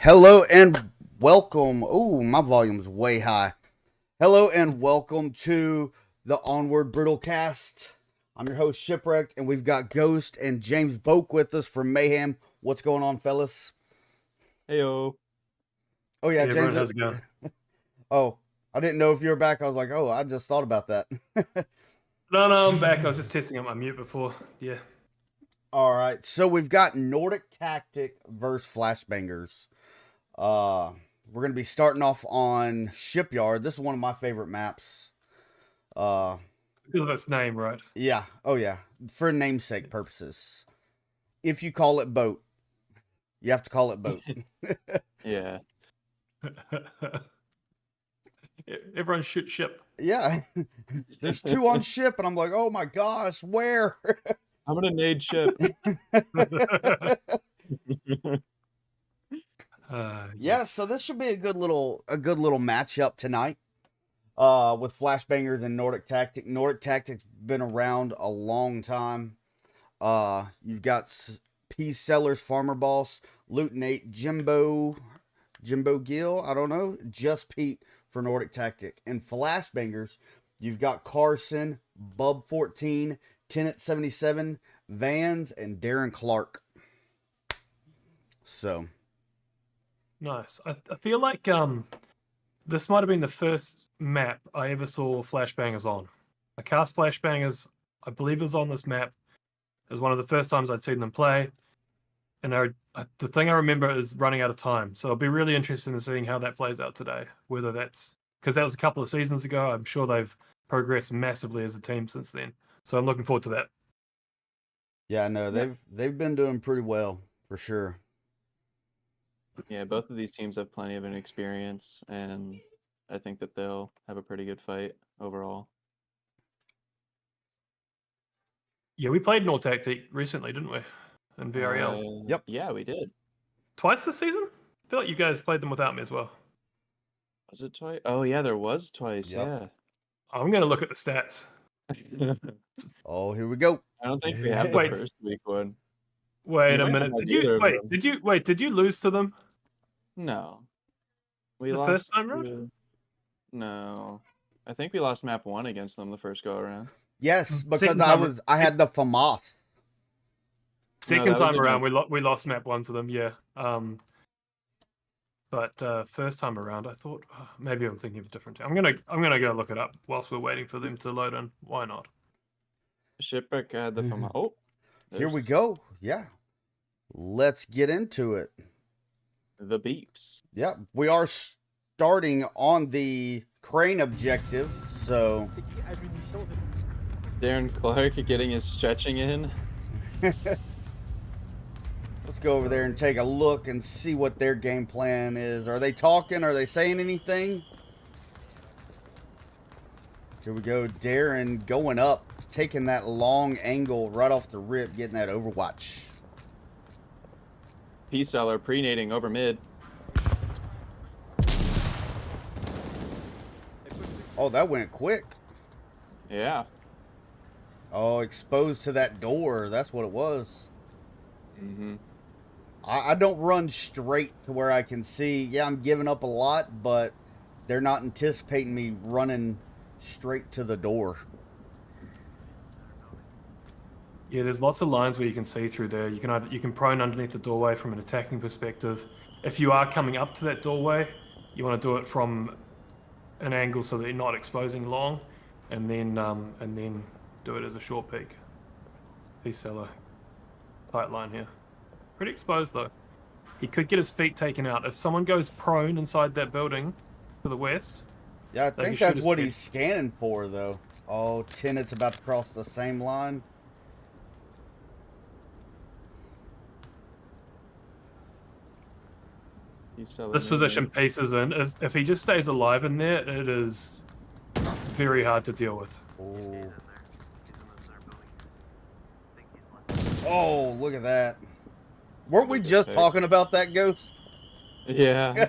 Hello and welcome. Oh, my volume's way high. Hello and welcome to the Onward Brutal Cast. I'm your host, Shipwrecked, and we've got Ghost and James Boak with us from Mayhem. What's going on, fellas? Heyo. Oh, yeah, Hey, James. everyone, how's it going? Oh, I didn't know if you were back. I was like, oh, I just thought about that. No, I'm back. I was just testing out my mute before. Yeah. All right, so we've got Nordique Tactique versus Flashbangers. We're going to be starting off on Shipyard. This is one of my favorite maps. Because of its name, right? Yeah. Oh, yeah. For namesake purposes. If you call it boat, you have to call it boat. Yeah. Everyone shoot ship. Yeah. There's two on ship, and I'm like, oh my gosh, where? I'm gonna nade ship. Yeah, so this should be a good little matchup tonight. With Flashbangers and Nordique Tactique. Nordique Tactique's been around a long time. You've got Peace Sellers, Farmer Boss, Loot Nate, Jimbo Gill, I don't know, Just Pete for Nordique Tactique. And Flashbangers, you've got Carson, Bub 14, Tenet 77, Vans, and Darren Clark. So Nice. I feel like this might have been the first map I ever saw Flashbangers on. I cast Flashbangers, I believe it was on this map. It was one of the first times I'd seen them play. And the thing I remember is running out of time. So I'll be really interested in seeing how that plays out today. Whether that's because that was a couple of seasons ago. I'm sure they've progressed massively as a team since then. So I'm looking forward to that. yeah, no, they've been doing pretty well for sure. Yeah, both of these teams have plenty of an experience, and I think that they'll have a pretty good fight overall. Yeah, we played Nordique Tactique recently, didn't we? In VRL. Yep. Yeah, we did. Twice this season? I feel like you guys played them without me as well. Was it twice? Oh, yeah, there was twice. Yep. I'm going to look at the stats. Yeah. Oh, here we go. I don't think we had the Wait. first week one. Wait a might minute. not Did have either you of them. did you lose to them? No. We The lost first time round? No. I think we lost map 1 against them the first go around. Yes, because Second time- I had the FAMAS. Second that time was around, we lost map 1 to them. Yeah. But first time around, I thought maybe I'm thinking of a different team. I'm gonna go look it up whilst we're waiting for them to load in. Why not? Shipwreck had the FAMA. Oh, Here we there's go. Yeah. Let's get into it. the beeps. Yeah, we are starting on the crane objective, so Darren Clark getting his stretching in. let's go over there and take a look and see what their game plan is. Are they talking? Are they saying anything? Here we go. Darren going up, taking that long angle right off the rip, getting that overwatch. P-Seller pre-nading over mid. Oh, that went quick. Yeah. Oh, exposed to that door. That's what it was. Mm-hmm. I don't run straight to where I can see. Yeah, I'm giving up a lot, but they're not anticipating me running straight to the door. Yeah, there's lots of lines where you can see through there. You can prone underneath the doorway from an attacking perspective. If you are coming up to that doorway, you want to do it from an angle so that you're not exposing long, and then do it as a short peek. P-Seller. Tight line here. Pretty exposed though. He could get his feet taken out. If someone goes prone inside that building to the west. Yeah, I can think shoot that's his what feet. he's scanning for, though. Oh, Tenet's about to cross the same line. P-Seller This position Pace is in. If he just stays alive in there, it is very hard to deal with. Oh. Oh, look at that. Weren't we just talking about that, Ghost? Yeah.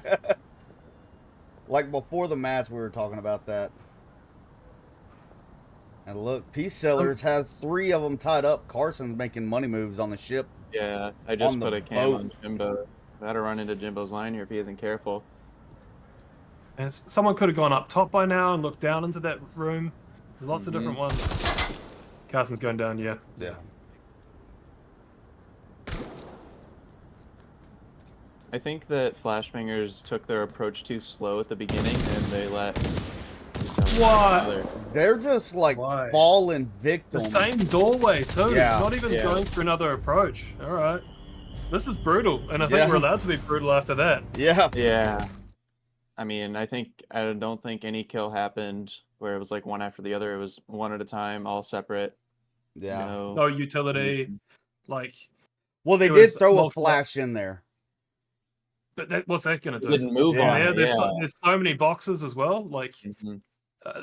Like before the match, we were talking about that. And look, Peace Sellers has 3 of them tied up. Carson's making money moves on the ship. Yeah, I just On the put a cam boat. on Jimbo. That'll run into Jimbo's line here if he isn't careful. And someone could have gone up top by now and looked down into that room. There's lots of different ones. Carson's going down, yeah. Yeah. I think that Flashbangers took their approach too slow at the beginning, and they let... What? They're just like Why? fallen The victims. same doorway too. Yeah. Not even going for another approach. All right. This is brutal, and I think Yeah. we're allowed to be brutal after that. Yeah. Yeah. I mean, I don't think any kill happened where it was like one after the other. It was one at a time, all separate. Yeah. No utility. Like, Well, they it did was throw a multiple- flash in there. but what's that going to It do? didn't move Yeah. on Yeah, it. there's so many boxes as well. Like, Mhm.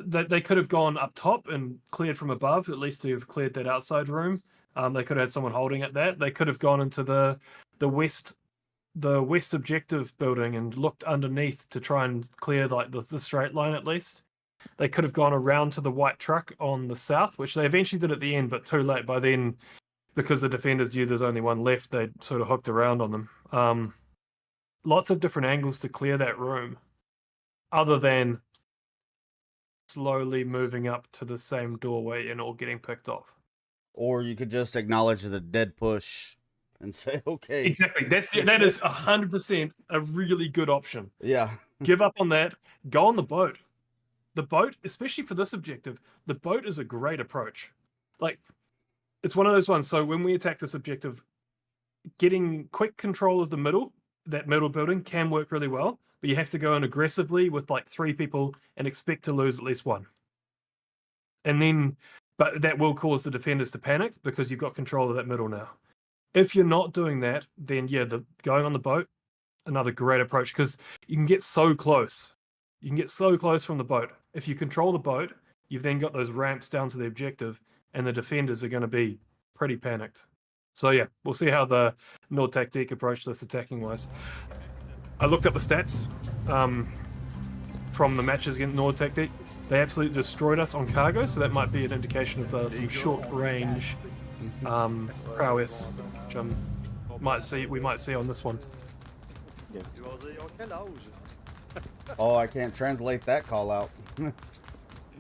they could have gone up top and cleared from above, at least to have cleared that outside room. They could have had someone holding at that. They could have gone into the west objective building and looked underneath to try and clear like the straight line at least. They could have gone around to the white truck on the south, which they eventually did at the end, but too late by then because the defenders knew there's only one left. They sort of hooked around on them. Lots of different angles to clear that room, other than slowly moving up to the same doorway and all getting picked off. Or you could just acknowledge the dead push and say, okay. Exactly. That is 100% a really good option. Yeah. Give up on that. Go on the boat. The boat, especially for this objective, the boat is a great approach. Like, it's one of those ones. So when we attack this objective, getting quick control of that middle building can work really well, but you have to go in aggressively with like 3 people and expect to lose at least 1. And then, but that will cause the defenders to panic because you've got control of that middle now. If you're not doing that, then yeah, going on the boat, another great approach because you can get so close. You can get so close from the boat. If you control the boat, you've then got those ramps down to the objective, and the defenders are going to be pretty panicked. So yeah, we'll see how the Nordique Tactique approach this attacking wise. I looked up the stats from the matches against Nordique Tactique. They absolutely destroyed us on cargo, so that might be an indication of some short range prowess, which we might see on this one. Yeah. Oh, I can't translate that call out.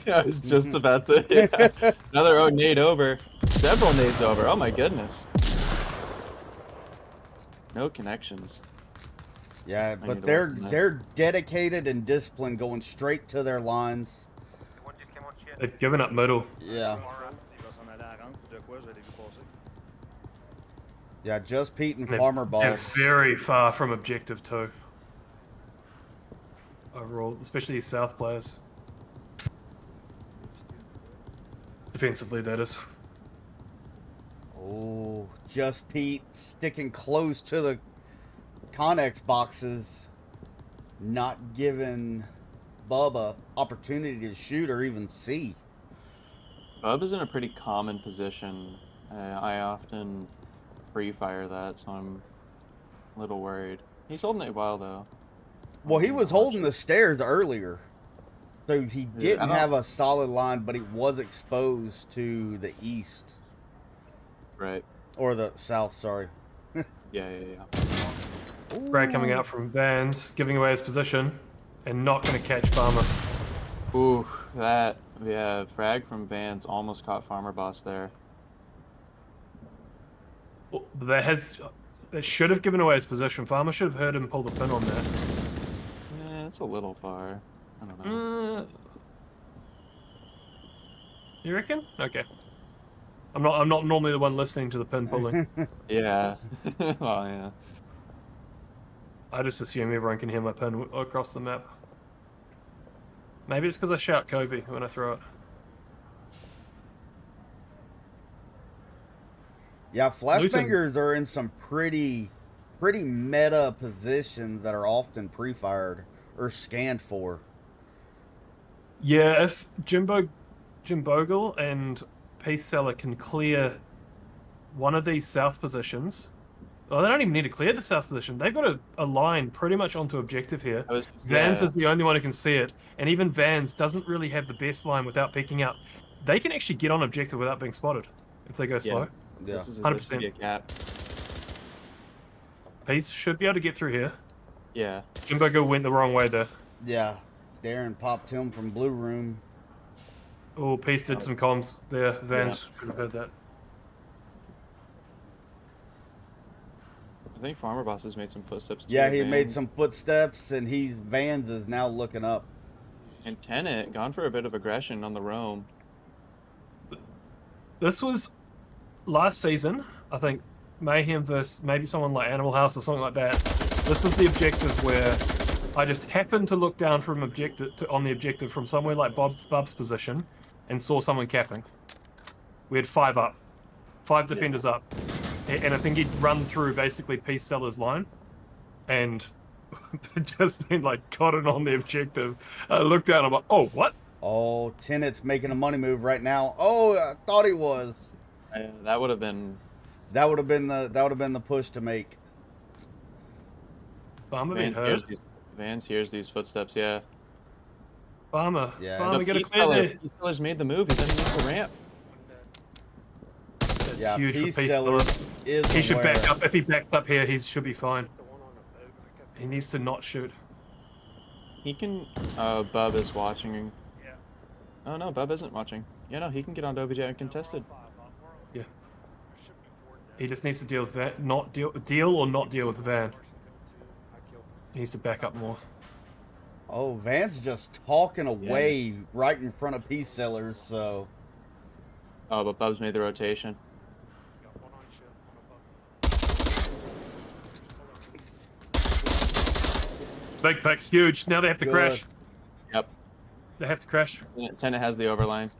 Yeah, I was just about to. Yeah. Another nade over. Several nades over. Oh my goodness. No connections. Yeah, need but to they're work on that. they're dedicated and disciplined, going straight to their lines. They've given up middle. Yeah. Yeah, just Pete and Farmer They're Boss. very far from objective too. Overall, especially these South players. Defensively, that is. Oh, just Pete sticking close to the Connex boxes, not giving Bubba opportunity to shoot or even see. Bub is in a pretty common position. I often free fire that, so I'm a little worried. He's holding it well though. Well, he was holding the stairs earlier, so he didn't have a solid line, but he was exposed to the east. Right. Or the south, sorry. Yeah. Brad coming out from Vans, giving away his position, and not going to catch Farmer. Ooh, frag from Vans almost caught Farmer Boss there. That should have given away his position. Farmer should have heard him pull the pin on that. Yeah, it's a little far. I don't know. You reckon? Okay. I'm not normally the one listening to the pin pulling. Yeah. Well, yeah. I just assume everyone can hear my pin across the map. Maybe it's because I shout Kobe when I throw it. Yeah, Flashbangers are in some pretty meta positions that are often pre-fired or scanned for. Yeah, if Jimbogle and Peace Seller can clear one of these south positions. Well, they don't even need to clear the south position. They've got a line pretty much onto objective here. Vans is the only one who can see it. And even Vans doesn't really have the best line without peeking out. They can actually get on objective without being spotted if they go slow. Yeah. This is 100%. a cap. Peace should be able to get through here. Yeah. Jimbogo went the wrong way there. Yeah. Darren popped him from blue room. Oh, Peace did some comms there. Vans should have heard that. I think Farmer Boss has made some footsteps too. Yeah, he made Vans. some footsteps, and Vans is now looking up. And Tenet gone for a bit of aggression on the roam. This was last season, I think. Mayhem versus maybe someone like Animal House or something like that. This was the objective where I just happened to look down from on the objective from somewhere like Bub's position and saw someone capping. We had 5 up, 5 defenders up, and I think he'd run through basically Peace Seller's line, and just been like caught on the objective. I looked down, I'm like, oh, what? Oh, Tenet's making a money move right now. Oh, I thought he was. That would have been. That would have been the push to make. Farmer being hurt. Vans hears these footsteps. Yeah. Farmer. Yeah. Farmer, get a clear there. Peace Seller's made the move. He's underneath the ramp. That's Yeah, huge for Peace Peace Seller Seller. is He should aware. back up. If he backs up here, he should be fine. He needs to not shoot. He can. Bub is watching. Oh no, Bub isn't watching. Yeah, no, he can get onto OBJ uncontested. Yeah. He just needs to deal with Van, deal or not deal with the van. He needs to back up more. Oh, Van's just talking away right in front of Peace Sellers, so. Oh, but Bub's made the rotation. Big pick's huge. Now they have to crash. Yep. They have to crash. Tenet has the overline.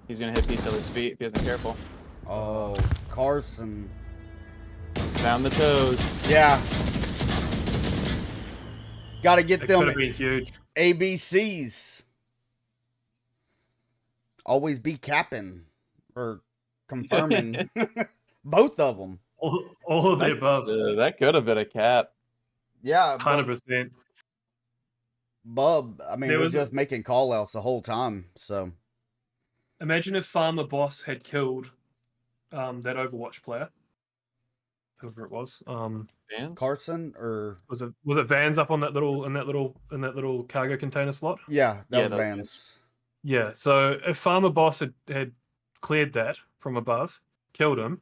He's gonna hit Peace Seller's feet if he isn't careful. Oh, Carson. Found the toes. Yeah. Got to get It them could have been huge. ABCs. Always be capping or confirming both of them. All of the above. That could have been a cap. Yeah, 100%. Bub, I mean, There we're was just making call outs the whole time. So Imagine if Farmer Boss had killed that Overwatch player, whoever it was. Vans? Carson or Was it Vans up on that little cargo container slot? yeah, that was that was Vans. Yeah. So if Farmer Boss had cleared that from above, killed him,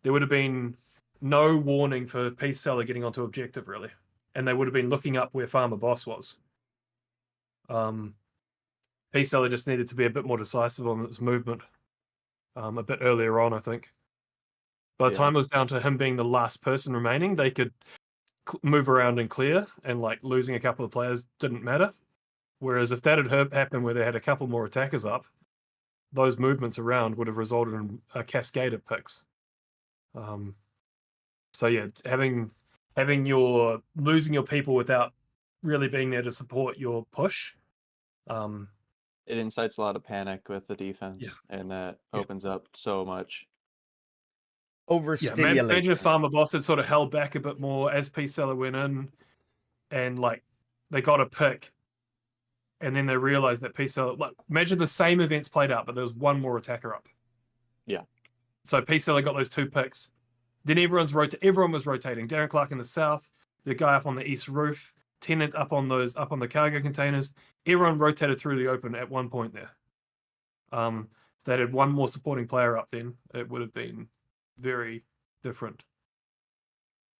there would have been no warning for Peace Seller getting onto objective really, and they would have been looking up where Farmer Boss was. Peace Seller just needed to be a bit more decisive on its movement, a bit earlier on, I think. By the time it was down to him being the last person remaining, they could move around and clear, and like losing a couple of players didn't matter. Whereas if that had happened where they had a couple more attackers up, those movements around would have resulted in a cascade of picks. So yeah, having losing your people without really being there to support your push. It incites a lot of panic with the defense, and that opens up so much. Overstimulates. Imagine if Farmer Boss had sort of held back a bit more as Peace Seller went in, and like they got a pick, and then they realized that Peace Seller, like, imagine the same events played out, but there was one more attacker up. Yeah. So Peace Seller got those 2 picks. Then everyone was rotating. Darren Clark in the south, the guy up on the east roof, Tenet up on the cargo containers. Everyone rotated through the open at one point there. If they had one more supporting player up, then it would have been very different.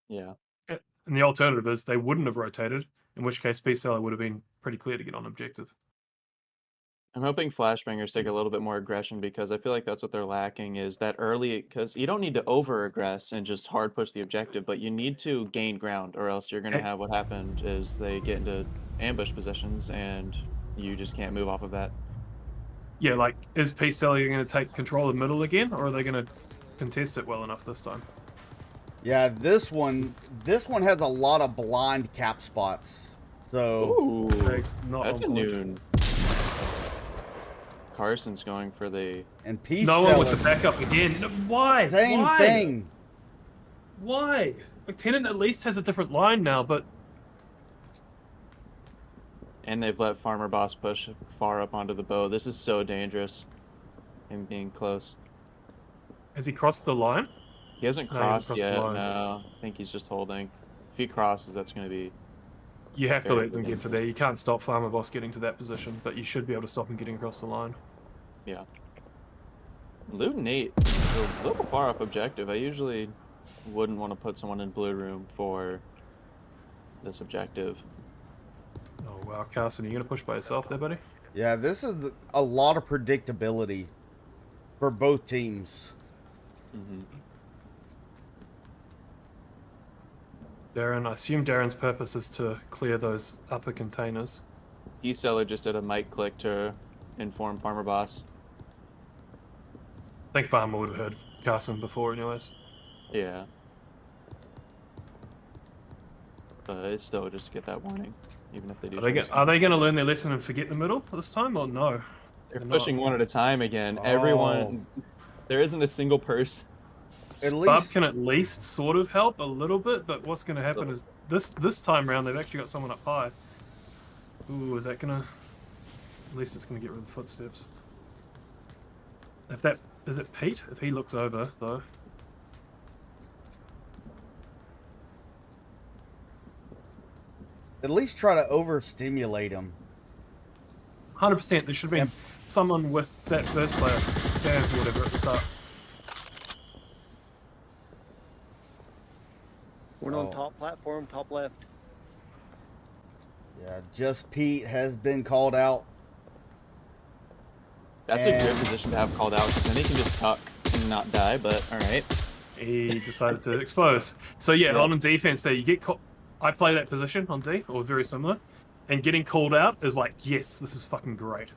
Yeah. And the alternative is they wouldn't have rotated, in which case Peace Seller would have been pretty clear to get on objective. I'm hoping Flashbangers take a little bit more aggression, because I feel like that's what they're lacking, is that early, because you don't need to over-aggress and just hard push the objective, but you need to gain ground, or else you're going to have what happened is they get into ambush positions and you just can't move off of that. Yeah, like, is Peace Seller going to take control of middle again, or are they going to contest it well enough this time? Yeah, this one has a lot of blind cap spots. So Ooh, that's a on new. Carson's going for the. And Peace No Seller, one with the backup again. Why? same Why? thing. Why? Like, Tenet at least has a different line now, but And they've let Farmer Boss push far up onto the bow. This is so dangerous. Him being close. has he crossed the line? He hasn't No, he hasn't crossed crossed the yet. line. No, I think he's just holding. If he crosses, that's going to be. You have to Very let them good get to there. You can't stop Farmer Boss getting to that position, but you should be able to stop him getting across the line. Yeah. Luton 8 is a little far off objective. I usually wouldn't want to put someone in blue room for this objective. Oh wow, Carson, are you gonna push by yourself there, buddy? Yeah, this is a lot of predictability for both teams. Darren, I assume Darren's purpose is to clear those upper containers. E-Seller just did a mic click to inform Farmer Boss. I think Farmer would have heard Carson before anyways. Yeah. But it's still just to get that warning, even if they do. Are they gonna learn their lesson and forget the middle this time, or no? They're They're pushing not. one at a time again. Oh. Everyone, there isn't a single person. At Bub least can at least sort of help a little bit, but what's gonna happen is this time round they've actually got someone up high. Ooh, is that gonna? At least it's gonna get rid of the footsteps. If that is it, Pete? If he looks over though. at least try to overstimulate him. 100%. There should have been someone with that first player, Dance or whatever, at the start. One on top platform, top left. Yeah, just Pete has been called out. That's a good position to have called out, because then he can just tuck and not die, but alright. He decided to expose. So yeah, on defense there, you get I play that position on D, or very similar, and getting called out is like, yes, this is fucking great.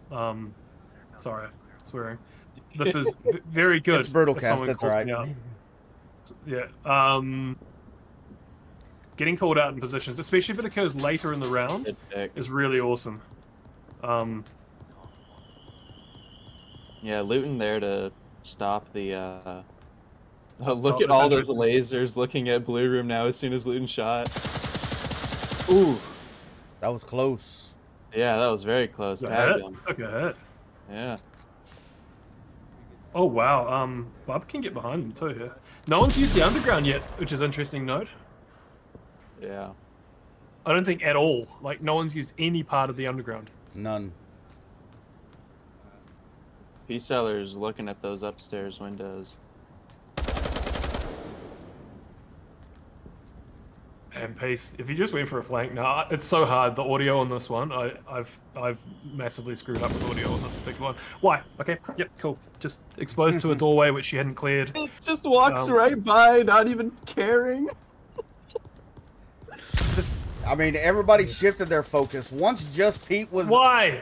Sorry, swearing. This is very good. It's brutal if cast, someone that's calls right. me out. Yeah. Getting called out in positions, especially if it occurs later in the round, is really awesome. Yeah, Luton there to stop the look at all those lasers looking at blue room now as soon as Luton shot. Ooh. That was close. Yeah, that was very close. Took Tagged him. a hit. Yeah. Oh wow, Bub can get behind them too here. No one's used the underground yet, which is an interesting note. Yeah. I don't think at all. Like, no one's used any part of the underground. None. P-Seller's looking at those upstairs windows. And Pace, if you just went for a flank, no, it's so hard. The audio on this one, I've massively screwed up with audio on this particular one. Why? Okay, yep, cool. Just exposed to a doorway which she hadn't cleared. It just walks right by, not even caring. I mean, everybody shifted their focus. Once just Pete was... Why?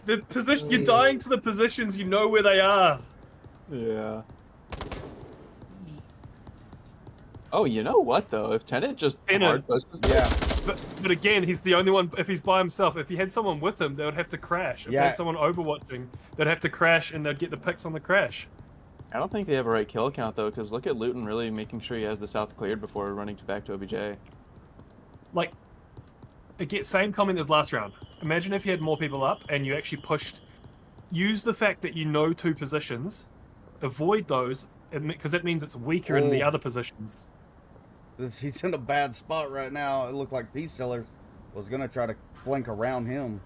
The position, you're dying to the positions, you know where they are. Yeah. Oh, you know what though? If Tenet just hard pushes, But again, he's the only one. If he's by himself, if he had someone with him, they would have to crash. If they had someone overwatching, they'd have to crash, and they'd get the picks on the crash. I don't think they have a right kill count though, because look at Luton really making sure he has the south cleared before running back to OBJ. Like, again, same comment as last round. Imagine if you had more people up and you actually pushed. Use the fact that you know two positions, avoid those, because that means it's weaker in the other positions. He's in a bad spot right now. It looked like P-Seller was going to try to flank around him.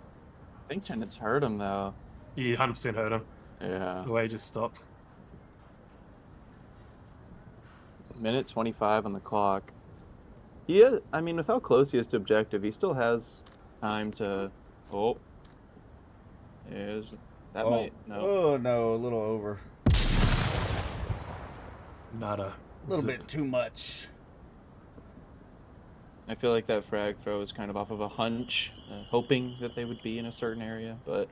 I think Tenet's hurt him though. He 100% hurt him. Yeah. The way he just stopped. Minute 25 on the clock. He is, I mean, with how close he is to objective, he still has time to... Oh. Is that might... No. Oh, no. A little over. Nada. A little bit too much. I feel like that frag throw is kind of off of a hunch, hoping that they would be in a certain area, but...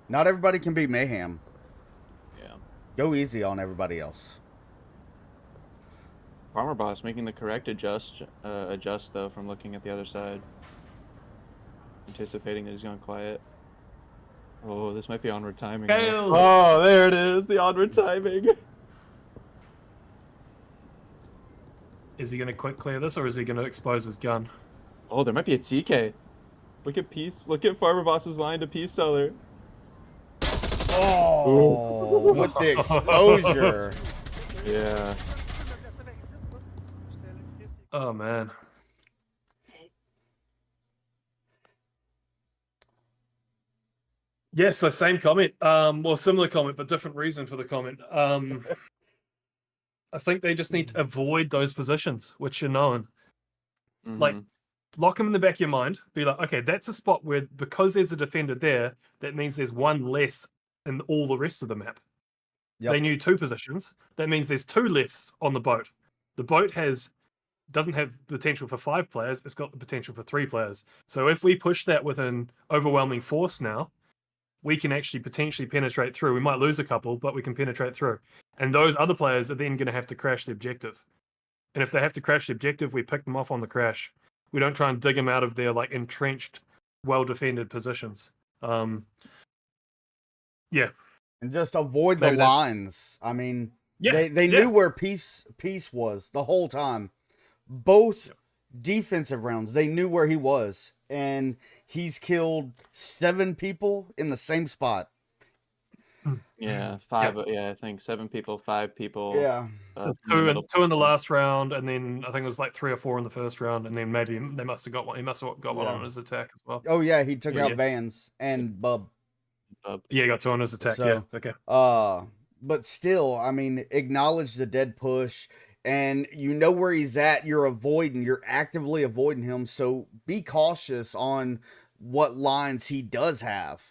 Not everybody can be Mayhem. Yeah. Go easy on everybody else. Farmer Boss making the correct adjust though from looking at the other side. Anticipating that he's gone quiet. Oh, this might be onward timing. Oh, there it is, the onward timing. Is he going to quick clear this, or is he going to expose his gun? Oh, there might be a TK. Look at Farmer Boss's line to P-Seller. Oh, with the exposure. Yeah. Oh man. Yeah, so same comment. Well, similar comment, but different reason for the comment. I think they just need to avoid those positions, which are known. Like, lock them in the back of your mind. Be like, okay, that's a spot where, because there's a defender there, that means there's one less in all the rest of the map. Yep. They knew 2 positions. That means there's 2 lefts on the boat. The boat doesn't have potential for 5 players. It's got the potential for 3 players. So if we push that with an overwhelming force now, we can actually potentially penetrate through. We might lose a couple, but we can penetrate through. And those other players are then going to have to crash the objective. And if they have to crash the objective, we pick them off on the crash. We don't try and dig them out of their like entrenched, well-defended positions. Yeah. And just avoid the lines. I mean, they knew where peace was the whole time. Both defensive rounds, they knew where he was. And he's killed 7 people in the same spot. Yeah, 5. Yeah, I think 7 people, 5 people. Yeah. Two in the last round, and then I think it was like 3 or 4 in the first round, and then maybe they must have got one. He must have got one on his attack as well. Oh yeah, he took out Vans and Bub. Yeah, he got 2 on his attack. So, yeah, okay. But still, I mean, acknowledge the dead push, and you know where he's at. You're actively avoiding him. So be cautious on what lines he does have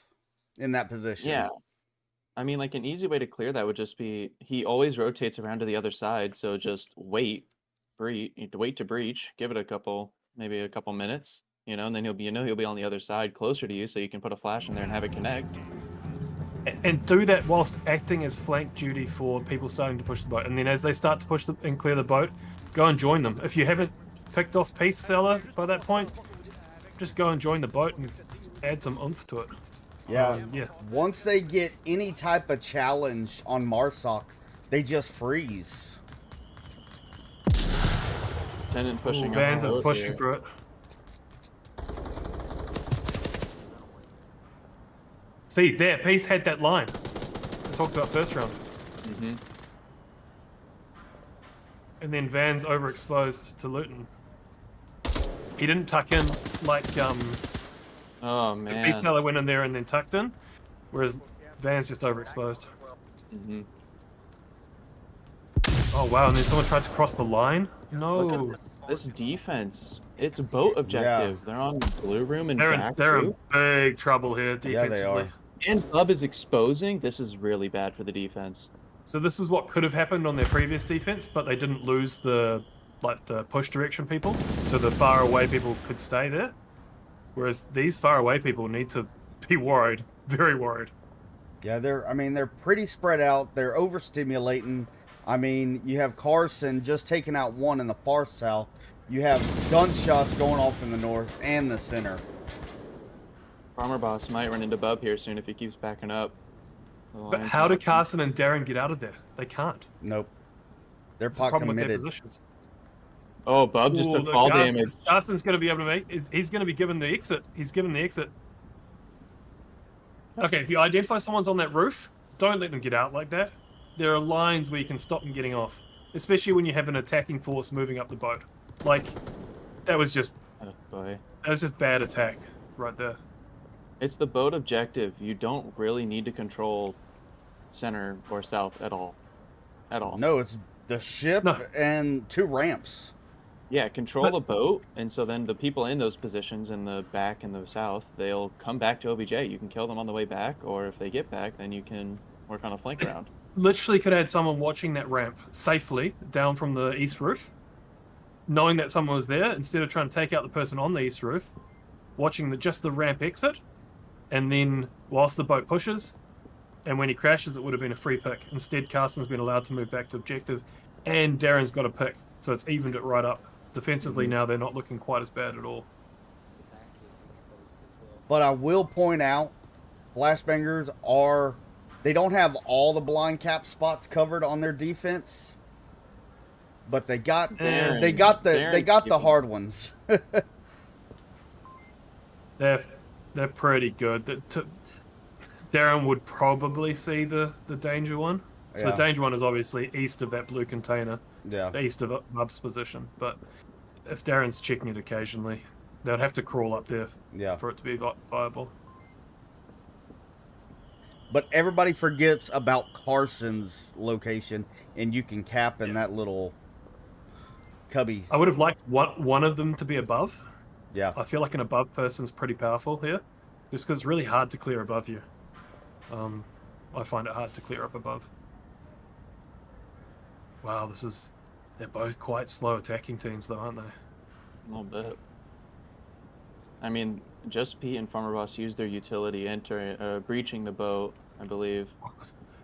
in that position. Yeah. I mean, like, an easy way to clear that would just be, he always rotates around to the other side, so just wait to breach, give it maybe a couple minutes, and then he'll be on the other side closer to you, so you can put a flash in there and have it connect. And do that whilst acting as flank duty for people starting to push the boat. And then as they start to push and clear the boat, go and join them. If you haven't picked off Peace Seller by that point, just go and join the boat and add some oomph to it. Yeah. Yeah. Once they get any type of challenge on Marsoc, they just freeze. Tenant pushing up. Vans is pushing through it. See, there, Peace had that line I talked about first round. And then Vans overexposed to Luton. He didn't tuck in like Oh man. Peace Seller went in there and then tucked in, whereas Van's just overexposed. Oh wow, and then someone tried to cross the line? No. Look at this defense. It's a boat objective. They're on blue room and back. They're in big trouble here defensively. Yeah, they are. And Bub is exposing. This is really bad for the defense. So this is what could have happened on their previous defense, but they didn't lose the push direction people, so the far away people could stay there. Whereas these far away people need to be worried, very worried. Yeah, they're pretty spread out. They're overstimulating. I mean, you have Carson just taking out one in the far south. You have gunshots going off in the north and the center. Farmer Boss might run into Bub here soon if he keeps backing up. But how do Carson and Darren get out of there? They can't. Nope. They're It's a problem with their committed. positions. Oh, Bub just took fall damage. Carson's going to be able to make. He's going to be given the exit. He's given the exit. Okay, if you identify someone's on that roof, don't let them get out like that. There are lines where you can stop them getting off, especially when you have an attacking force moving up the boat. Like, that was just bad attack right there. It's the boat objective. You don't really need to control center or south at all. No, it's the ship and 2 ramps. Yeah, control the boat, and so then the people in those positions in the back and the south, they'll come back to OBJ. You can kill them on the way back, or if they get back, then you can work on a flank round. Literally could have had someone watching that ramp safely down from the east roof, knowing that someone was there, instead of trying to take out the person on the east roof, watching just the ramp exit, and then whilst the boat pushes, and when he crashes, it would have been a free pick. Instead, Carson's been allowed to move back to objective, and Darren's got a pick, so it's evened it right up. Defensively now, they're not looking quite as bad at all. But I will point out, Flashbangers they don't have all the blind cap spots covered on their defense, but they got the hard ones. They're pretty good. Darren would probably see the danger one, So the danger one is obviously east of that blue container, Yeah. east of Bub's position. But if Darren's checking it occasionally, they'd have to crawl up there for it to be viable. But everybody forgets about Carson's location, and you can cap in that little cubby. I would have liked one of them to be above. Yeah. I feel like an above person's pretty powerful here, just because it's really hard to clear above you. I find it hard to clear up above. Wow, they're both quite slow attacking teams though, aren't they? A little bit. I mean, just Pete and Farmer Boss used their utility breaching the boat, I believe.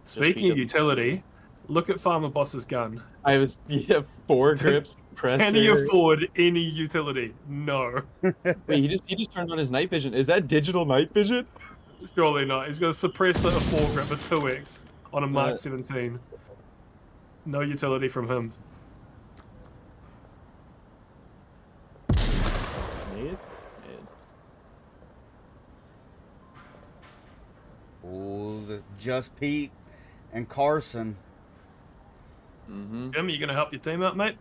Speaking of utility, look at Farmer Boss's gun. You have 4 grips, presser. Can he afford any utility? No. Wait, he just turned on his night vision. Is that digital night vision? Surely not. He's got a suppressor, a 4-grip, a 2x on a Mark 17. No utility from him. Oh, just Pete and Carson. Jim, are you going to help your team out, mate?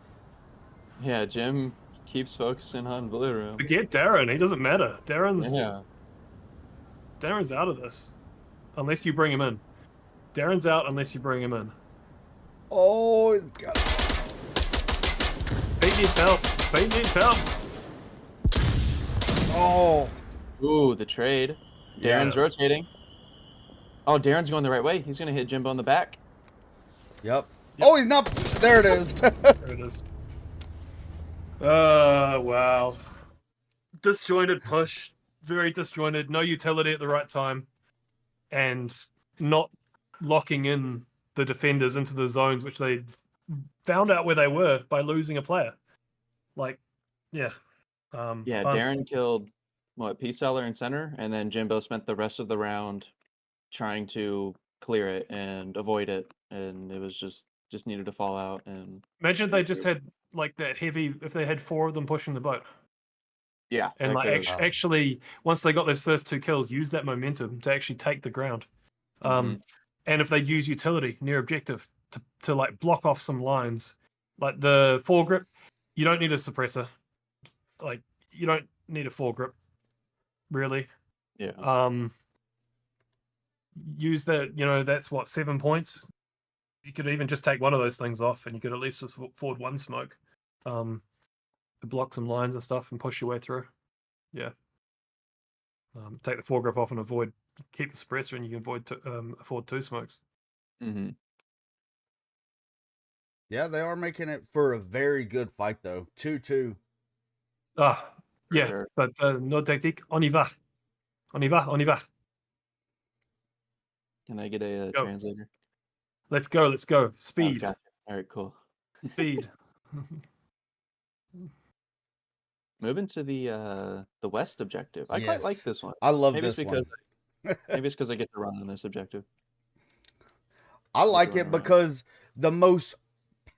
Yeah, Jim keeps focusing on Blue Room. Forget Darren. He doesn't matter. Darren's out of this. Unless you bring him in. Darren's out unless you bring him in. Oh, God. Pete needs help. Pete needs help. Oh. Ooh, the trade. Darren's rotating. Oh, Darren's going the right way. He's going to hit Jimbo in the back. Yep. Oh, he's not. There it is. There it is. Wow. Disjointed push. Very disjointed. No utility at the right time. And not locking in the defenders into the zones, which they found out where they were by losing a player. Darren killed, Peace Seller in center, and then Jimbo spent the rest of the round trying to clear it and avoid it, and it was just needed to fall out. And imagine if they just had that heavy, if they had 4 of them pushing the boat. Yeah. And actually, once they got those first 2 kills, use that momentum to actually take the ground. And if they use utility near objective to block off some lines, like the 4-grip, you don't need a suppressor. You don't need a 4-grip, really. Yeah. Use that, that's 7 points. You could even just take one of those things off and you could at least afford 1 smoke to block some lines and stuff and push your way through. Yeah. Take the 4-grip off and keep the suppressor and you can afford 2 smokes. Mm-hmm. Yeah, they are making it for a very good fight, though. 2-2. Yeah, Sure. but Nordique Tactique, on y va. On y va, on y va. Can I get a translator? Let's go. Speed. Okay. All right, cool. Speed. Moving to the west objective. I quite like this one. I love Maybe this it's one. Maybe it's because I get to run on this objective. I like it because the most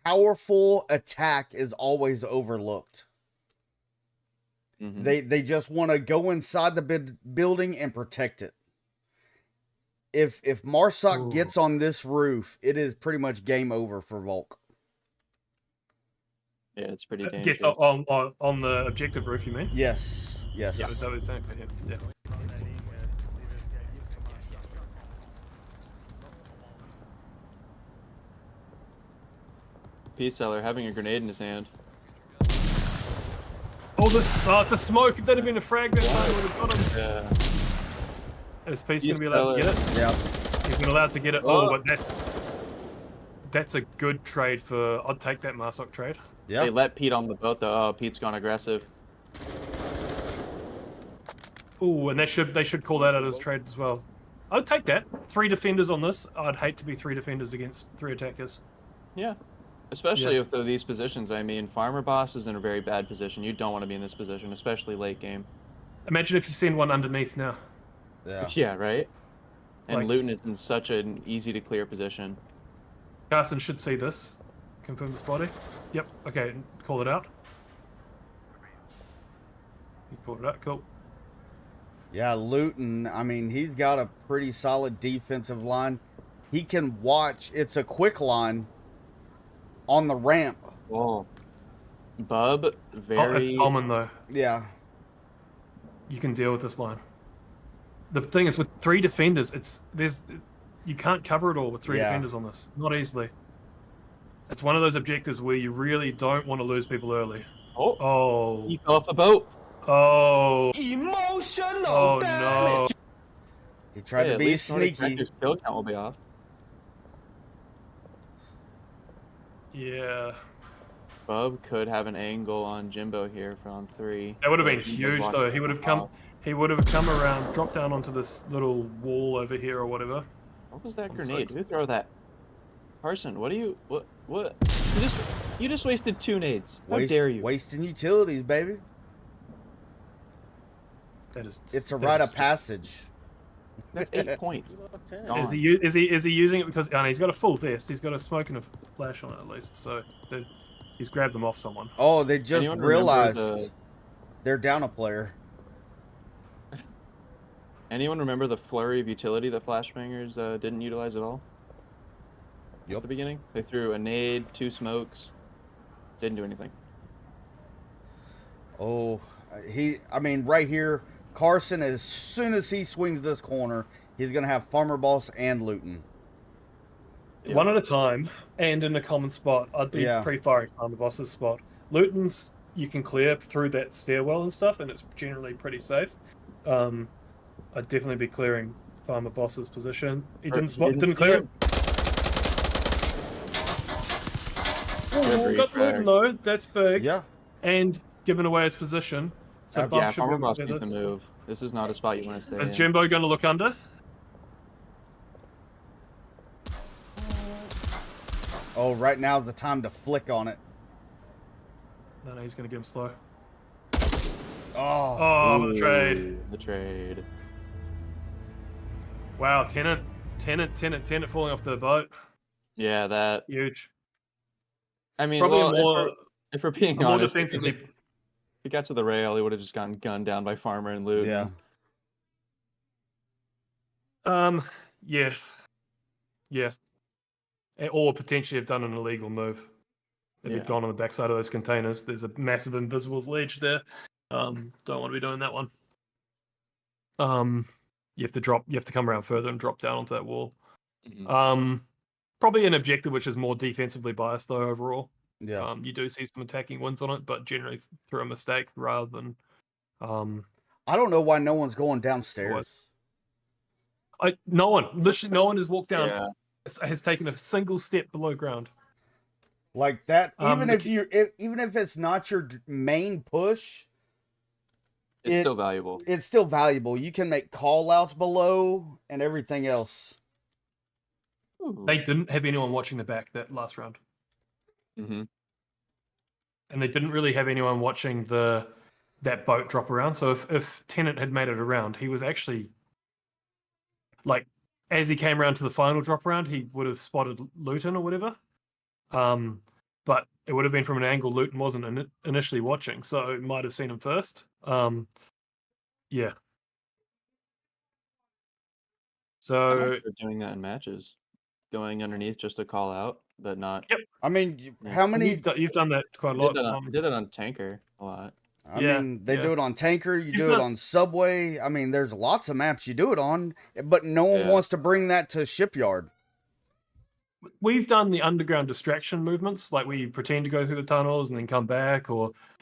powerful attack is always overlooked. Mm-hmm. They just want to go inside the building and protect it. If Marsoc gets on this roof, it is pretty much game over for Volk. Yeah, it's pretty dangerous. Gets on the objective roof, you mean? Yes. Yeah, that was okay. Yeah. Peace Seller having a grenade in his hand. It's a smoke. If that had been a frag that time, would have got him. Yeah. Is Peace going to be allowed to get it? Yeah. He's been allowed to get it. Oh, but that's a good trade for... I'd take that Marsoc trade. Yeah. They let Pete on the boat, though. Oh, Pete's gone aggressive. Oh, and they should call that out as trade as well. I'd take that. 3 defenders on this. I'd hate to be 3 defenders against 3 attackers. Yeah. Especially if they're these positions. I mean, Farmer Boss is in a very bad position. You don't want to be in this position, especially late game. Imagine if you send one underneath now. Yeah. Yeah, right? And Luton is in such an easy to clear position. Carson should see this. Confirm this body. Yep. Okay. Call it out. You called it out. Cool. Yeah, Luton, I mean, he's got a pretty solid defensive line. he can watch. It's a quick line on the ramp. Oh, Bub, Oh, very. it's common though. Yeah. You can deal with this line. The thing is, with 3 defenders, you can't cover it all with 3 Yeah. defenders on this. Not easily. It's one of those objectives where you really don't want to lose people early. Oh, Oh. he fell off the boat. Oh. Emotional Oh damage. no. He tried Hey, to at be least Nordique sneaky. Tactique's kill count will be off. Yeah. Bub could have an angle on Jimbo here from 3. That would have but been Jimbo's huge blocking though. it He would have off. come around, dropped down onto this little wall over here or whatever. What was that On grenade? 6. Who throw that? Carson, what? You just wasted 2 nades. How dare you? Wasting utilities, baby. That is. It's a that rite is of just- passage. That's 8 points. We lost 10. Gone. Is he using it because he's got a full vest? He's got a smoke and a flash on it at least. So he's grabbed them off someone. Oh, they just Anyone remember realized they're down a player. Anyone remember the flurry of utility that Flashbangers didn't utilize at all? Yep. At the beginning? They threw a nade, 2 smokes. Didn't do anything. Oh, I mean, right here, Carson, as soon as he swings this corner, he's going to have Farmer Boss and Luton. Yeah. One at a time and in a common spot. I'd be Yeah. pre-firing on the boss's spot. Luton's you can clear through that stairwell and stuff, and it's generally pretty safe. I'd definitely be clearing Farmer Boss's position. He didn't see clear it. him. Oh, Good got read, Luton though. That's big. Yeah. And given away his position. So Yeah, Buff Yeah, should Farmer be Boss able to needs do to this. move. This is not a spot you want to stay Is in. Jimbo going to look under? Oh, right now's the time to flick on it. No, he's going to get him slow. Oh. Oh, the trade. Ooh, the trade. Wow, Tenant falling off the boat. Yeah, that. Huge. I mean, Probably well, more, if we're being more honest, defensively. if he got to the rail, he would have just gotten gunned down by Farmer and Luke. Yeah. Yeah. Yeah. Or potentially have done an illegal move. If Yeah. he'd gone on the backside of those containers, there's a massive invisible ledge there. Don't want to be doing that one. You have to come around further and drop down onto that wall. Mhm. Probably an objective which is more defensively biased though overall. Yeah. You do see some attacking wins on it, but generally through a mistake rather than I don't know why no one's going downstairs. literally no one has walked down, Yeah. has taken a single step below ground. Like that, even the if it's not your main push, It's still valuable. it's still valuable. You can make call outs below and everything else. Ooh. They didn't have anyone watching the back that last round. Mhm. And they didn't really have anyone watching that boat drop around. So if Tennant had made it around, he was actually like as he came around to the final drop around, he would have spotted Luton or whatever. But it would have been from an angle Luton wasn't initially watching, so it might have seen him first. Yeah. So They're doing that in matches, going underneath just to call out, but not. Yep. I mean, Yeah. how many? you've done that quite a I lot. did that on Tanker a lot. I Yeah, mean, they yeah. do it on Tanker. You You've do it done- on Subway. I mean, there's lots of maps you do it on, but no one Yeah. wants to bring that to Shipyard. We've done the underground distraction movements, like where you pretend to go through the tunnels and then come back,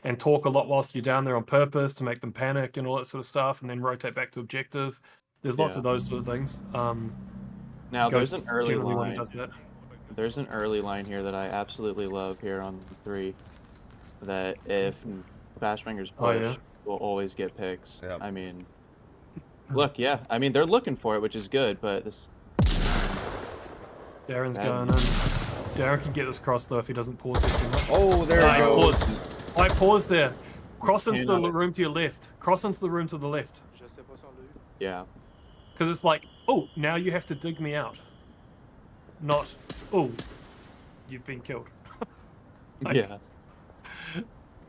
and talk a lot whilst you're down there on purpose to make them panic and all that sort of stuff, and then rotate back to objective. There's lots Yeah. of those sort of things. Now there's Ghost an early generally one who line. does that. There's an early line here that I absolutely love here on 3. That if Flashbangers Oh, push, yeah? will always get picks. Yep. I mean, look, yeah. I mean, they're looking for it, which is good, but this. Darren's Bad. going in. Darren can get this cross though if he doesn't pause it too much. Oh, there I you go. paused. I paused there. Cross into the Cannot. room to your left. Cross into the room to the left. Yeah. Because it's like, oh, now you have to dig me out. Not, oh, you've been killed. Like- Yeah.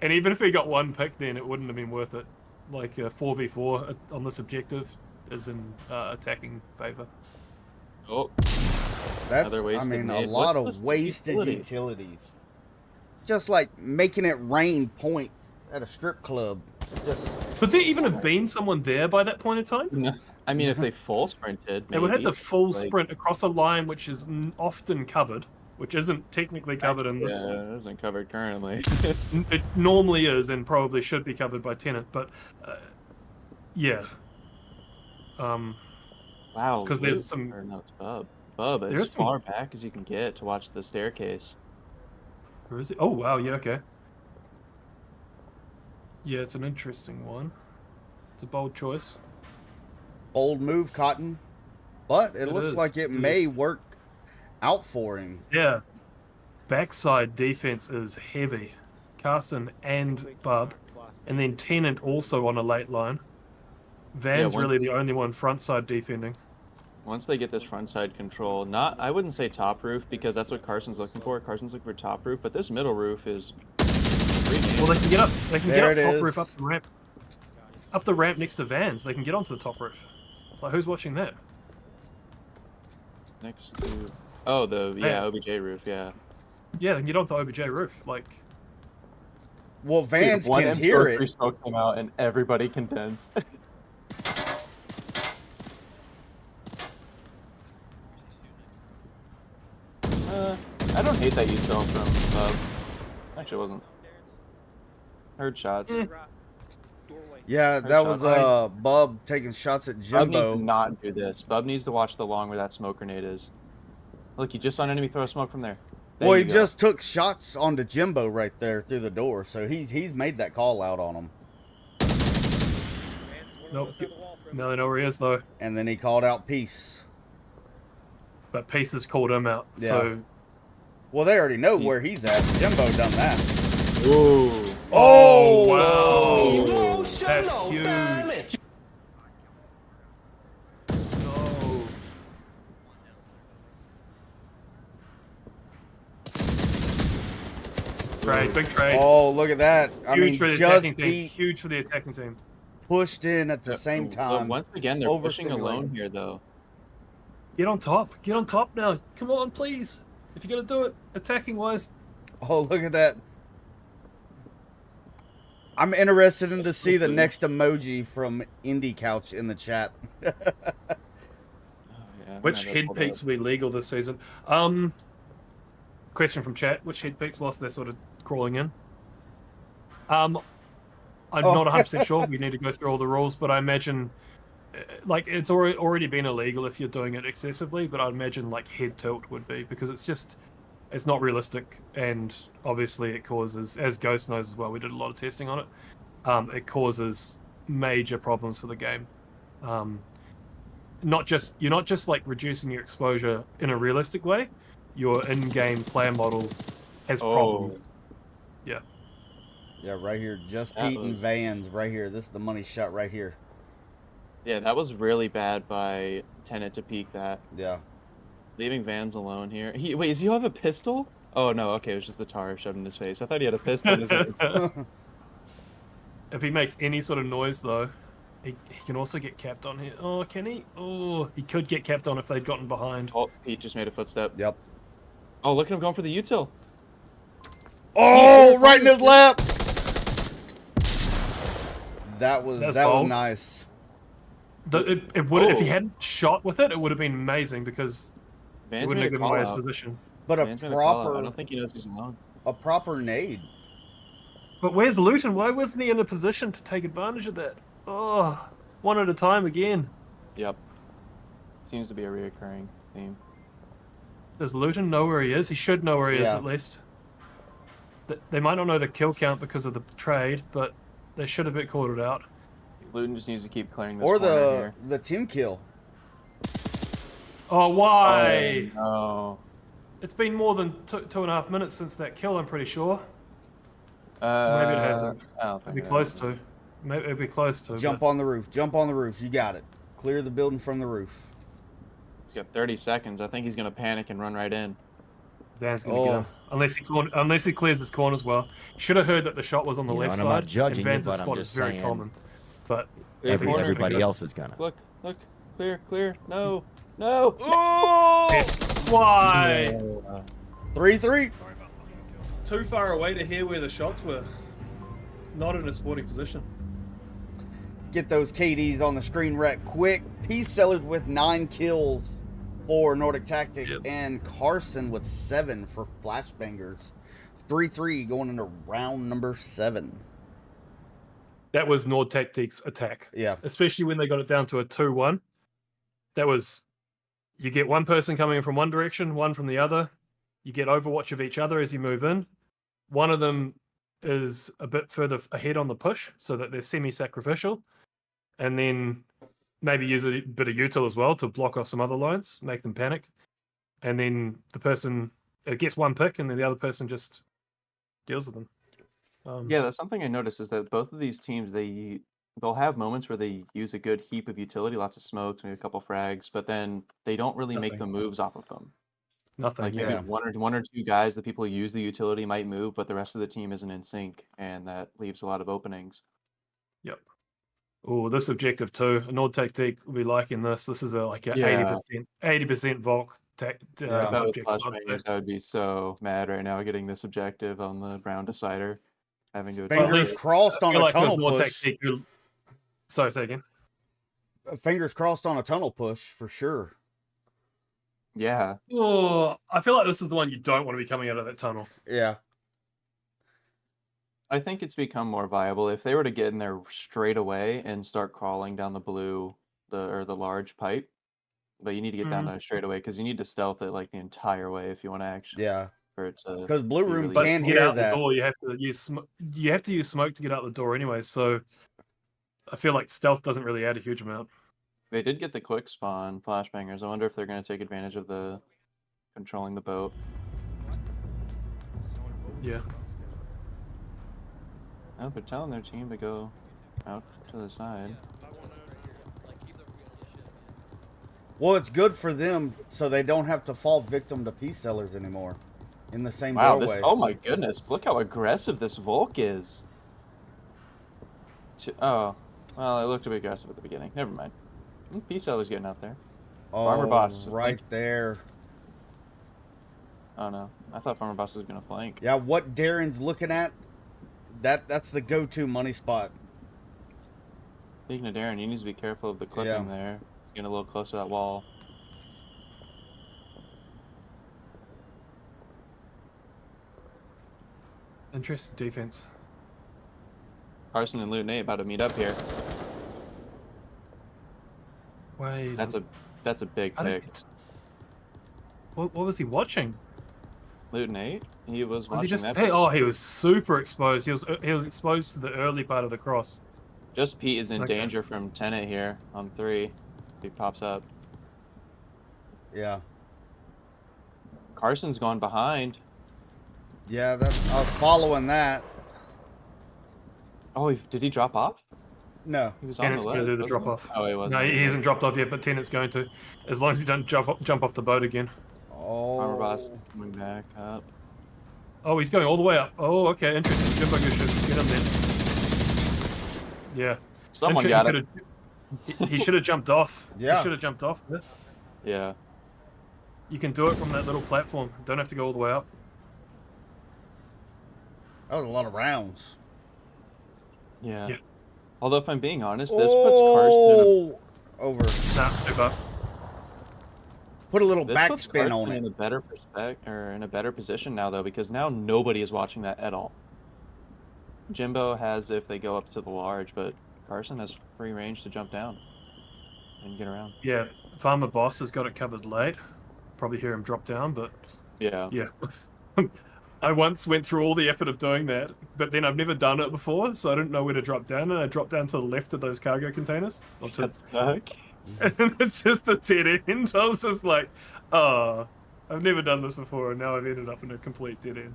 And even if he got one pick, then it wouldn't have been worth it. Like 4v4 on this objective is in attacking favor. Oh, That's, another I wasted mean, a nade. lot What's of this wasted utility? utilities. Just like making it rain points at a strip club. Just Could there even have been someone there by that point in time? No, I mean, if they full sprinted, They would have maybe. to full Like, sprint across a line which is often covered, which isn't technically covered in this. Yeah, it isn't covered currently. It normally is and probably should be covered by Tenant, but yeah. Wow. 'Cause there's Luke- some- Or no, it's Bub. Bub, There as is some- far back as you can get to watch the staircase. Where is it? Oh wow, yeah, okay. Yeah, it's an interesting one. It's a bold choice. bold move, Cotton. But it It looks is, like it indeed. may work out for him. Yeah. Backside defense is heavy. Carson and Bub. And then Tenant also on a late line. Van's once- really the only one front side defending. Once they get this front side control, I wouldn't say top roof because that's what Carson's looking for. Carson's looking for top roof, but this middle roof is Well, they can get up. They can There get it up top is. roof, up the ramp. Up the ramp next to Vans. They can get onto the top roof. Like, who's watching that? next to. Oh, the Yeah. OBJ roof, yeah. Yeah, they can get onto OBJ roof. Like, Well, Vans Dude, one can hear M43 it. smoke came out and everybody condensed. I don't hate that you fell from Bub. Actually, it wasn't. Heard shots. Eh. Yeah, that was Headshot. Bub taking shots at Bub needs Jimbo. to not do this. Bub needs to watch the long where that smoke grenade is. Look, you just saw an enemy throw a smoke from there. There Well, you he go. just took shots onto Jimbo right there through the door, so he's made that call out on him. nope. Now they know where he is, though. And then he called out Peace. But Pace has called him out. Yeah. So, Well, they already know where he's at. Jimbo done that. Ooh. Oh, wow. That's huge. No. Trade, big trade. Oh, look at that. I mean, Huge for the just attacking team. beat, Huge for the attacking team. pushed in at the same Look, time. once again, they're pushing alone overstimulating. here, though. Get on top. Get on top now. Come on, please. If you're going to do it, attacking wise. Oh, look at that. I'm interested in to see the next emoji from Indie Couch in the chat. Oh, yeah, Which no, head that's peaks will be legal this season? Question from chat. Which head peaks whilst they're sort of crawling in? I'm Oh. not 100% sure. We need to go through all the rules, but I imagine like it's already been illegal if you're doing it excessively, but I'd imagine like head tilt would be because it's not realistic, and obviously it causes, as Ghost knows as well, we did a lot of testing on it, it causes major problems for the game. You're not just like reducing your exposure in a realistic way, your in-game player model has problems. Yeah, right here. Just That Pete and was- Vans right here. This is the money shot right here. Yeah, that was really bad by Tenet to peek that. Yeah. Leaving Vans alone here. Wait, does he have a pistol? Oh, no, okay, it was just the tar shoved in his face. I thought he had a pistol in his face. If he makes any sort of noise, though, he can also get capped on here. Oh, can he? Oh, he could get capped on if they'd gotten behind. Oh, Pete just made a footstep. Yep. Oh, look at him going for the util. Oh, right in his lap. That was That's that was bold. nice. It would if he Oh. hadn't shot with it, it would have been amazing because it Vans wouldn't made have a given away his call-out. position. But Vans made a call-out. I don't think he knows he's alone. a proper nade. But where's Luton? Why wasn't he in a position to take advantage of that? Oh, one at a time again. Yep. Seems to be a reoccurring theme. Does Luton know where he is? He should know where he is Yeah. at least. They might not know the kill count because of the trade, but they should have called it out. Luton just needs to keep clearing this Or corner here. the team kill. Oh, why? Oh, no. It's been more than 2.5 minutes since that kill, I'm pretty sure. Maybe it hasn't. I don't It'd think be it close has. to. Maybe it'd be close to. Jump on the roof. Jump on the roof. You got it. Clear the building from the roof. He's got 30 seconds. I think he's going to panic and run right in. Van's gonna get Oh. him. Unless he clears his corners well. Should have heard that the shot was on the You know, left and side. I'm not judging and you, Van's but I'm spot just is very saying common. But Clear corner. Everybody good. else is gonna. Look, clear. No. No. Oh! Why? 3-3. Too far away to hear where the shots were. Not in a sporting position. Get those KDs on the screen wreck quick. Peace Sellers with 9 kills for Nordique Tactique. Yep. And Carson with 7 for Flashbangers. 3-3 going into round number 7. That was Nord Tactique's attack. Yeah. Especially when they got it down to a 2-1. That was, you get one person coming from one direction, one from the other. You get overwatch of each other as you move in. One of them is a bit further ahead on the push so that they're semi-sacrificial. And then maybe use a bit of util as well to block off some other lines, make them panic. And then the person, it gets one pick and then the other person just deals with them. Yeah, that's something I noticed is that both of these teams, they'll have moments where they use a good heap of utility, lots of smokes, maybe a couple frags, but then they don't really make the Nothing. moves off of them. Nothing. Like maybe one or two guys, the people who use the utility might move, but the rest of the team isn't in sync, and that leaves a lot of openings. Yep. Oh, this objective too. A Nord Tactique will be liking this. This is like a Yeah. 80% Volk If that was objective. I'd Flashbangers, say. I would be so mad right now getting this objective on the round decider. Having to Fingers least- crossed I on feel a like tunnel there's Nord push. Tactique who... Sorry, say again. Fingers crossed on a tunnel push for sure. Yeah. Oh, I feel like this is the one you don't want to be coming out of that tunnel. Yeah. I think it's become more viable if they were to get in there straight away and start crawling down the blue, the large pipe. But you need to get down there straight away because you need to stealth it like the entire way if you want to actually for it to. Because Blue be Room really But can get hear out that. the door, you have to use smoke to get out the door anyway. So I feel like stealth doesn't really add a huge amount. They did get the quick spawn Flashbangers. I wonder if they're going to take advantage of the controlling the boat. Yeah. No, they're telling their team to go out to the side. Well, it's good for them so they don't have to fall victim to Peace Sellers anymore in the same Wow, doorway. this, oh my goodness, look how aggressive this Volk is. Oh, well, it looked a bit aggressive at the beginning. Never mind. Peace Seller's getting out there. Farmer Boss. Right there. Oh no, I thought Farmer Boss was going to flank. Yeah, what Darren's looking at, that's the go-to money spot. Speaking of Darren, you need to be careful of the clipping there. He's getting a little close to that wall. Interesting defense. Carson and Loot Nate about to meet up here. Wait. That's a big I don't- pick. What was he watching? Loot Nate? He was Was watching he just? that. Hey, oh, he was super exposed. He was exposed to the early part of the cross. Just Pete is in Okay. danger from Tenet here on 3. If he pops up. Yeah. Carson's gone behind. Yeah, I was following that. Oh, did he drop off? No. He was on Tenet's the going to left. do the wasn't drop he? off. Oh, he wasn't. No, he hasn't dropped off yet, but Tenet's going to. As long as he don't jump off the boat again. Farmer Boss Oh. coming back up. Oh, he's going all the way up. Oh, okay, interesting. Jimbo should get him there. Yeah. Someone got it. He should have jumped off. Yeah. He should have jumped off. Yeah. Yeah. You can do it from that little platform. Don't have to go all the way up. That was a lot of rounds. Yeah. Yeah. Although, if I'm being honest, this puts Carson over. Nah, move up. Put a little in a, backspin on in it. a better in a better position now, though, because now nobody is watching that at all. Jimbo has if they go up to the large, but Carson has free range to jump down and get around. Yeah, Farmer Boss has got it covered late. Probably hear him drop down, but Yeah. yeah. I once went through all the effort of doing that, but then I've never done it before, so I didn't know where to drop down, and I dropped down to the left of those cargo containers. Or to, That's stuck. and it's just a dead end. I was just like, oh, I've never done this before, and now I've ended up in a complete dead end.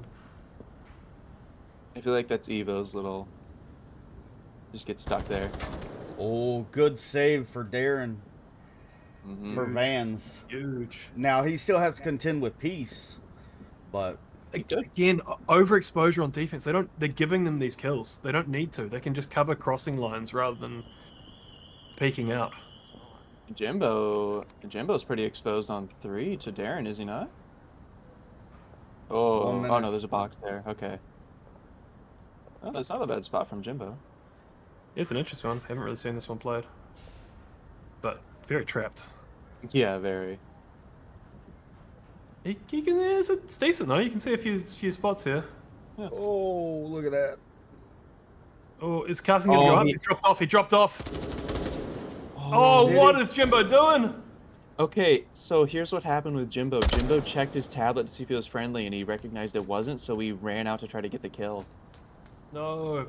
I feel like that's Evo's little. Just get stuck there. Oh, good save for Darren. Mhm. For Vans. Huge. Now, he still has to contend with Peace, but Again, overexposure on defense. They're giving them these kills. They don't need to. They can just cover crossing lines rather than peeking out. Jimbo's pretty exposed on 3 to Darren, is he not? 1 Oh minute. no, there's a box there. Okay. Oh, that's not a bad spot from Jimbo. It's an interesting one. Haven't really seen this one played, but very trapped. Yeah, very. You can, it's decent though. You can see a few spots here. Oh, look at that. Oh, is Carson gonna go up? He's dropped off. He dropped off. Oh, What is Jimbo doing? okay, so here's what happened with Jimbo. Jimbo checked his tablet to see if it was friendly, and he recognized it wasn't, so he ran out to try to get the kill. No,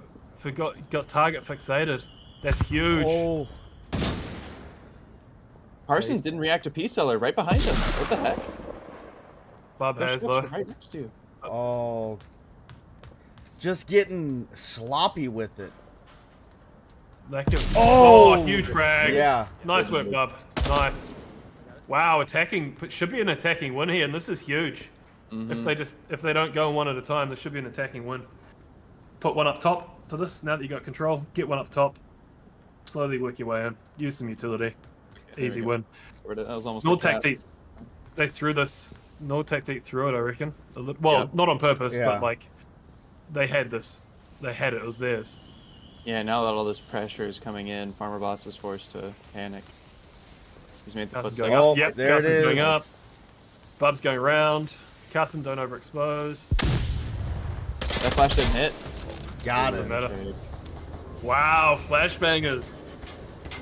got target fixated. That's huge. Oh, Parsons didn't react to P-Seller right behind him. What the heck? Bob has though. Right next to you. oh. Just getting sloppy with it. Huge frag. Yeah. Nice work, Bub. Nice. Wow, attacking should be an attacking win here, and this is huge. If they don't go one at a time, this should be an attacking win. Put one up top for this. Now that you got control, get one up top. Slowly work your way in. Use some utility. Easy win. That was almost Nordique Tactique. They threw this. Nordique Tactique threw it, I reckon. Well, not on purpose, but like they had this. They had it. It was theirs. Yeah, now that all this pressure is coming in, Farmer Boss is forced to panic. He's made the Carson's foot going up. there Yep, it Carson's is. going up. Bub's going around. Carson, don't overexpose. That flash didn't hit. Got Doesn't it. matter. Wow, flashbangers.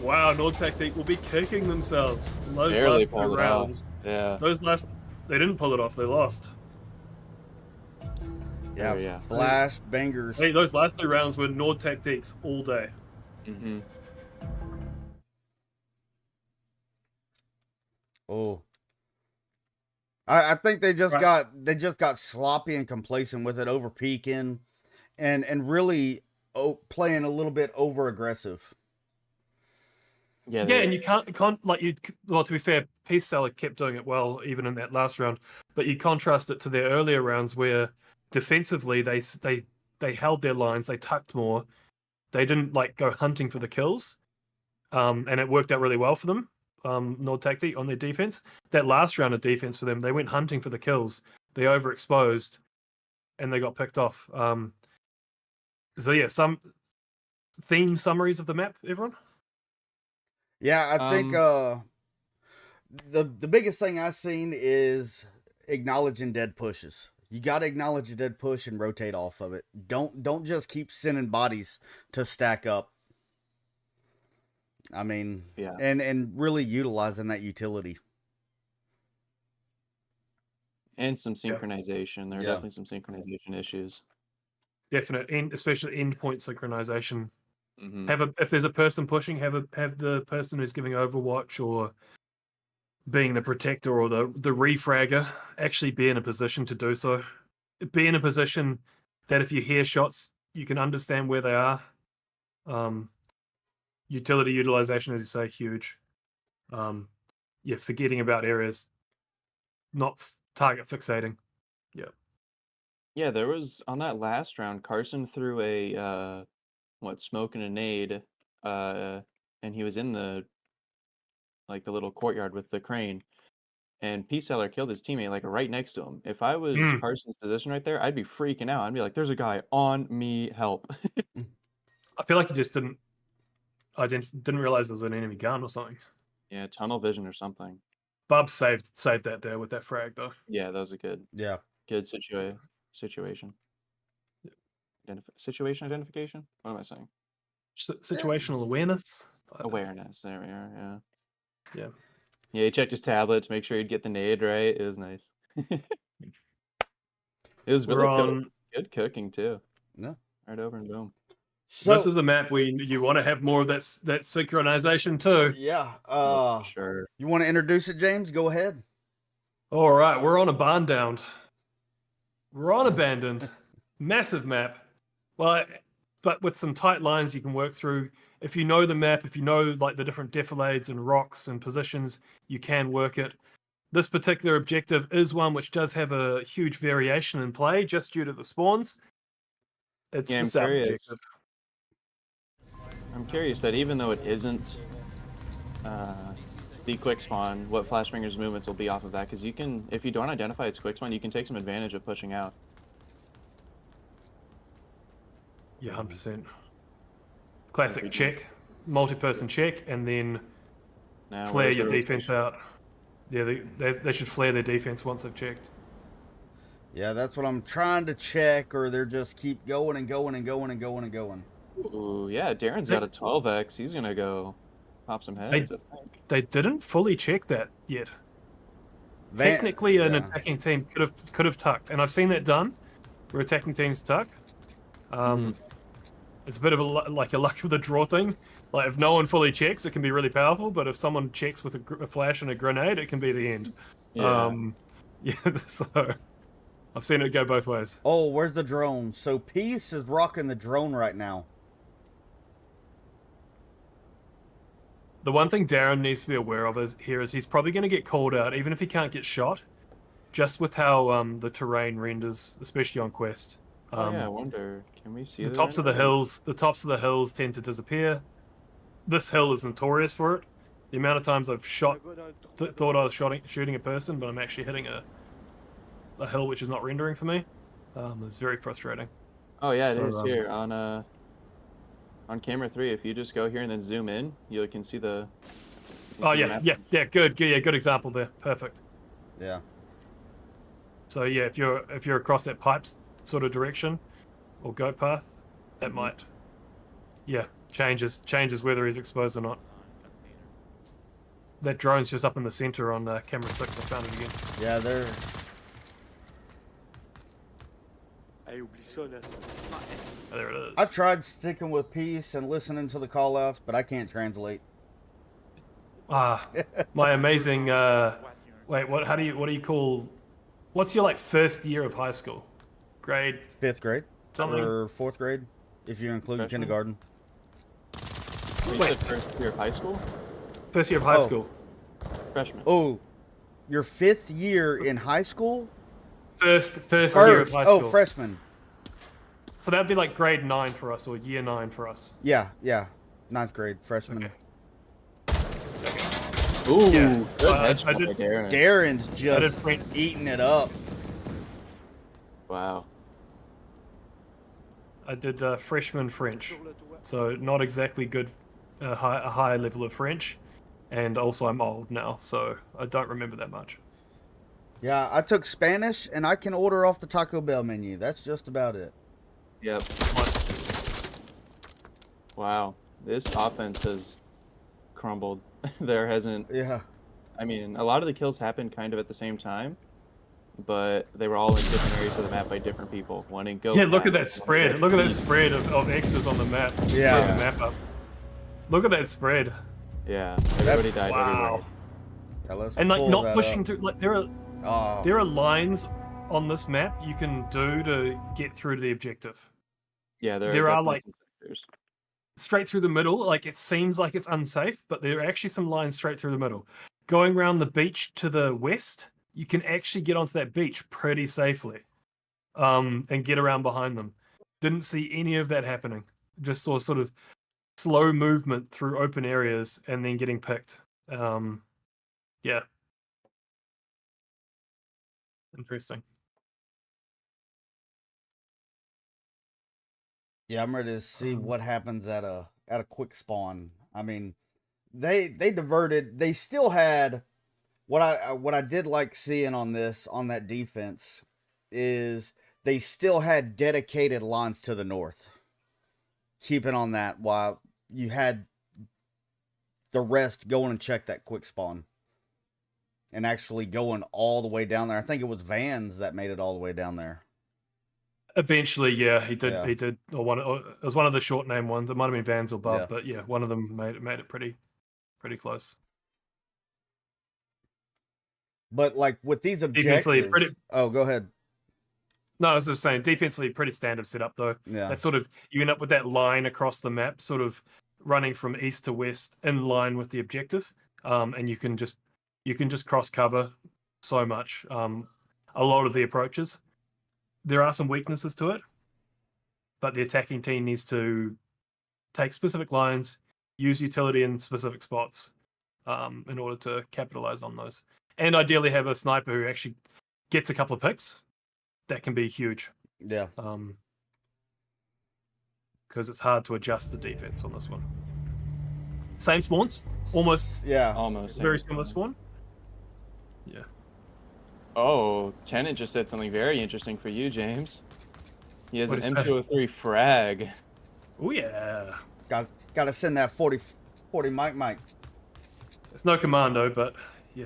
Wow, Nordique Tactique will be kicking themselves. Those Barely last pulled two it off. rounds. Yeah. They didn't pull it off. They lost. Yeah, yeah. Flashbangers. Hey, those last 2 rounds were Nordique Tactiques all day. Oh. I think they just got sloppy and complacent with it, over peaking, and really playing a little bit over aggressive. Yeah, and you can't like you. Well, to be fair, Peace Seller kept doing it well even in that last round, but you contrast it to their earlier rounds where defensively they held their lines, they tucked more, they didn't like go hunting for the kills, and it worked out really well for them. Nordique Tactique on their defense. That last round of defense for them, they went hunting for the kills. They overexposed, and they got picked off. So yeah, some theme summaries of the map, everyone. Yeah, I think the biggest thing I've seen is acknowledging dead pushes. You got to acknowledge a dead push and rotate off of it. Don't just keep sending bodies to stack up. I mean, yeah, and really utilizing that utility. And some synchronization. There are definitely some synchronization issues. Definite, especially endpoint synchronization. If there's a person pushing, have the person who's giving Overwatch or being the protector or the refragger actually be in a position to do so. Be in a position that if you hear shots, you can understand where they are. Utility utilization, as you say, huge. Forgetting about areas, not target fixating. Yeah, there was on that last round, Carson threw a smoke and a nade, and he was in the little courtyard with the crane, and P-Seller killed his teammate like right next to him. If I was Carson's position right there, I'd be freaking out. I'd be like, "There's a guy on me, help!" I feel like he just didn't realize there was an enemy gun or something. Yeah, tunnel vision or something. Bub saved that there with that frag though. Yeah, that was a good situation. Situation identification? What am I saying? Situational awareness. Awareness. There we are. Yeah. Yeah, he checked his tablet to make sure he'd get the nade right. It was nice. It was really good cooking too. No. Right over and boom. So this is a map where you want to have more of that synchronization too. Yeah. Sure. You want to introduce it, James? Go ahead. All right, we're on a barn down. We're on abandoned. Massive map. Well, but with some tight lines you can work through. If you know the map, if you know like the different defilades and rocks and positions, you can work it. This particular objective is one which does have a huge variation in play just due to the spawns. It's the south objective. I'm curious that even though it isn't the quick spawn, what Flashbangers movements will be off of that, because you can, if you don't identify its quick spawn, you can take some advantage of pushing out. Yeah, 100%. Classic we do- check, multi-person check, and then Now, flare where's the your defense rotation? out. Yeah, they should flare their defense once they've checked. Yeah, that's what I'm trying to check, or they're just keep going and going and going and going and going. Ooh, yeah, Darren's got a 12x. He's gonna go pop some heads, I think. They didn't fully check that yet. Van- Technically, an yeah. attacking team could have tucked, and I've seen that done, where attacking teams tuck. It's a bit of a like a luck of the draw thing. Like if no one fully checks, it can be really powerful, but if someone checks with a flash and a grenade, it can be the end. Yeah. Yeah. So I've seen it go both ways. Oh, where's the drone? So Peace is rocking the drone right now. The one thing Darren needs to be aware of is he's probably going to get called out, even if he can't get shot, just with how the terrain renders, especially on Quest. Oh yeah, I wonder, can we see the tops of the hills? The tops of the hills tend to disappear. This hill is notorious for it. The amount of times I've shot, thought I was shooting a person, but I'm actually hitting a hill which is not rendering for me. It's very frustrating. Oh yeah, it So, is here on camera 3. If you just go here and then zoom in, you can see the. Oh yeah, good example there. Perfect. Yeah. So yeah, if you're across that pipes sort of direction or goat path, that might, changes whether he's exposed or not. That drone's just up in the center on camera 6. I found it again. Yeah, they're. Oh, there it is. I tried sticking with Peace and listening to the call-outs, but I can't translate. My amazing. Wait, what? What do you call? What's your first year of high school? Grade 5th grade something? or 4th grade, if you include Freshman? kindergarten. You Wait. said first year of high school? First year of high school. Freshman. Oh, your 5th year in high school? First year of high school. Oh, freshman. So that'd be like grade 9 for us, or year 9 for us. Yeah. 9th grade, freshman. Okay. Ooh, Yeah. good I headshot did- by Darren. Darren's just print- eating it up. Wow. I did freshman French, so not exactly good, a high level of French, and also I'm old now, so I don't remember that much. Yeah, I took Spanish, and I can order off the Taco Bell menu. That's just about it. Yep. Nice. Wow. This offense has crumbled. There hasn't. Yeah. I mean, a lot of the kills happened kind of at the same time, but they were all in different areas of the map by different people. One in Go. Yeah, look at that spread. Look at that spread of X's on the map. Yeah. Look the map up. Look at that spread. Yeah, everybody died everywhere. Yeah, let's And pull not that pushing up. through. Oh. There are lines on this map you can do to get through to the objective. Yeah, there are, definitely like- some sectors. Straight through the middle, it seems like it's unsafe, but there are actually some lines straight through the middle. Going around the beach to the west, you can actually get onto that beach pretty safely, and get around behind them. Didn't see any of that happening. Just saw sort of slow movement through open areas and then getting picked. Yeah. Interesting. Yeah, I'm ready to see what happens at a quick spawn. I mean, they diverted. They still had what I did like seeing on that defense is they still had dedicated lines to the north. Keeping on that while you had the rest going and check that quick spawn. And actually going all the way down there. I think it was Vans that made it all the way down there. Eventually, yeah, he did. Yeah. He did. It was one of the short name ones. It might have been Vans or Bub, Yeah. but yeah, one of them made it pretty close. But like with these Defensively, objectives. Oh, go ahead. No, I was just saying, defensively, pretty standard setup though. Yeah. That sort of you end up with that line across the map, sort of running from east to west in line with the objective, and you can just cross cover so much. A lot of the approaches. There are some weaknesses to it, but the attacking team needs to take specific lines, use utility in specific spots, in order to capitalize on those. And ideally have a sniper who actually gets a couple of picks. That can be huge. Yeah. Because it's hard to adjust the defense on this one. Same spawns, almost very similar spawn. Yeah. Oh, Tenant just said something very interesting for you, James. He has What an is that? M203 frag. Oh yeah. Got to send that 40 Mike. It's no commando, but yeah.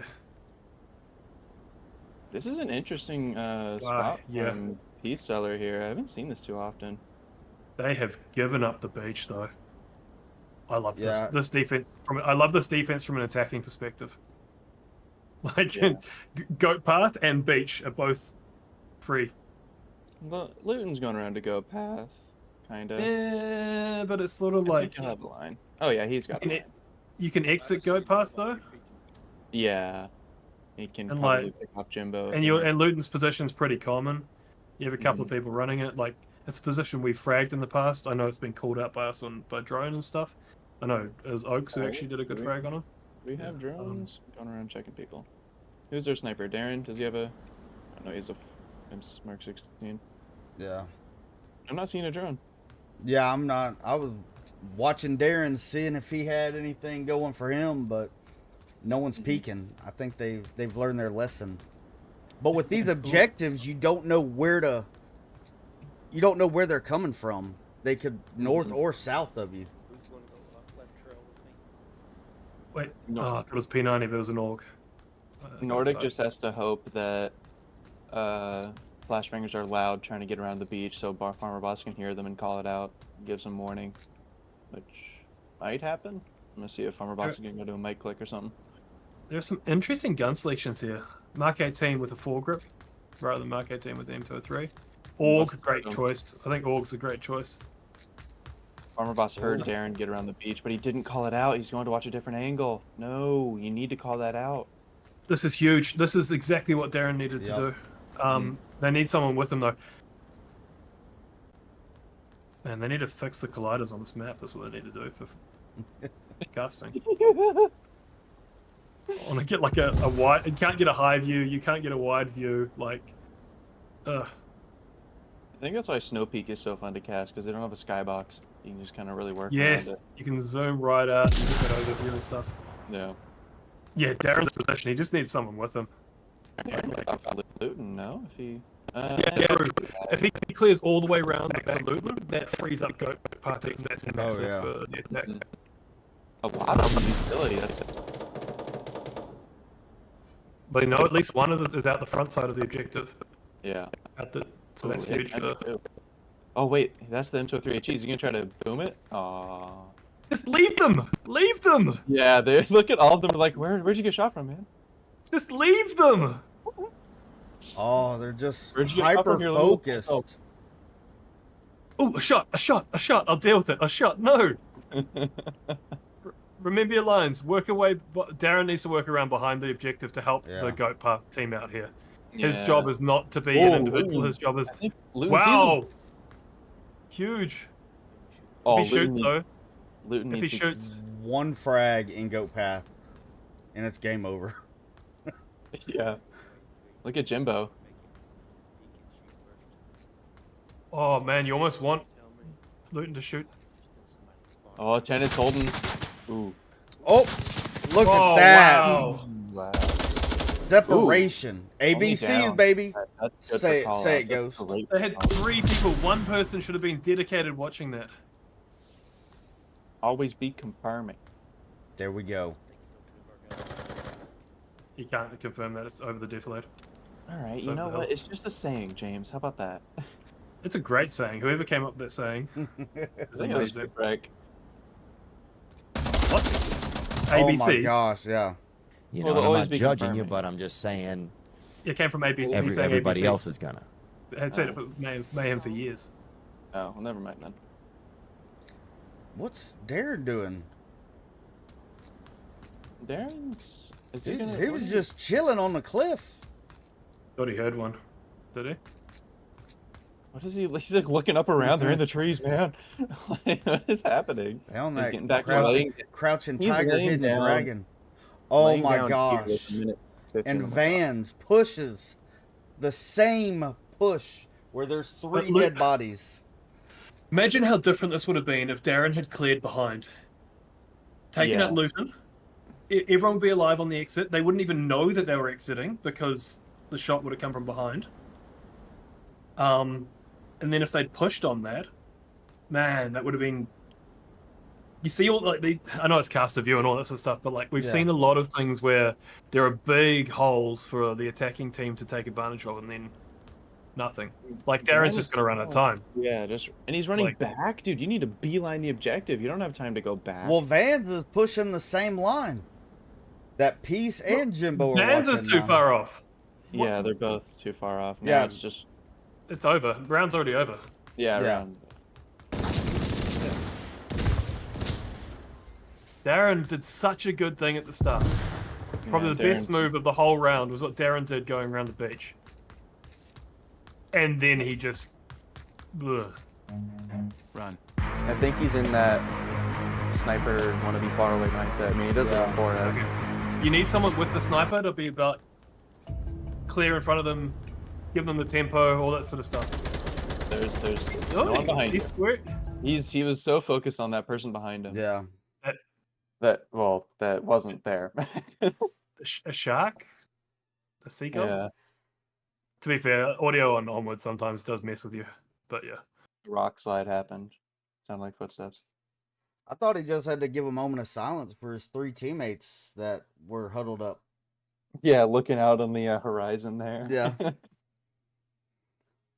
This is an interesting spot yeah. from Peace Seller here. I haven't seen this too often. They have given up the beach though. I love Yeah. this defense. I love this defense from an attacking perspective. Like Goat Path and Beach are both free. Well, Luton's going around to go path, kind of. Yeah, but it's sort of like He'll have a line. Oh yeah, he's got a line. you can exit Goat Path though, Yeah, he can And, probably like- pick up Jimbo. and Luton's position's pretty common. You have a couple of people running it. Like it's a position we fragged in the past. I know it's been called out by us by drone and stuff. I know it was Oaks who actually did a good frag on him. Do we have drones? Going around checking people. Who's their sniper? Darren? Does he have a? Oh no, he's a Mark 16. Yeah. I'm not seeing a drone. Yeah, I'm not. I was watching Darren, seeing if he had anything going for him, but no one's peeking. I think they've learned their lesson. But with these objectives, you don't know where they're coming from. They could north or south of you. Who's going to go left trail with me? Wait, No. I thought it was P90, but it was an org. Nordic just has to hope that Flashbangers are loud trying to get around the beach so Farmer Boss can hear them and call it out, give some warning, which might happen. I'm gonna see if Farmer Boss can go to a mic click or something. There's some interesting gun selections here. Mark 18 with a foregrip rather than Mark 18 with the M203. Org, great choice. I think Org's a great choice. Farmer Boss heard Darren get around the beach, but he didn't call it out. He's going to watch a different angle. No, you need to call that out. This is huge. This is exactly what Darren needed to do. They need someone with them though. Man, they need to fix the colliders on this map. That's what they need to do for casting. I want to get like a wide. You can't get a high view. You can't get a wide view. Like, I think that's why Snow Peak is so fun to cast, because they don't have a skybox. You can just kind of really work yes, around you can zoom right out and get that overview and stuff. it. Yeah. Yeah, Darren's position. He just needs someone with him. Luton, no? If he... True. If he clears all the way around back to Luton, that frees up Goat Parties. That's massive yeah. for the attack. A lot of utility. That's... But you know, at least one of them is out the front side of the objective. Yeah. So that's huge for... Oh, wait. That's the M203HE. Is he going to try to boom it? Aww. Just leave them! Leave them! Yeah, they look at all of them like, where'd you get shot from, man? Just leave them! Oh, they're just Where'd you get shot from, your little hyper-focused. self? Oh, a shot! I'll deal with it. A shot, no! Remember your lines. Work away. Darren needs to work around behind the objective to help the Goat Path team out here. His job is not to be an individual. His job is... Wow! Huge. Oh, if he shoots, though. Luton If he needs to- shoots... One frag in Goat Path, and it's game over. Yeah. Look at Jimbo. Oh, man, you almost want Luton to shoot. Oh, Tenant's holding. Ooh. Oh, look Oh, at that. wow. Wow. Separation. Only ABCs, down. baby. That's good Say for call it, out. Ghost. That's great They had call. 3 people. One person should have been dedicated watching that. Always be confirming. There we go. You can't confirm that. It's over the defilade. All right, It's you over know the what? hill. It's just a saying, James. How about that? It's a great saying. Whoever came up with that saying is I think it was amazing. Shipwrecked. What? Oh my ABCs. gosh, yeah. You Well, know, and they'll I'm always not be judging you, confirming. but I'm just saying It came from ABC. He's saying everybody ABC. else is gonna. Had said it for Mayhem for years. Oh, well, never mind then. What's Darren doing? Darren's. Is he He gonna? was just chilling on the cliff. Thought he heard one. Did he? What is he? He's like looking up around. They're in the trees, man. Like, what is happening? On He's that getting back to crouching, laying. crouching He's tiger, laying hidden down. dragon. Oh Laying my down here with gosh. a minute 15 And on the clock. Vans pushes the same push where there's 3 Luke- dead bodies. Imagine how different this would have been if Darren had cleared behind. Taken out Yeah. Luton. Everyone would be alive on the exit. They wouldn't even know that they were exiting because the shot would have come from behind. And then if they'd pushed on that, man, that would have been. You see all like I know it's cast of view and all that sort of stuff, but like we've Yeah. seen a lot of things where there are big holes for the attacking team to take advantage of, and then nothing. Like Darren's just going to run out of time. Yeah, and he's running Like- back, dude. You need to beeline the objective. You don't have time to go back. Well, Vans is pushing the same line. That Peace and Jimbo are Vans is watching too now. far off. yeah, they're both too far off. Now Yeah. it's just It's over. Round's already over. yeah. Yeah. Around. Darren did such a good thing at the start. Probably Yeah, the best Darren- move of the whole round was what Darren did going around the beach. And then he just. Ugh. Run. I think he's in that sniper want to be far away mindset. I mean, he does it Yeah. on forehead. Okay. You need someone with the sniper to be about clear in front of them, give them the tempo, all that sort of stuff. There's Oh, no one behind he's him. He was so focused on that person behind him. Yeah. That wasn't there. a shark, a seagull. Yeah. To be fair, audio on Onward sometimes does mess with you, but yeah. Rock slide happened. Sound like footsteps. I thought he just had to give a moment of silence for his 3 teammates that were huddled up. Yeah, looking out on the horizon there. Yeah.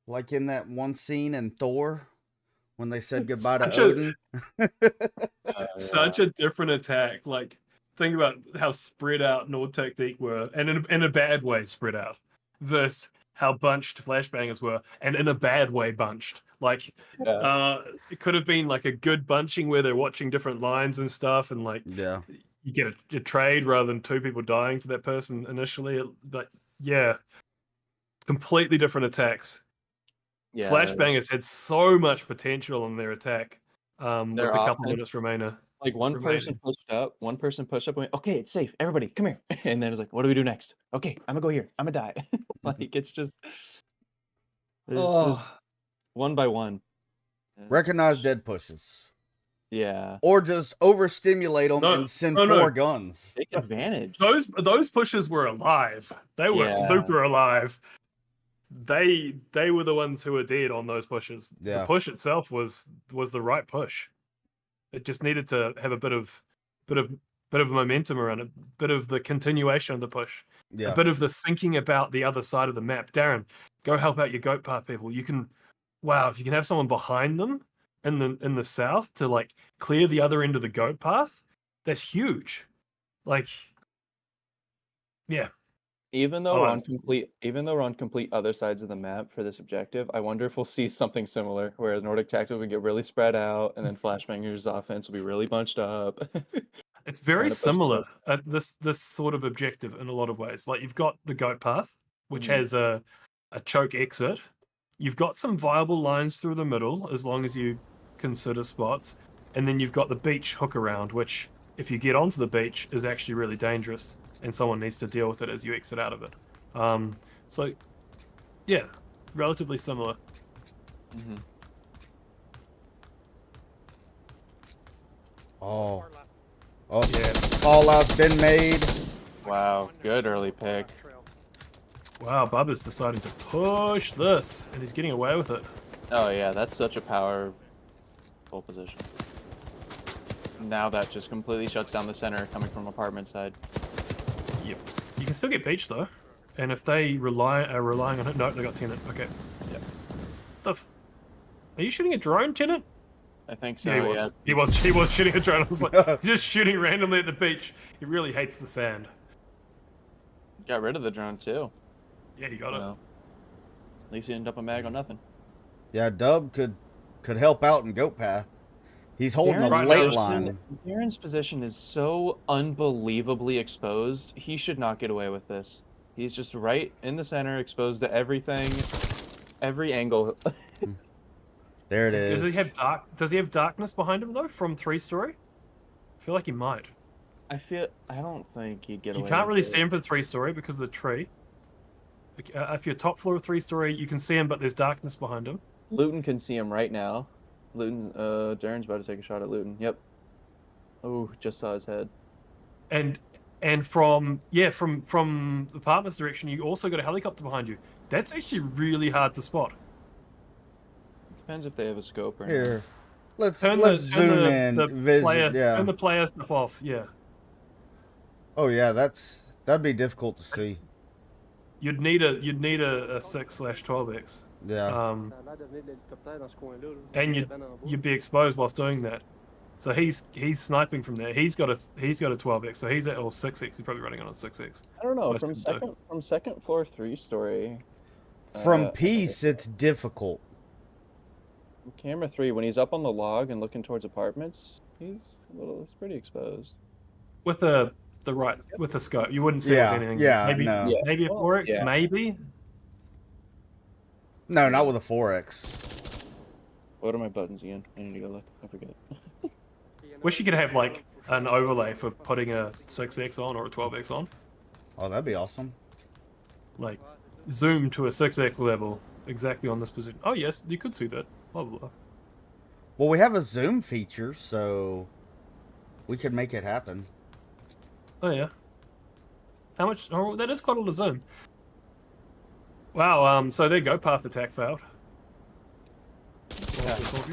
Like in that one scene in Thor when they said goodbye to Such a- Odin. Such a different attack. Like, think about how spread out Nordique Tactique were, and in a bad way spread out, versus how bunched Flashbangers were, and in a bad way bunched. Like, it could have been like a good bunching where they're watching different lines and stuff, and like Yeah. you get a trade rather than 2 people dying to that person initially. But yeah, completely different attacks. Yeah. Flashbangers had so much potential in their attack. With Their a couple offense- minutes remaining. Like one person pushed up and went, okay, it's safe. Everybody, come here. And then it's like, what do we do next? Okay, I'm gonna go here. I'm gonna die. Like it's just there's one by one. Recognize dead pushes. Yeah. Or just overstimulate them No, and send no, no. 4 guns. Take advantage. Those pushes were alive. They were Yeah. super alive. They were the ones who were dead on those pushes. Yeah. The push itself was the right push. It just needed to have a bit of momentum around it, bit of the continuation of the push, Yeah. a bit of the thinking about the other side of the map. Darren, go help out your goat path people. You can, wow, if you can have someone behind them in the south to like clear the other end of the goat path, that's huge. Like, yeah. Even though Oh, we're on complete other sides of the map for this objective, I wonder if we'll see something similar where Nordique Tactique will get really spread out and then Flashbangers offense will be really bunched up. It's very Trying to push similar at this sort of objective in a lot of ways. Like you've got the goat path, which has a choke exit. You've got some viable lines through the middle as long as you consider spots, and then you've got the beach hook around, which if you get onto the beach is actually really dangerous, and someone needs to deal with it as you exit out of it. So yeah, relatively similar. Mhm. Oh. Far left. Oh, yeah. Call out's been made. Wow, good early pick. Trail. Wow, Bubba's deciding to push this, and he's getting away with it. Oh yeah, that's such a powerful position. Now that just completely shuts down the center coming from apartment side. Yep. You can still get beach though, and if they are relying on it, no, they got tenant. Okay. Yep. Are you shooting a drone, tenant? I think so. Yeah, he was. He was shooting a drone. I was like, just shooting randomly at the beach. He really hates the sand. Got rid of the drone too. Yeah, you got it. Well, at least he didn't dump a mag on nothing. Yeah, Dub could help out in goat path. He's holding a Darren's late position- line. Darren's position is so unbelievably exposed. He should not get away with this. He's just right in the center, exposed to everything, every angle. There it is. Does he have darkness behind him though from 3-story? I feel like he might. I don't think he'd get You away can't with really it. see him for 3-story because of the tree. If you're top floor of 3-story, you can see him, but there's darkness behind him. Luton can see him right now. Darren's about to take a shot at Luton. Yep. Oh, just saw his head. And from the apartments direction, you also got a helicopter behind you. That's actually really hard to spot. Depends if they have a scope or not. Here, let's Turn zoom in. the Visit. player, Yeah. turn the player stuff off. Yeah. Oh yeah, that'd be difficult to see. You'd need a 6/12x. Yeah. And you'd be exposed whilst doing that. So he's sniping from there. He's got a 12x. So he's at 6x. He's probably running on a 6x. I don't know. Most From second floor 3-story. From Peace, it's difficult. Camera 3, when he's up on the log and looking towards apartments, he's pretty exposed. With the scope, you wouldn't see Yeah, anything. yeah, maybe no. maybe a 4x, Yeah. maybe. No, not with a 4x. What are my buttons again? I need to go look. I forget. Wish you could have like an overlay for putting a 6x on or a 12x on. Oh, that'd be awesome. Like zoom to a 6x level exactly on this position. Oh yes, you could see that. Blah blah blah. Well, we have a zoom feature, so we could make it happen. Oh yeah. How much? Oh, that is quite a lot of zoom. Wow. So there you go. Path attack failed.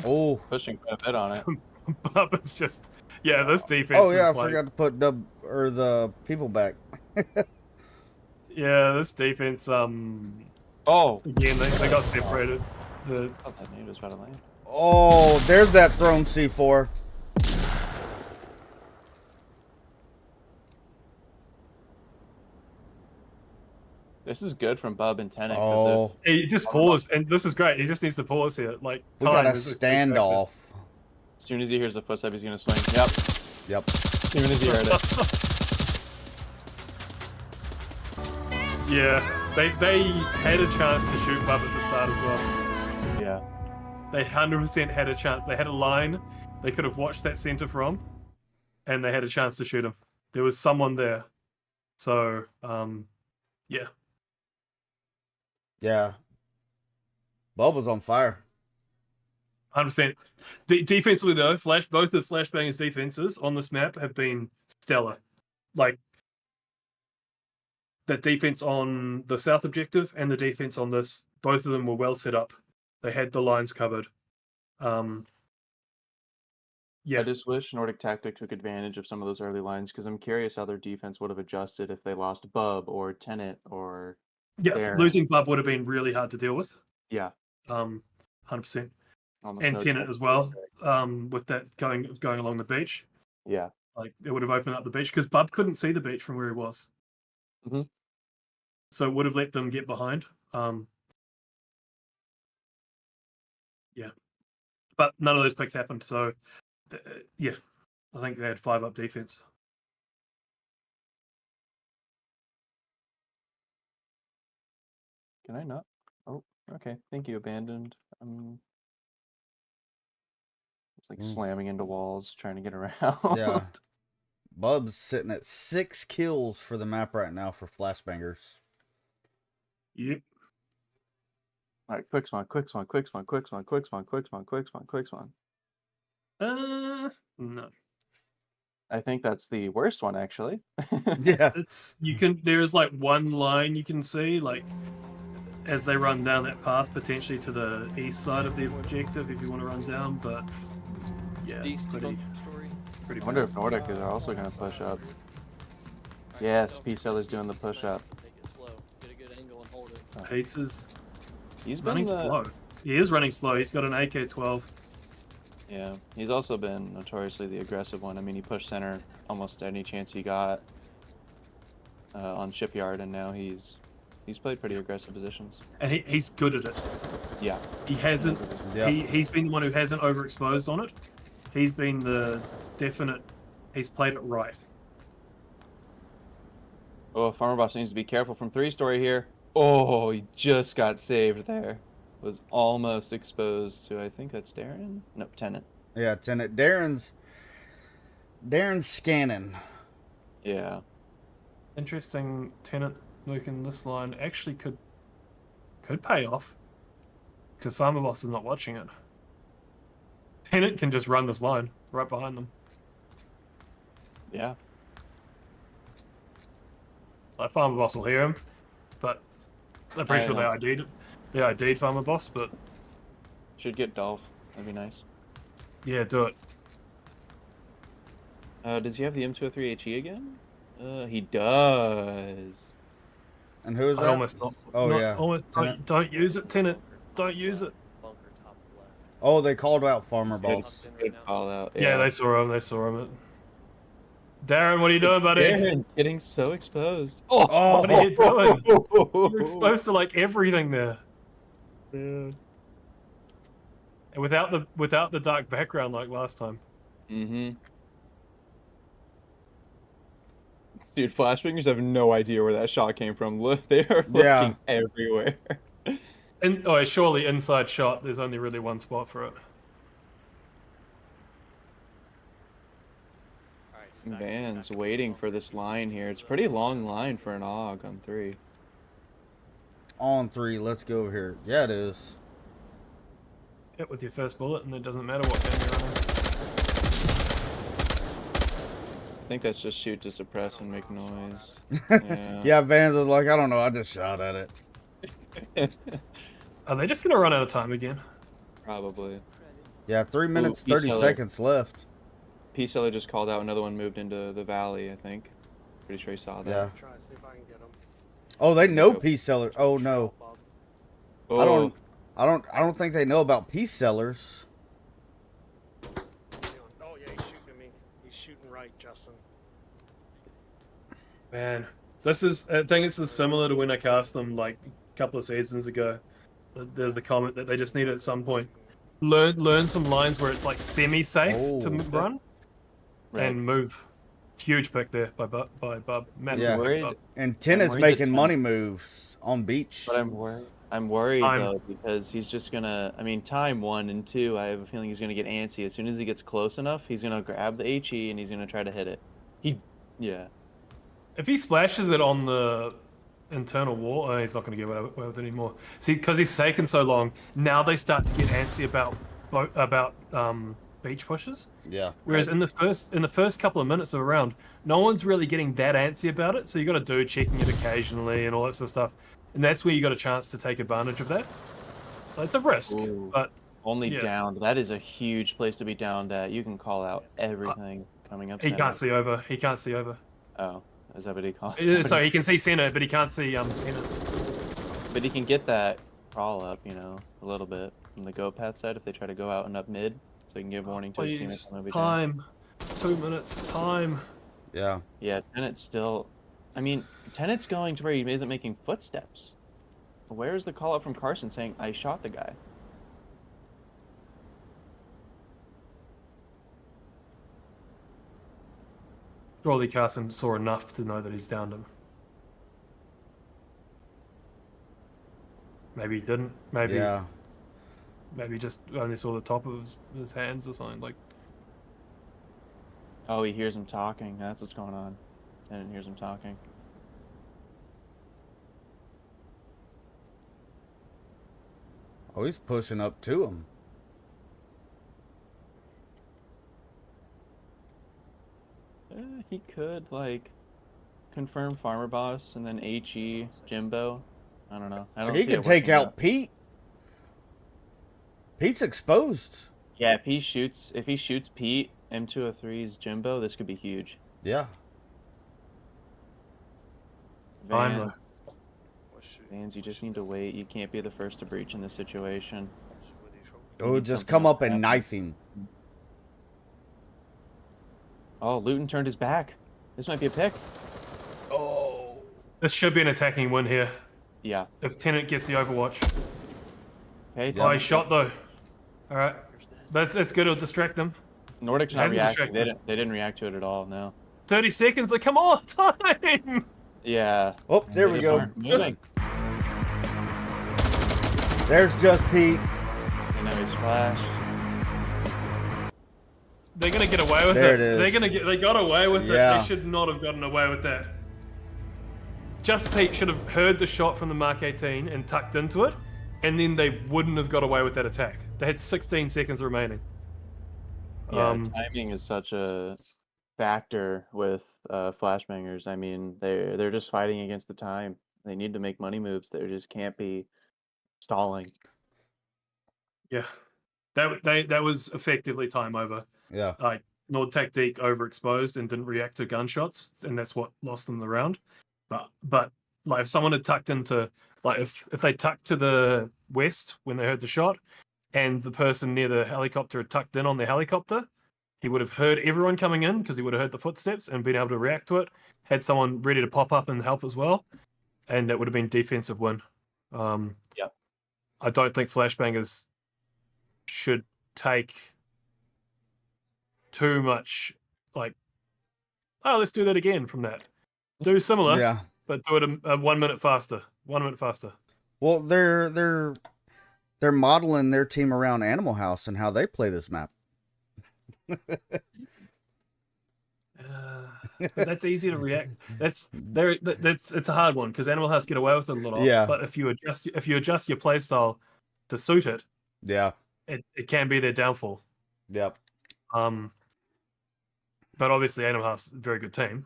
Oh. Pushing quite a bit on it. Bubba's just this defense. Oh yeah, I is like, forgot to put the people back. Yeah, this defense. Oh! Again, they got separated. I thought that nade was about to land. Oh, there's that thrown C4. This is good from Bub and Tennant. Oh, He just paused, and this is great. He just needs to pause here. Like we time got a is standoff. As soon as he hears the footstep, he's gonna swing. Yep. Yep. As soon as he heard it. Yeah, they had a chance to shoot Bub at the start as well. Yeah. They 100% had a chance. They had a line they could have watched that center from, and they had a chance to shoot him. There was someone there. So, yeah. Yeah. Bub was on fire. 100%. Defensively, though, both of Flashbangers' defenses on this map have been stellar. Like, that defense on the south objective and the defense on this, both of them were well set up. They had the lines covered. Yeah. I just wish Nordique Tactique took advantage of some of those early lines because I'm curious how their defense would have adjusted if they lost Bub or Tennant or. Yeah, Darren. losing Bub would have been really hard to deal with. Yeah. 100%. Almost And no Tennant chance. as well, with that going along the beach. Yeah. Like, it would have opened up the beach because Bub couldn't see the beach from where he was. Mm-hmm. So it would have let them get behind. Yeah. But none of those picks happened. So, yeah, I think they had 5-up defense. Can I not? Oh, okay. Thank you, Abandoned. It's like slamming into walls, trying to get around. Yeah. Bub's sitting at 6 kills for the map right now for Flashbangers. Yep. All right, quick spawn. No. I think that's the worst one, actually. Yeah. There's like one line you can see, like, as they run down that path, potentially to the east side of the objective if you want to run down, but yeah, it's pretty I wonder if Nordic is also going to push up. Yes, P-Cell is doing the push up. Take it slow. Get a good angle and hold it. Pace is He's been running slow. He is running slow. He's got an AK-12. Yeah, he's also been notoriously the aggressive one. I mean, he pushed center almost any chance he got on Shipyard, and now he's played pretty aggressive positions. And he's good at it. Yeah. He hasn't. Yeah. He's been the one who hasn't overexposed on it. He's been the definite. He's played it right. Oh, Farmer Boss needs to be careful from 3-story here. Oh, he just got saved there. Was almost exposed to, I think that's Darren? No, Tennant. Yeah, Tennant. Darren's scanning. Yeah. Interesting. Tenant nuking this line actually could pay off because Farmer Boss is not watching it. Tenant can just run this line right behind them. Yeah. Like Farmer Boss will hear him, but I'm pretty sure know. they ID'd Farmer Boss, but Should get Dolph. That'd be nice. yeah, do it. Does he have the M203 HE again? He does. And who is I that? almost not. Oh, not- yeah. Almost Tenant. don't use it, Tenant. Don't use it. Bunker top left. Oh, they called out Farmer Good, Boss. good call out. Yeah, they saw him. They saw him. Darren, what are you doing, buddy? Darren getting so exposed. Oh, What are you doing? You're exposed to like everything there, Yeah. and without the dark background like last time. Mm-hmm. Dude, Flashbangers have no idea where that shot came from. Look, they are Yeah. looking everywhere. And surely inside shot. There's only really one spot for it. Alright, stack Van's back waiting up. for this line here. It's a pretty long line for an AUG on 3. On 3, let's go here. Yeah, it is. Hit with your first bullet, and it doesn't matter what gun you're running. I think that's just shoot to suppress and make noise. Yeah. Yeah, Vans was like, I don't know, I just shot at it. Are they just gonna run out of time again? Probably. Yeah, 3 minutes, Peace 30 Seller. seconds left. P-Seller just called out another one moved into the valley, I think. Pretty sure he saw that. Yeah. Try to see if I can get him. Oh, they know Nope. peace sellers. Oh no, Oh, I don't think they know about peace sellers. Oh yeah, he's shooting at me. He's shooting right, Justin. Man, this is. I think this is similar to when I cast them like a couple of seasons ago. There's the comment that they just need at some point learn some lines where it's like semi-safe to Oh. run right. and move. Huge pick there by Bub. Massive Yeah. pick, Worried. Bub. And Tenet's worried that making some- money moves on beach. But I'm worried. I'm worried I'm- though because he's just gonna. I mean, time 1 and 2. I have a feeling he's gonna get antsy as soon as he gets close enough. He's gonna grab the HE and he's gonna try to hit it. Yeah. If he splashes it on the internal wall, he's not going to get away with it anymore. See, because he's taken so long, now they start to get antsy about beach pushes. Yeah. Whereas in the first couple of minutes of a round, no one's really getting that antsy about it. So you got a dude checking it occasionally and all that sort of stuff, and that's where you got a chance to take advantage of that. It's a risk, Ooh. but Only Yeah. downed. That is a huge place to be downed at. You can call out everything coming up. he center. can't see over. He can't see over. Oh, is that what he calls? So he can see center, but he can't see center. But he can get that crawl up, you know, a little bit from the go path side if they try to go out and up mid, so he can give warning to his Please, teammates on the way down. time. 2 minutes. Time. Yeah. Yeah, Tenet's still. I mean, Tenet's going to where he isn't making footsteps. Where's the call out from Carson saying I shot the guy? Surely Carson saw enough to know that he's downed him. Maybe he didn't. Maybe Yeah. maybe just only saw the top of his hands or something. Like, Oh, he hears him talking. That's what's going on. Tenet hears him talking. Oh, he's pushing up to him. He could like confirm Farmer Boss and then HE Jimbo. I don't know. I don't. He see could it take working out Pete. Pete's exposed. Yeah, if he shoots Pete, M203's Jimbo, this could be huge. Yeah. I'm Vans, What's shooting? Vans, you just need to wait. You can't be the first to breach in this situation. Oh, need just something come else up to and happen. knife him. Oh, Luton turned his back. This might be a pick. Oh. this should be an attacking win here. Yeah. If Tenant gets the Overwatch. Okay. Yeah. Oh, he shot though. All right, that's good. It'll distract them. Nordic's not Hasn't reacting. distracted. They didn't react to it at all. No. 30 seconds. Like, come on, time. Yeah. Oh, there They we just go. aren't moving. There's just Pete. And now he's flashed. They're gonna get away with There it. it is. They got away with it. Yeah. They should not have gotten away with that. Just Pete should have heard the shot from the Mark 18 and tucked into it, and then they wouldn't have got away with that attack. They had 16 seconds remaining. Yeah, timing is such a factor with Flashbangers. I mean, they're just fighting against the time. They need to make money moves. They just can't be stalling. Yeah, that was effectively time over. Yeah. Like Nordique Tactique overexposed and didn't react to gunshots, and that's what lost them the round. But like if someone had tucked into, like if they tucked to the west when they heard the shot, and the person near the helicopter had tucked in on the helicopter, he would have heard everyone coming in because he would have heard the footsteps and been able to react to it. Had someone ready to pop up and help as well, and that would have been defensive win. Yep. I don't think Flashbangers should take too much like, oh, let's do that again from that. Do similar, Yeah. but do it 1 minute faster. 1 minute faster. Well, they're modeling their team around Animal House and how they play this map. But that's easy to react. It's a hard one because Animal House get away with it a lot. Yeah. But if you adjust your play style to suit it, Yeah. it can be their downfall. Yep. But obviously Animal House, very good team.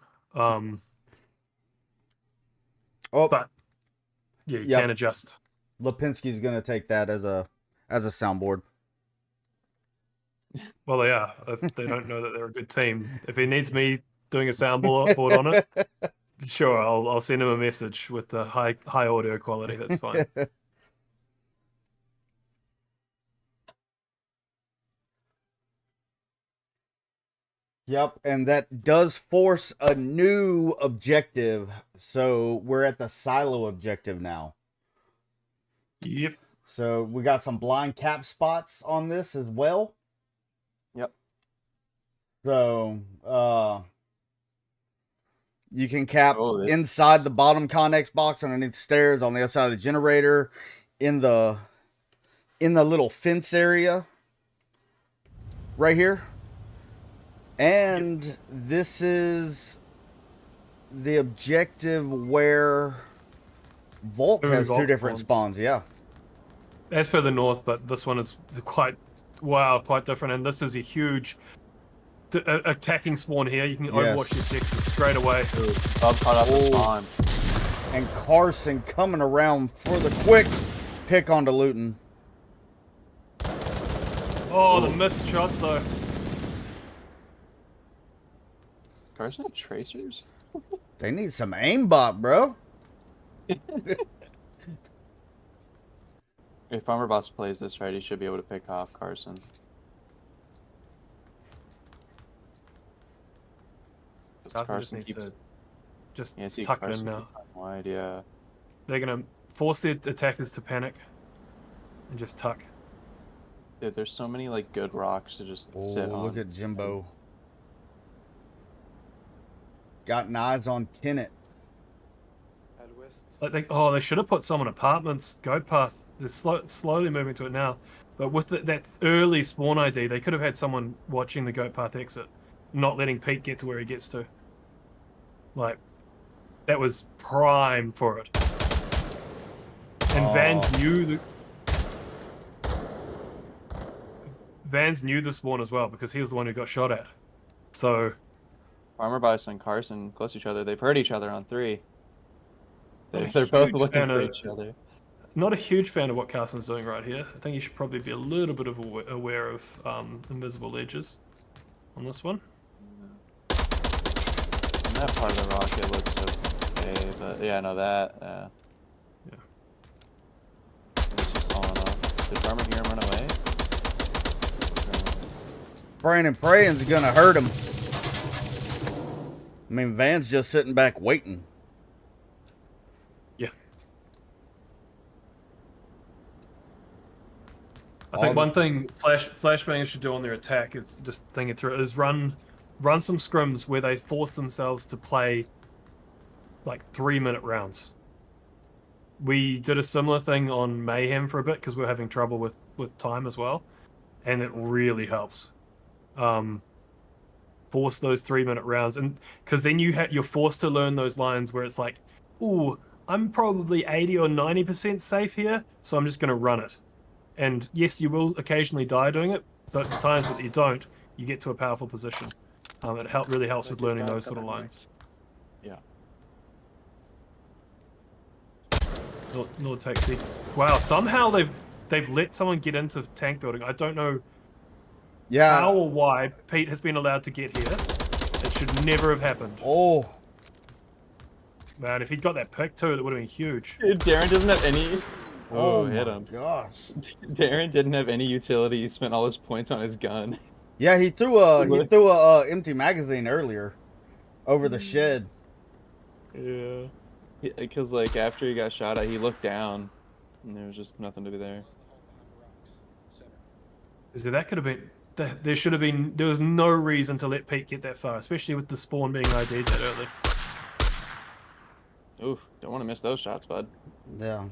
Oh, But yeah, you Yep. can adjust. Lipinski's gonna take that as a soundboard. Well, they are. If they don't know that they're a good team, if he needs me doing a soundboard on it, sure, I'll send him a message with the high audio quality. That's fine. Yep, and that does force a new objective. So we're at the silo objective now. Yep. So we got some blind cap spots on this as well. Yep. So you can cap Oh, this- inside the bottom Connex box underneath the stairs on the other side of the generator, in the little fence area right here. And this is the objective where Volk Where has two Volk different spawns. spawns. Yeah. As per the north, but this one is quite different. And this is a huge attacking spawn here. You can overwatch the objective straight away. Bub caught up with Oh. spawn. And Carson coming around for the quick pick onto Luton. Oh, the missed shots though. Carson have tracers? They need some aimbot, bro. If Farmer Boss plays this right, he should be able to pick off Carson. 'Cause Carson just needs to yeah, see, tuck it Carson in now. keeps on wide, yeah. They're gonna force the attackers to panic and just tuck. Dude, there's so many like good rocks to just sit on. Look at Jimbo. Got knives on Tenet. Head west. Like they should have put some on apartments. Goat path. They're slowly moving to it now. But with that early spawn ID, they could have had someone watching the goat path exit, not letting Pete get to where he gets to. Like, that was prime for it. And Vans knew the spawn as well because he was the one who got shot at. So Farmer Boss and Carson close to each other. They've heard each other on 3. I'm a They're both huge looking fan for of- each other. not a huge fan of what Carson's doing right here. I think he should probably be a little bit aware of invisible edges on this one. And that part of the rocket looks okay, but yeah, no, that. Yeah. It's just falling off. Did Farmer hear him run away? Brandon praying's gonna hurt him. I mean, Van's just sitting back waiting. Yeah. I think one thing Flashbangers should do on their attack is just thinking through is run some scrims where they force themselves to play like 3-minute rounds. We did a similar thing on Mayhem for a bit because we were having trouble with time as well, and it really helps. force those 3-minute rounds, and because then you're forced to learn those lines where it's like, ooh, I'm probably 80 or 90% safe here, so I'm just going to run it. And yes, you will occasionally die doing it, but the times that you don't, you get to a powerful position. It really helps with learning those sort of lines. Yeah. Nordique Tactique. Wow, somehow they've let someone get into tank building. I don't know how or why Pete has been allowed to get here. It should never have happened. Oh. Man, if he'd got that pick too, that would have been huge. Darren doesn't have any. Oh, hit my him. gosh. Darren didn't have any utility. He spent all his points on his gun. Yeah, he threw a empty magazine earlier over the shed. Yeah. Because like after he got shot at, he looked down, and there was just nothing to be there. So that could have been. There should have been. There was no reason to let Pete get that far, especially with the spawn being ID'd that early. Oof! Don't want to miss those shots, bud. Yeah.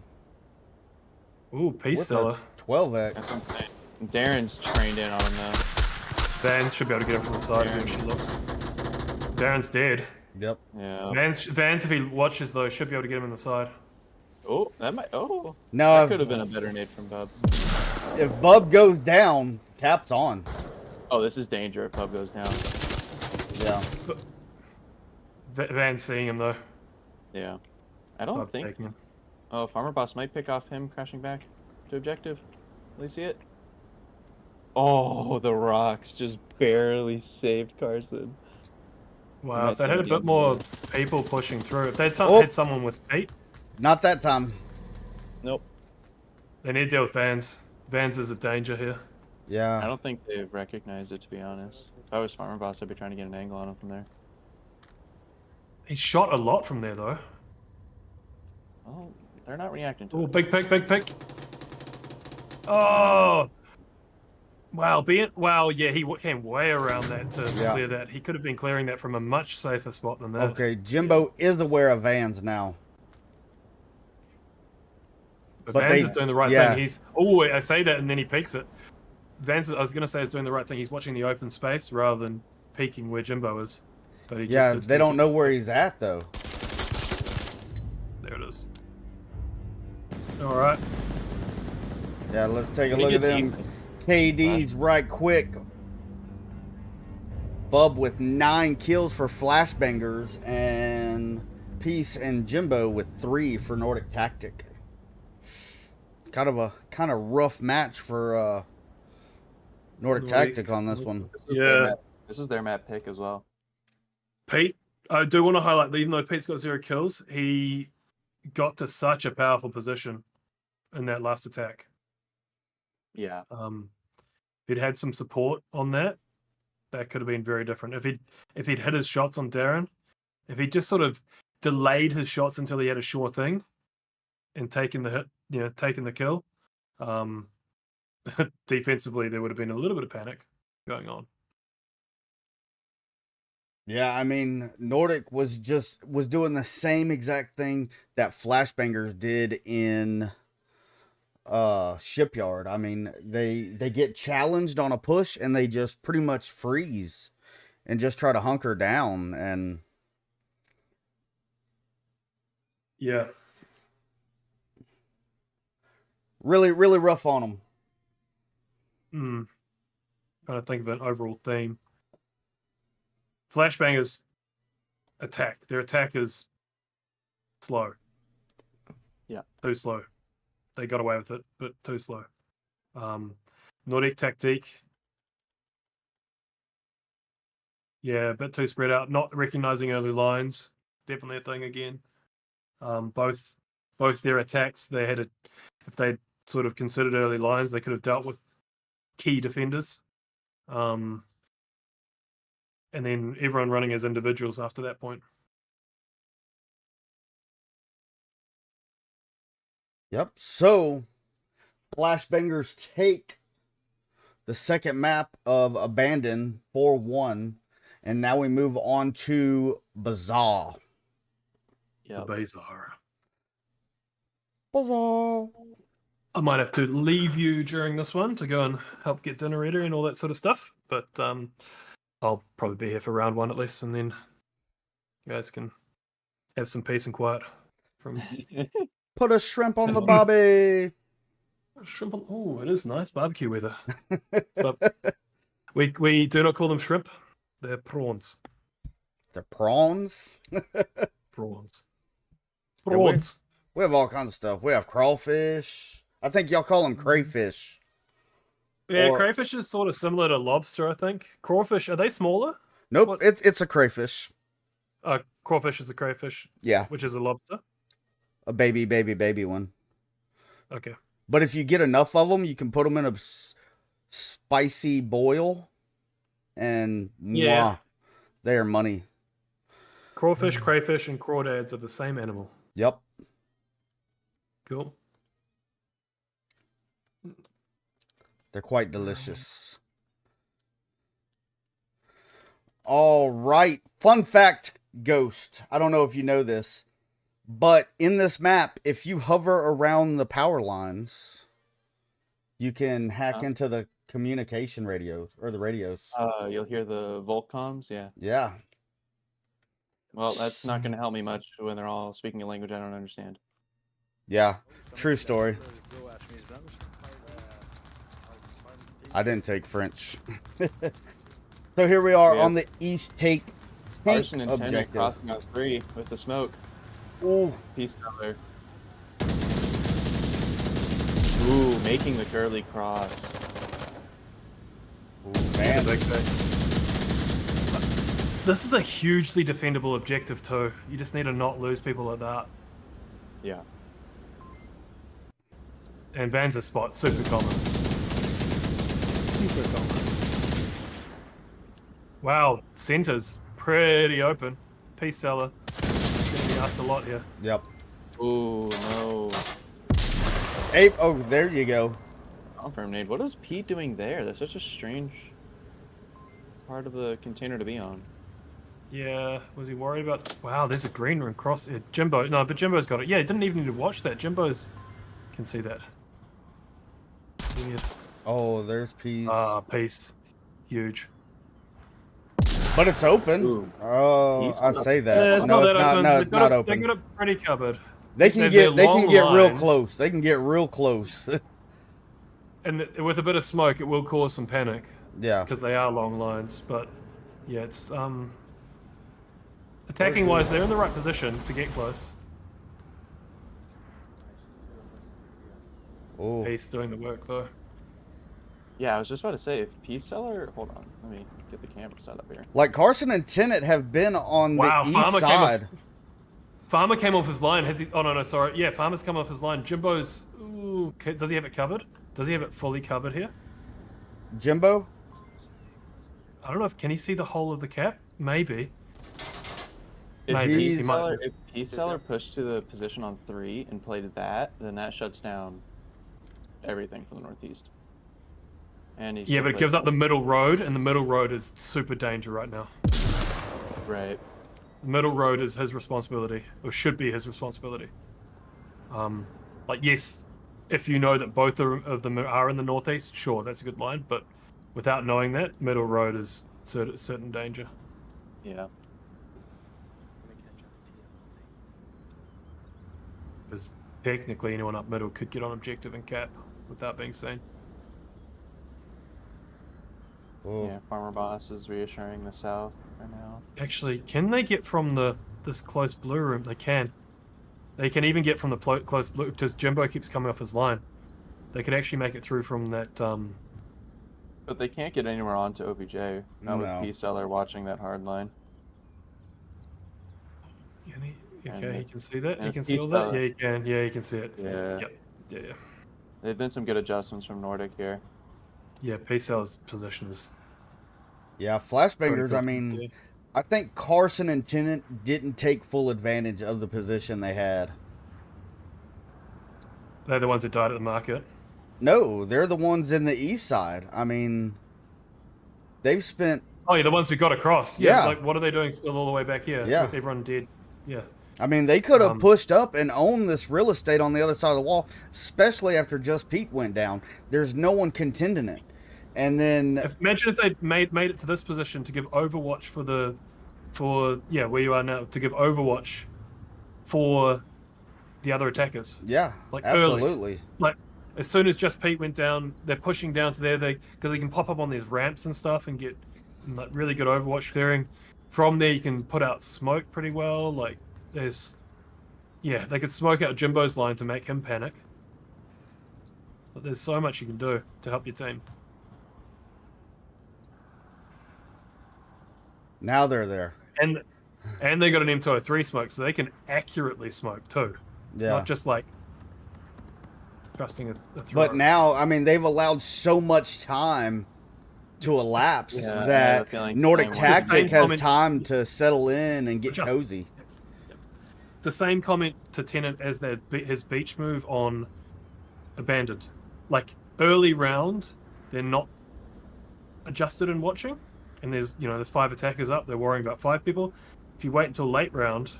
Ooh, peace seller. 12x. That's what I'm saying. Darren's trained in on him though. Vans should be able to get him from the side if she looks. Darren's dead. Yep. Yeah. Vans, if he watches though, should be able to get him in the side. Oh, that might. Oh. No, That could have been a better nade from Bub. If Bub goes down, Cap's on. Oh, this is danger if Bub goes down. Yeah. Van's seeing him though. Yeah. I don't Bub think. taking him. Oh, Farmer Boss might pick off him crashing back to objective. Will you see it? Oh, the rocks just barely saved Carson. Wow, if they had a bit more people pushing through, if they'd Oh. had someone with Pete, Not that time. Nope. they need to deal with Vans. Vans is a danger here. I Yeah. don't think they've recognized it, to be honest. If I was Farmer Boss, I'd be trying to get an angle on him from there. He shot a lot from there though. Oh, they're not reacting to Oh, it. big pick, big pick. Oh! Wow, yeah, he came way around that to Yeah. clear that. He could have been clearing that from a much safer spot than that. Okay, Jimbo is aware of Vans now. But But Vans they- is doing the right yeah. thing. Oh, I say that and then he peeks it. Vans, I was going to say, is doing the right thing. He's watching the open space rather than peeking where Jimbo is. But he Yeah, just did they don't peek know where he's at though. it. There it is. All right. Yeah, let's take a Pretty look at good them team. KDs right quick. Bub with 9 kills for Flashbangers, and Peace and Jimbo with 3 for Nordique Tactique. Kind of rough match for Nordique Tactique on this one. Yeah. This is their map pick as well. Pete, I do want to highlight that even though Pete's got 0 kills, he got to such a powerful position in that last attack. Yeah. If he'd had some support on that, that could have been very different. If he'd hit his shots on Darren, if he just sort of delayed his shots until he had a sure thing and taken the hit, taken the kill, defensively there would have been a little bit of panic going on. Yeah, I mean, Nordic was doing the same exact thing that Flashbangers did in Shipyard. I mean, they get challenged on a push and they just pretty much freeze and just try to hunker down, and Yeah. really rough on them. Trying to think of an overall theme. Flashbangers attack. Their attack is slow. Yeah. Too slow. They got away with it, but too slow. Nordique Tactique. Yeah, a bit too spread out. Not recognizing early lines. Definitely a thing again. Both their attacks, if they'd sort of considered early lines, they could have dealt with key defenders. And then everyone running as individuals after that point. Yep. So, Flashbangers take the second map of Abandon 4-1, and now we move on to Bazaar. Yeah. Bazaar. Bazaar. I might have to leave you during this one to go and help get dinner ready and all that sort of stuff. But I'll probably be here for round 1 at least, and then you guys can have some peace and quiet from Put a shrimp on the bobby. shrimp. Oh, it is nice barbecue weather. But we do not call them shrimp. They're prawns. The prawns. Prawns. Yeah, Prawns. We have all kinds of stuff. We have crawfish. I think y'all call them crayfish. Yeah, Or- crayfish is sort of similar to lobster, I think. Crawfish, are they smaller? Nope, What? it's a crayfish. Crawfish is a crayfish, Yeah, which is a lobster. a baby one. Okay. But if you get enough of them, you can put them in a spicy boil, and Yeah. mwah, they are money. Crawfish, crayfish, and crawdads are the same animal. Yep. Cool. They're quite delicious. All right. Fun fact, Ghost. I don't know if you know this, but in this map, if you hover around the power lines, you can hack into the communication radios or the radios. You'll hear the Volcoms, yeah. Yeah. Well, that's not going to help me much when they're all speaking a language I don't understand. Yeah. True story. I didn't take French. So here we are Yeah. on the East Take tank Carson and Tennant objective. crossing us 3 with the smoke. Ooh. Peace color. Ooh, making the curly cross. Ooh, man. This is a hugely defendable objective too. You just need to not lose people like that. Yeah. And Van's spot, super common. Super common. Wow, center's pretty open. Peace seller. Gonna be asked a lot here. Yep. Ooh, no. Ape. Oh, there you go. Confirm nade. What is Pete doing there? That's such a strange part of the container to be on. Yeah, was he worried about... Wow, there's a green room cross... Jimbo... No, but Jimbo's got it. Yeah, he didn't even need to watch that. Jimbo's... Can see that. Weird. Oh, there's peas. Peace. Huge. But it's open. Ooh. Oh, He's I not- say that. Yeah, it's no, not it's that not. open. No, They've it's got not it- open. They got it pretty covered. They can They're get long real lines. close. They can get real close. And with a bit of smoke, it will cause some panic. Yeah. Because they are long lines. But, yeah, it's... Attacking-wise, they're in the right position to get close. Oh. Peace doing the work, though. Yeah, I was just about to say, if Peace seller... Hold on, let me get the camera set up here. Like Carson and Tennant have been on Wow, the east Farmer side. Farmer came off his line. Has he? Oh no, sorry. Yeah, Farmer's come off his line. Jimbo's. Ooh, does he have it covered? Does he have it fully covered here? Jimbo? I don't know. Can he see the whole of the cap? Maybe. If Maybe he Peace might. seller, if Peace seller pushed to the position on 3 and played that, then that shuts down everything from the northeast. And he Yeah, still but it plays gives up the full- middle road, and the middle road is super danger right now. Right. The middle road is his responsibility, or should be his responsibility. Like yes, if you know that both of them are in the northeast, sure, that's a good line. But without knowing that, middle road is certain danger. Yeah. Because technically, anyone up middle could get on objective and cap without being seen. Oh. Yeah, Farmer Boss is reassuring the south right now. Actually, can they get from this close blue room? They can. They can even get from the close blue, because Jimbo keeps coming off his line. They could actually make it through from that. But they can't get anywhere onto OBJ. Not No. with Peace seller watching that hard line. Can he? And Okay, he it- can see that. and He it's can see all Peace that. seller. Yeah, he can. Yeah, he can see it. Yeah. Yep. Yeah. There've been some good adjustments from Nordic here. Yeah, P-Cell's position is. Yeah, Flashbangers, critical I for this mean, team. I think Carson and Tennant didn't take full advantage of the position they had. They're the ones who died at the market. No, they're the ones in the east side. I mean, they've spent... Oh, yeah, the ones who got across. Yeah. Like, what are they doing still all the way back here? Yeah. With everyone dead. Yeah. I mean, they could have Um, pushed up and owned this real estate on the other side of the wall, especially after Just Pete went down. There's no one contending it. And then Imagine if they made it to this position to give Overwatch for where you are now, to give Overwatch for the other attackers. yeah, Like absolutely. early. Like as soon as Just Pete went down, they're pushing down to there. Because they can pop up on these ramps and stuff and get like really good Overwatch clearing. From there, you can put out smoke pretty well. Like they could smoke out Jimbo's line to make him panic. But there's so much you can do to help your team. Now they're there. And they got an M203 smoke, so they can accurately smoke too. Yeah. Not just like trusting a throw. But now, I mean, they've allowed so much time to elapse Yeah, I have a that feeling Nordic the same way. Tactic It's the has same time to settle in and get Adjust. cozy. The same comment to Tenet as his beach move on Abandoned. Like early round, they're not adjusted in watching, and there's 5 attackers up. They're worrying about 5 people. If you wait until late round,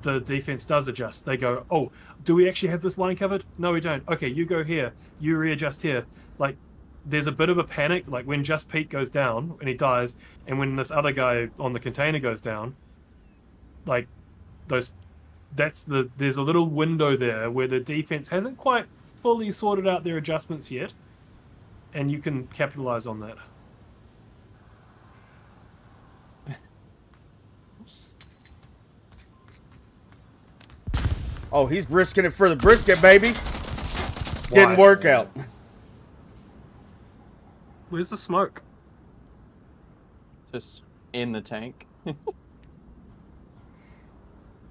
the defense does adjust. They go, oh, do we actually have this line covered? No, we don't. Okay, you go here. You readjust here. Like, there's a bit of a panic, like when Just Pete goes down and he dies, and when this other guy on the container goes down, like there's a little window there where the defense hasn't quite fully sorted out their adjustments yet, and you can capitalize on that. Oh, he's risking it for the brisket, baby. Didn't Why? work out. Where's the smoke? Just in the tank.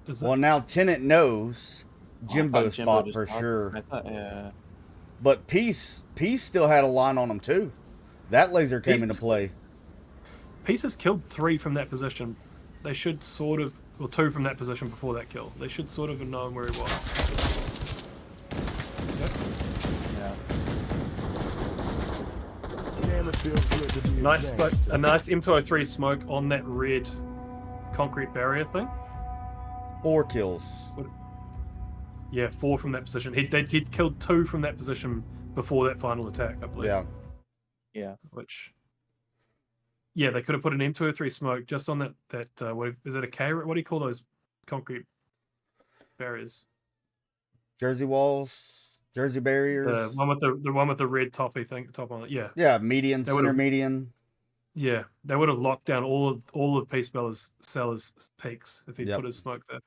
Is it? Well, now Tenet knows Jimbo's Jimbo spot just for talked. sure. I thought, yeah. But Peace still had a line on him too. That laser came Peace- into play. Pieces killed 3 from that position. They should sort of, well, 2 from that position before that kill. They should sort of have known where he was. Yep. Yeah. Damn, it feels good to be A nice M203 smoke on that red concrete barrier thing. 4 kills. Yeah, 4 from that position. He'd killed 2 from that position before that final attack, I believe. Yeah. Yeah. Which, yeah, they could have put an M203 smoke just on that. What is it? A K? What do you call those concrete barriers? Jersey walls, Jersey barriers. The one with the red top on it. Yeah, Yeah, median, They center would've- median. yeah. They would have locked down all of Peace Sellers' peaks if he'd Yep. put his smoke there.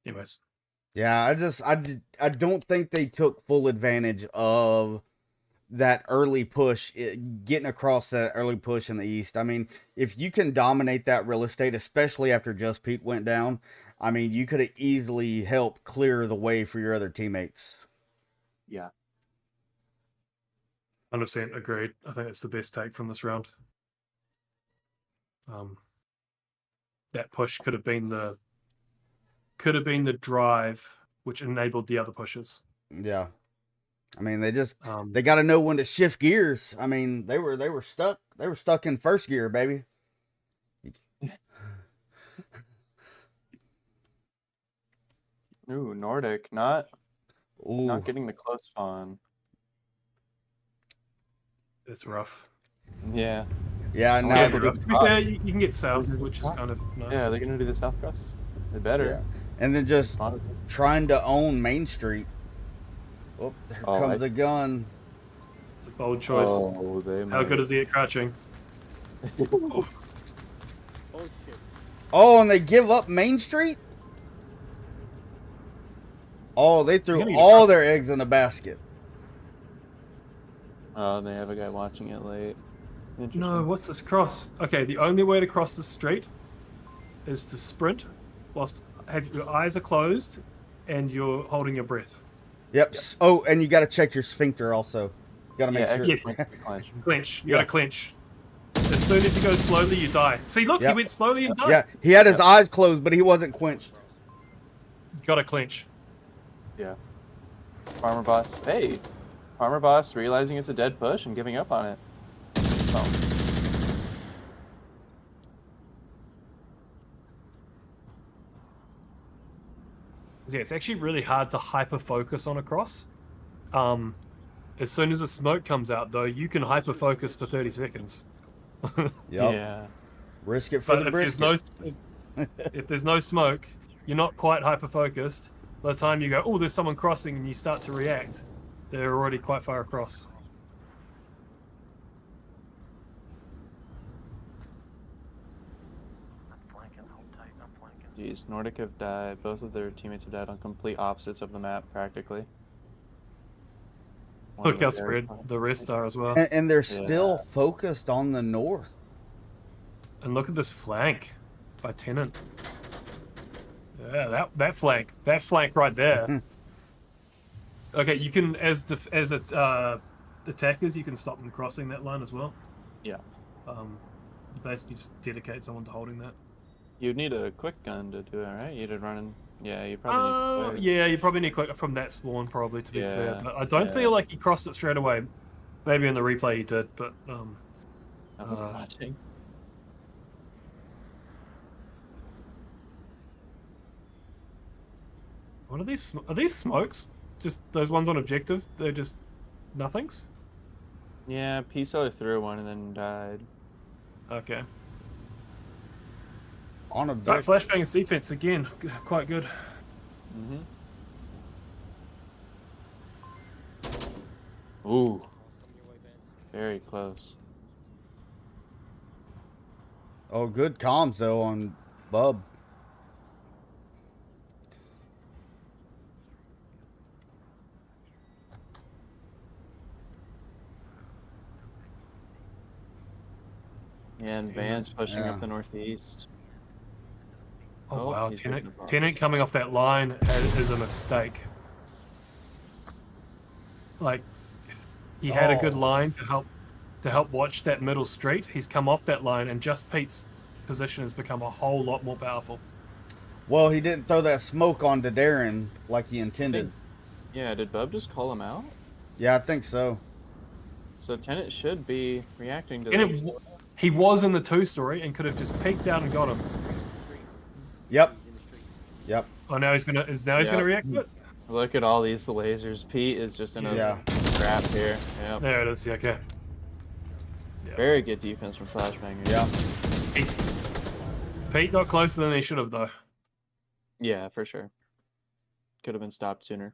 Anyways, Yeah, I don't think they took full advantage of that early push, getting across that early push in the East. I mean, if you can dominate that real estate, especially after Just Pete went down, I mean, you could have easily helped clear the way for your other teammates. Yeah. 100% agreed. I think that's the best take from this round. That push could have been the drive which enabled the other pushes. Yeah. I mean, they Um, got to know when to shift gears. I mean, they were stuck. They were stuck in first gear, baby. Ooh, Nordic, not Ooh. getting the close spawn. it's rough. Yeah. Yeah, I now wonder if Yeah, they're to gonna be top. fair, you can get south, which is kind of nice. Yeah, they're gonna do the south cross. They better. yeah. And then just Spawn. trying to own Main Street. Oh, there Oh, comes a gun. It's a bold choice. Oh, they How good is he at crouching? Oh shit. Oh, and they give up Main Street? Oh, they You're threw gonna get all their eggs in the basket. Oh, they have a guy watching it late. Interesting. No, what's this cross? Okay, the only way to cross the street is to sprint whilst your eyes are closed and you're holding your breath. Yep. Oh, and you got to check your sphincter also. Got to make sure. Yes. Clench. Clench. You Yeah. gotta clench. As soon as you go slowly, you die. See, look, Yep. he went slowly and died. Yeah, he had his eyes closed, but he wasn't quenched. Gotta clench. Yeah. Farmer boss. Hey, farmer boss realizing it's a dead push and giving up on it. Oh. Yeah, it's actually really hard to hyper focus on a cross As soon as the smoke comes out, though, you can hyper focus for 30 seconds. Yep. Yeah. Risk it for But the if there's brisket. if there's no smoke, you're not quite hyper focused. By the time you go, oh, there's someone crossing, and you start to react, they're already quite far across. Jeez, Nordic have died. Both of their teammates have died on complete opposites of the map, practically. One Look of how them very spread the rest are as well. And they're still focused on the north. And look at this flank by Tennant. Yeah, that flank right there. Okay, you can as attackers, you can stop them crossing that line as well. Yeah. Basically, just dedicate someone to holding that. You'd need a quick gun to do it, right? You'd run in. Yeah, you probably need. Yeah, you probably need quick from that spawn, probably, to be fair. Yeah, But I don't feel like he crossed it straight away. Maybe in the replay he did, but I'm watching. what are these? Are these smokes? Just those ones on objective? They're just nothings. Yeah, Piso threw one and then died. Okay. On a Right, Flashbangers defense again, quite good. Ooh. Very close. Oh, good comms though on Bub. Yeah, and Van's pushing up the northeast. Oh, wow, he's getting Tennant coming off that line is a mistake. Like, he had a good line to help watch that middle street. He's come off that line, and just Pete's position has become a whole lot more powerful. Well, he didn't throw that smoke onto Darren like he intended. Yeah, did Bub just call him out? Yeah, I think so. So Tennant should be reacting to And this. he was in the 2-story and could have just peeked out and got him. Yep. Yep. Oh, now he's gonna react to it. Look at all these lasers. Pete is just in a trap here. Yeah. There it is. Yeah, okay. Yeah. Very good defense from Flashbangers. Yeah. Pete got closer than he should have, though. Yeah, for sure. Could have been stopped sooner.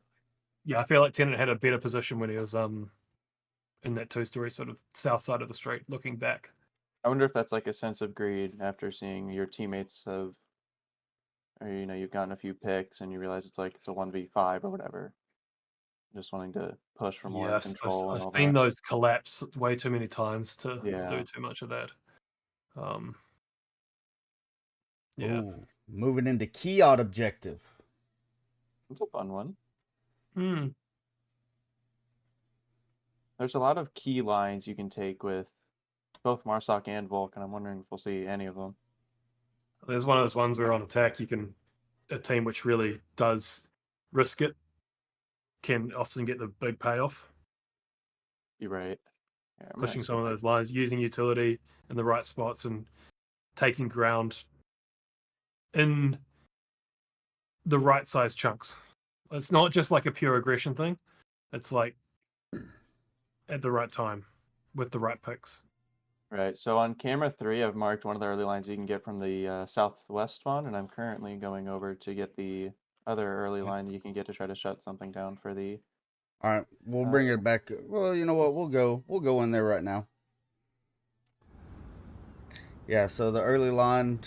Yeah, I feel like Tennant had a better position when he was in that 2-story sort of south side of the street, looking back. I wonder if that's like a sense of greed after seeing your teammates have, or you've gotten a few picks and you realize it's a 1v5 or whatever. Just wanting to push for more control. I've seen those collapse way too many times to do too much of that. Yeah. Ooh, moving into key out objective. It's a fun one. Hmm. There's a lot of key lines you can take with both Marsoc and Volk, and I'm wondering if we'll see any of them. There's one of those ones where on attack a team which really does risk it can often get the big payoff. You're right. Yeah, pushing some of those lines, using utility in the right spots and taking ground in the right size chunks. It's not just like a pure aggression thing. It's like at the right time with the right picks. Right. So on camera 3, I've marked one of the early lines you can get from the southwest spawn, and I'm currently going over to get the other early line that you can get to try to shut something down for the. All right, we'll bring it back. Well, you know what? We'll go in there right now. Yeah. So the early line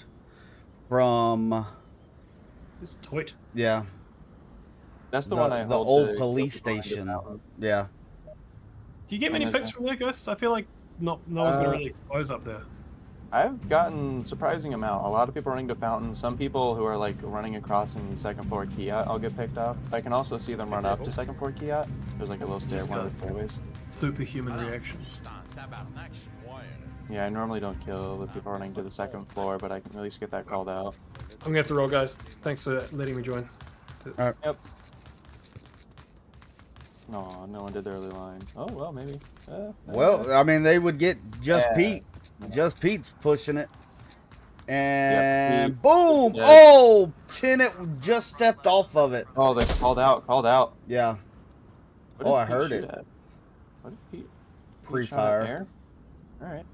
from. It's Toit. Yeah. That's the one I the hold old to police go behind station. that one. Yeah. Do you get many picks from there, Ghost? I feel like no one's going to really expose up there. I've gotten surprising amount. A lot of people running to Fountain. Some people who are like running across in the second floor Kiat, I'll get picked up. I can also see them run up to second floor Kiat. There's like a little stair, one of the stairways. Superhuman reactions. Yeah, I normally don't kill the people running to the second floor, but I can at least get that called out. I'm going to have to roll, guys. Thanks for letting me join. All right. Yep. No, no one did the early line. Oh, well, maybe. Well, I mean, they would get just Pete. Just Pete's pushing it. And Pete. boom! Yes. Oh, Tennant just stepped off of it. Oh, they called out. Yeah. What Oh, did I Pete heard shoot it. at? What did Pete? Pete shot at Pre-fire. air? All right.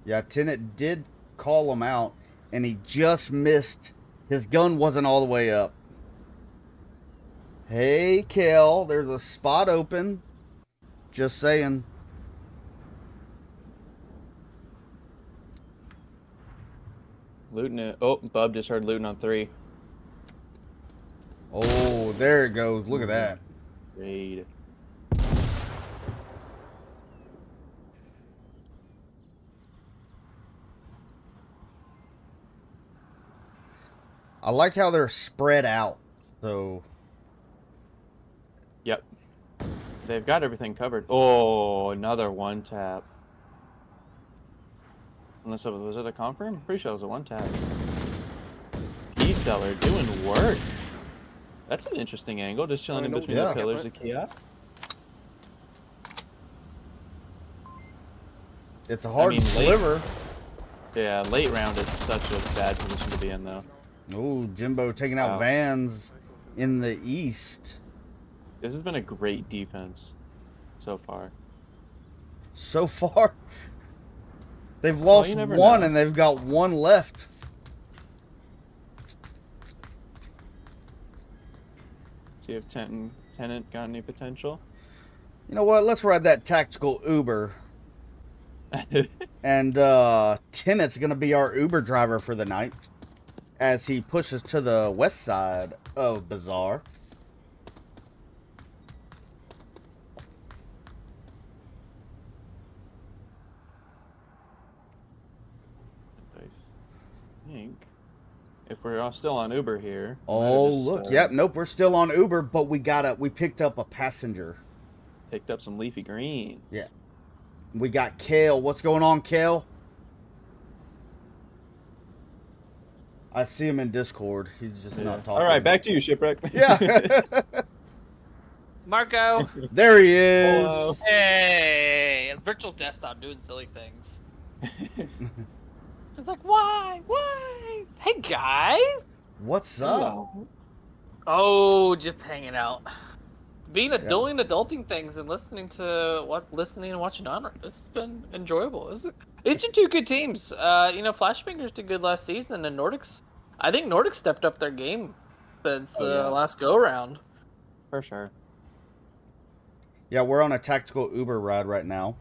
Yeah, Tennant did call him out, and he just missed. His gun wasn't all the way up. Hey, Kel, there's a spot open. Just saying. Looting it. Oh, Bub just heard looting on 3. Oh, there it goes. Look at that. Raid. I like how they're spread out. So, Yep. They've got everything covered. Oh, another one tap. Unless it was it a confirm? Pretty sure it was a one tap. P-seller doing work. That's an interesting angle, just chilling in between yeah. the pillars of Kia. it's a hard mean, sliver. Yeah, late round is such a bad position to be in, though. Oh, Jimbo taking out Wow. Vans in the east. This has been a great defense so far. So far, they've lost you never one know. and they've got one left. See if Tenant got any potential. You know what? Let's ride that tactical Uber. And Tennant's going to be our Uber driver for the night as he pushes to the west side of Bazaar. I think if we're all still on Uber here. I might have Oh, just, look. Yep. Nope. We're still on Uber, but we picked up a passenger. Picked up some leafy greens. Yeah. We got Kale. What's going on, Kale? I see him in Discord. He's just not talking. All right, back to you, Shipwrecked. Yeah. Marco. There he is. Hello. Hey, virtual desktop doing silly things. It's like, why? Hey, guys. What's up? Hello. Oh, just hanging out. Doing Yeah. adulting things and listening and watching ONWARD. This has been enjoyable. These are two good teams. Flashbangers did good last season, and I think Nordique stepped up their game since yeah. last go round. For sure. Yeah, we're on a tactical Uber ride right now.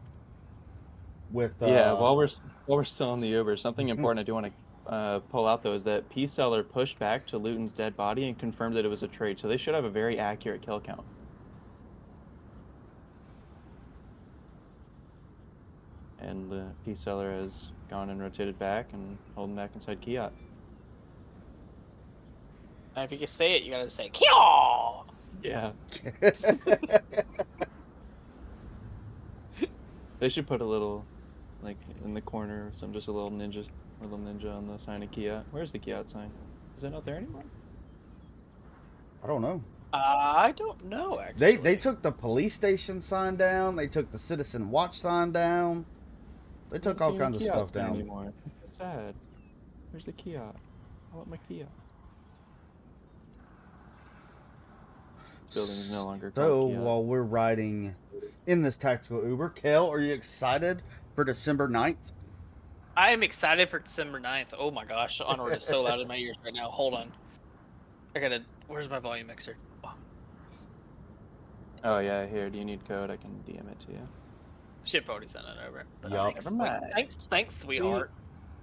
With Yeah, while we're still on the Uber, something important I do want to pull out though is that P-seller pushed back to Luton's dead body and confirmed that it was a trade, so they should have a very accurate kill count. And the P-seller has gone and rotated back and holding back inside Kiat. And if you can say it, you gotta say "Kyo!" Yeah. They should put a little, like, in the corner, just a little ninja on the sign of Kiat. Where's the Kiat sign? Is it not there anymore? I don't know. I don't know, actually. They took the police station sign down. They took the Citizen Watch sign down. They took all kinds of stuff down. Anymore. It's so sad. Where's the Kiat? I want my Kiat. Building is no longer So called Kiat. while we're riding in this tactical Uber, Kel, are you excited for December 9th? I am excited for December 9th. Oh my gosh, ONWARD is so loud in my ears right now. Hold on. Where's my volume mixer? Oh yeah, here. Do you need code? I can DM it to you. Ship already sent it over. But Yup. thanks, Never mind. thanks, sweetheart.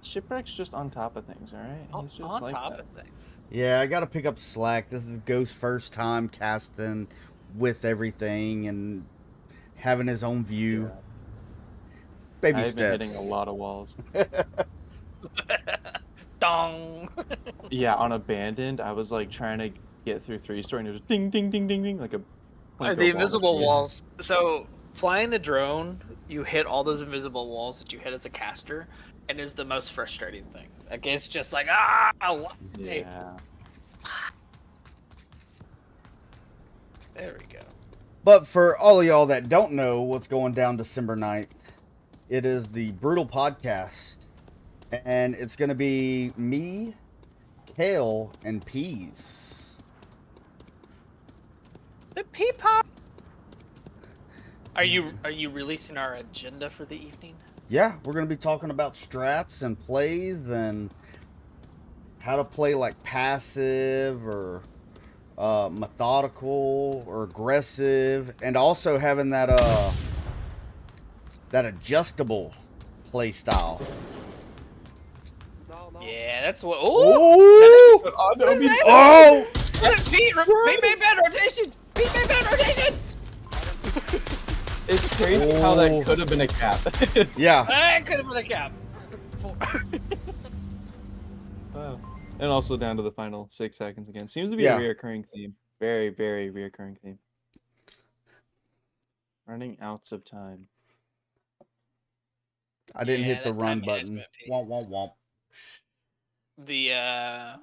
Shipwreck's just on top of things, alright? He's just On like top that. of things. Yeah, I got to pick up slack. This is Ghost's first time casting with everything and having his own view. Baby I've steps. been hitting a lot of walls. Dong. Yeah, on Abandoned, I was like trying to get through 3-story and it was ding, ding, ding, ding, ding, like a. The wall invisible was- walls. So flying the drone, you hit all those invisible walls that you hit as a caster, and is the most frustrating thing. Like it's just like why? Yeah. There we go. But for all of y'all that don't know what's going down December 9th, it is the Brutal Podcast. And it's going to be me, Kale, and Peas. The peapod. Are you releasing our agenda for the evening? Yeah, we're going to be talking about strats and plays and how to play like passive or methodical or aggressive, and also having that that adjustable play style. No. Yeah, that's what. Oh! Oh! Pete made bad rotation. Pete made bad rotation. It's crazy how that could have been a cap. Yeah. That could have been a cap. Wow. And also down to the final 6 seconds again. Seems to be Yeah. a reoccurring theme. Very, very reoccurring theme. Running outs of time. I didn't Yeah, hit the that run time button. management piece. Womp, womp, womp. The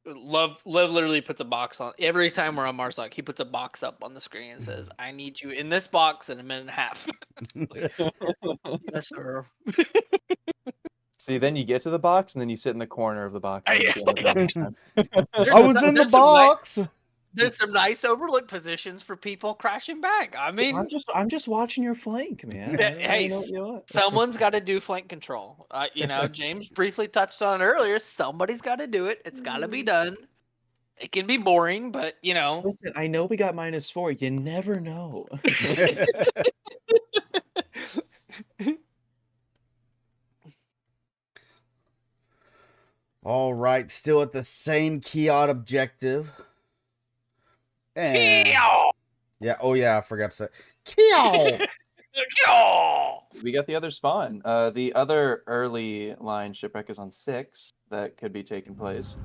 Love literally puts a box on every time we're on Marsoc. He puts a box up on the screen and says, "I need you in this box in a minute and a half." Yes, sir. See, then you get to the box, and then you sit in the corner of the box. and you feel it every time. I was in the There's some box. There's some nice overlook positions for people crashing back. I mean, I'm just watching your flank, man. Yeah, I don't hey, know what you want. someone's got to do flank control. James briefly touched on it earlier. Somebody's got to do it. It's got to be done. It can be boring, but Listen, I know we got -4. You never know. All right, still at the same Kiot objective. And yeah, oh yeah, I forgot to say Kiot. We got the other spawn. The other early line shipwreck is on 6. That could be taking place.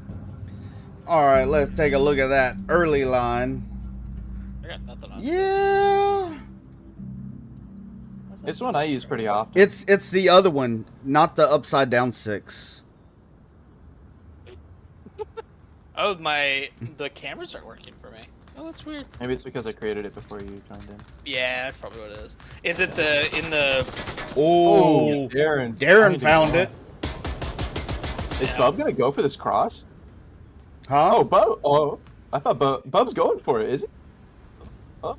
All right, let's take a look at that early line. I got nothing on. Yeah, It's one I use pretty often. it's the other one, not the upside down 6. Oh, the cameras aren't working for me. Oh, that's weird. Maybe it's because I created it before you joined in. Yeah, that's probably what it is. Is it in the? Oh, Darren found it. Is Bub gonna go for this cross? Huh? Oh, Bub. Oh, I thought Bub's going for it. Is he? Oh.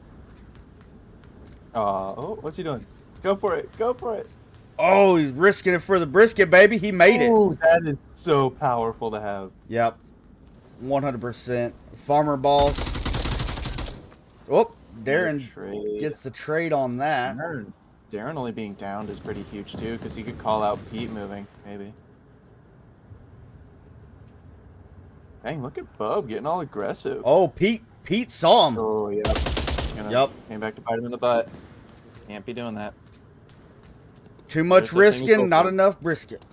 Oh, what's he doing? Go for it. Go for it. Oh, he's risking it for the brisket, baby. He made it. Oh, that is so powerful to have. Yep. 100%. Farmer boss. Oh, Darren Trade. gets the trade on that. Darren only being downed is pretty huge too, because he could call out Pete moving, maybe. Dang, look at Bub getting all aggressive. Oh, Pete saw him. Oh, yep. Yep. Came back to bite him in the butt. Can't be doing that. Too much There's the thing risking, not for. enough brisket.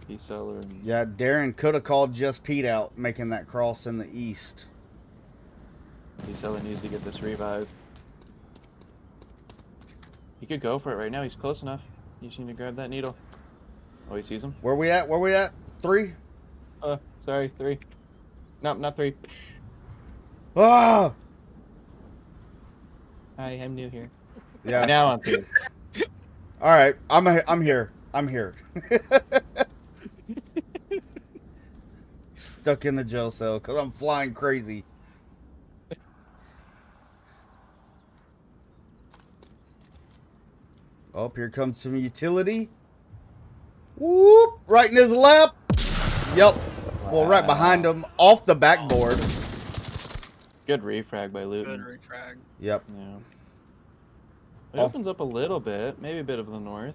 Peace seller. Yeah, Darren could have called just Pete out, making that cross in the east. Peace seller needs to get this revive. He could go for it right now. He's close enough. You just need to grab that needle. Oh, he sees him. Where we at? 3? Sorry, 3. Nope, not 3. Ah! Hi, I'm new here. Yeah. Now I'm 3. All right, I'm here. Stuck in the jail cell because I'm flying crazy. Oh, here comes some utility. Whoop! Right in his lap. Yep. Well, right behind him, off the backboard. Good refrag by Good Luton. refrag. Yep. Yeah. It Off- opens up a little bit, maybe a bit of the north.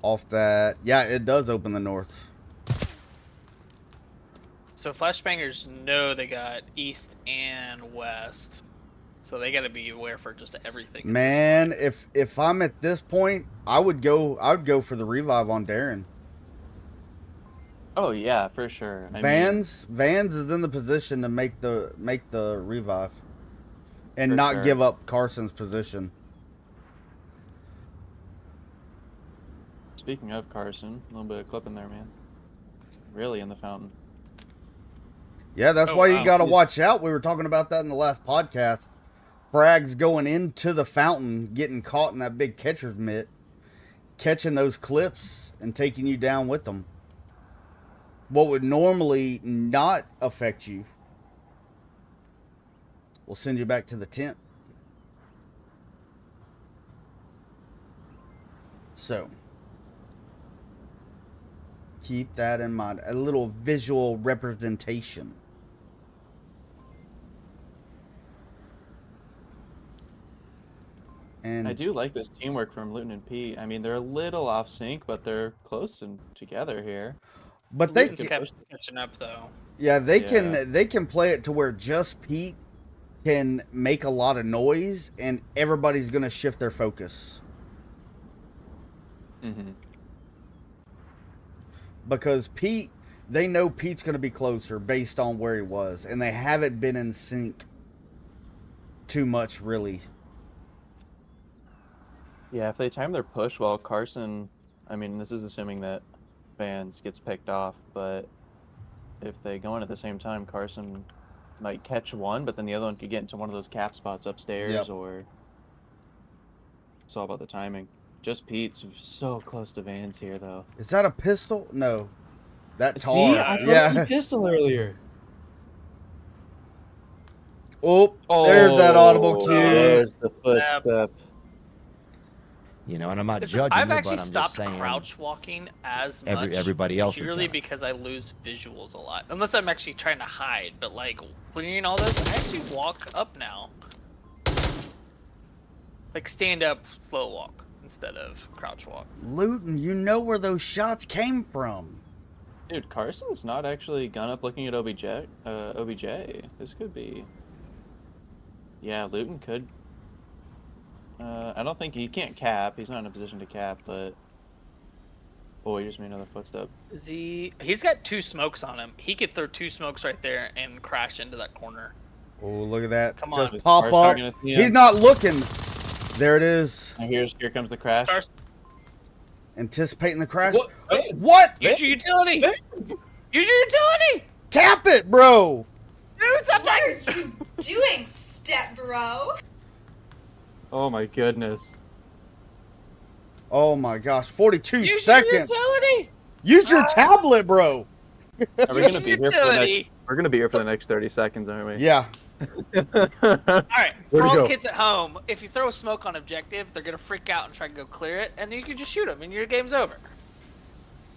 Off that. Yeah, it does open the north. So Flashbangers know they got east and west, so they got to be aware for just everything. Man, if I'm at this point, I would go for the revive on Darren. Oh yeah, for sure. Vans is in the position to make the revive and For not sure. give up Carson's position. Speaking of Carson, a little bit of clipping there, man. Really in the fountain. Yeah, that's Oh, why wow. you got to watch out. We were talking about that in the last podcast. Frags going into the fountain, getting caught in that big catcher's mitt, catching those clips and taking you down with them. what would normally not affect you will send you back to the tent. So, keep that in mind. A little visual representation. And I do like this teamwork from Luton and Pete. I mean, they're a little off sync, but they're close and together here. but they Luton's kept catching up though. yeah, they Yeah. can play it to where just Pete can make a lot of noise and everybody's going to shift their focus. Mm-hmm. Because Pete, they know Pete's going to be closer based on where he was, and they haven't been in sync too much, really. Yeah, if they time their push well, Carson, I mean, this is assuming that Vans gets picked off, but if they go in at the same time, Carson might catch one, but then the other one could get into one of those cap spots upstairs, Yep. or it's all about the timing. Just Pete's so close to Vans here, though. Is that a pistol? No. That tar. See, I thought it was a Yeah. pistol earlier. Oh, there's that audible cue. There's the footstep. You know, and I'm not judging I've you, actually but I'm stopped just saying. crouch walking as much. Everybody else is purely done it. because I lose visuals a lot. Unless I'm actually trying to hide, but like clearing all this, I actually walk up now. Like stand up, slow walk instead of crouch walk. Luton, you know where those shots came from. Dude, Carson's not actually gun up looking at OBJ. This could be. Yeah, Luton could. I don't think he can't cap. He's not in a position to cap, but. Oh, he just made another footstep. He's got 2 smokes on him. He could throw 2 smokes right there and crash into that corner. Oh, look at that. Come on. Just pop Cars up. starting to see him. He's not looking. There it is. And here comes the crash. Carson, Anticipating the crash. What? What? use your utility! Use your utility! Cap it, bro. Do What something! are you doing, step bro? Oh my goodness. Oh my gosh. 42 Use seconds. your utility! Use your tablet, bro. Are we gonna be here for the next? Utility. We're gonna be here for the next 30 seconds, aren't we? Yeah. Alright, Where'd for he all go? the kids at home, if you throw a smoke on objective, they're gonna freak out and try to go clear it, and then you can just shoot them, and your game's over.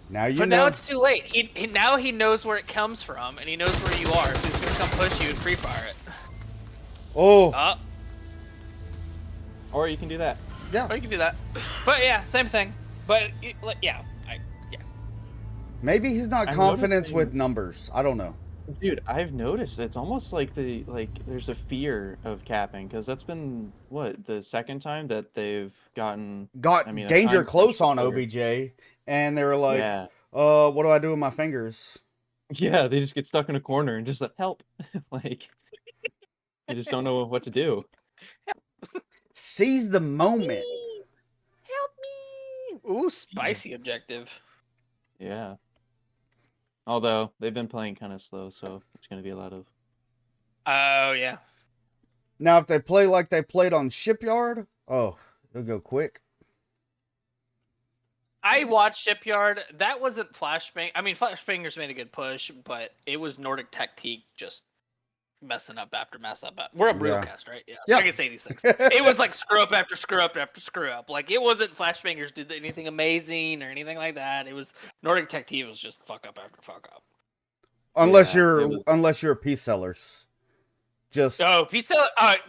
Now you But know. now it's too late. Now he knows where it comes from, and he knows where you are, so he's gonna come push you and free fire it. Oh. Or you can do that. Or you can do that. But yeah, same thing. But yeah, Maybe he's not I'm confident noticing- with numbers. I don't know. Dude, I've noticed it's almost like there's a fear of capping, because that's been the second time that they've gotten Got I mean, a danger time close push on player. OBJ, and they were like, yeah. what do I do with my fingers? Yeah, they just get stuck in a corner and just like help. Like they just don't know what to do. Seize the moment. help me! Ooh, spicy objective. Yeah. Although they've been playing kind of slow, so it's gonna be a lot of. Oh yeah. Now, if they play like they played on Shipyard, oh, it'll go quick. I watched Shipyard. That wasn't Flashbang. I mean, Flashbangers made a good push, but it was Nordique Tactique just messing up after mess up. We're a Brewcast, right? Yeah. So Yeah. I can say these things. It was like screw up after screw up after screw up. Like it wasn't Flashbangers did anything amazing or anything like that. It was Nordique Tactique was just fuck up after fuck up. Unless Yeah, you're it was- unless you're a peace sellers. Just Oh, Peace Seller,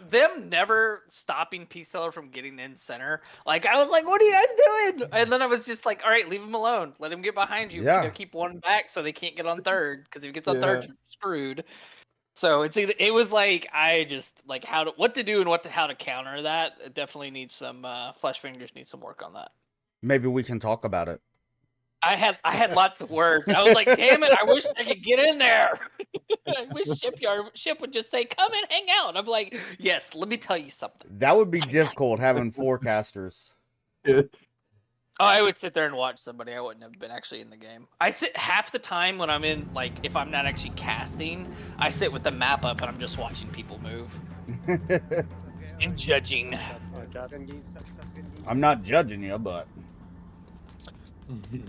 them never stopping Peace Seller from getting in center. Like I was like, what are you guys doing? And then I was just like, all right, leave him alone. Let him get behind you. Yeah. You gotta keep one back so they can't get on third. Because if he gets on third, Yeah. you're screwed. So it was like I just like what to do and how to counter that. It definitely needs some Flashbangers need some work on that. maybe we can talk about it. I had lots of words. I was like, damn it, I wish I could get in there. I wish Ship would just say, come and hang out. I'm like, yes, let me tell you something. That would be difficult having forecasters. Oh, I would sit there and watch somebody. I wouldn't have been actually in the game. I sit half the time when I'm in, like, if I'm not actually casting, I sit with the map up and I'm just watching people move and judging. I'm not judging you, but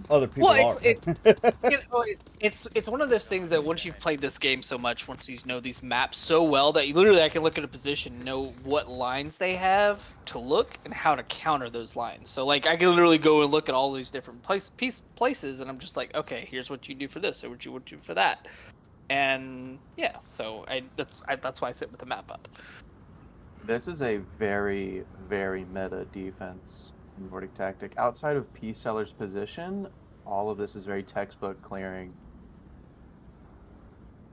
Other people Well, are. it's one of those things that once you've played this game so much, once you know these maps so well that you literally I can look at a position, know what lines they have to look and how to counter those lines. So like I can literally go and look at all these different places, and I'm just like, okay, here's what you do for this, or what you would do for that, and yeah. So that's why I sit with the map up. This is a very, very meta defense in Nordic Tactic. Outside of Peace Seller's position, all of this is very textbook clearing.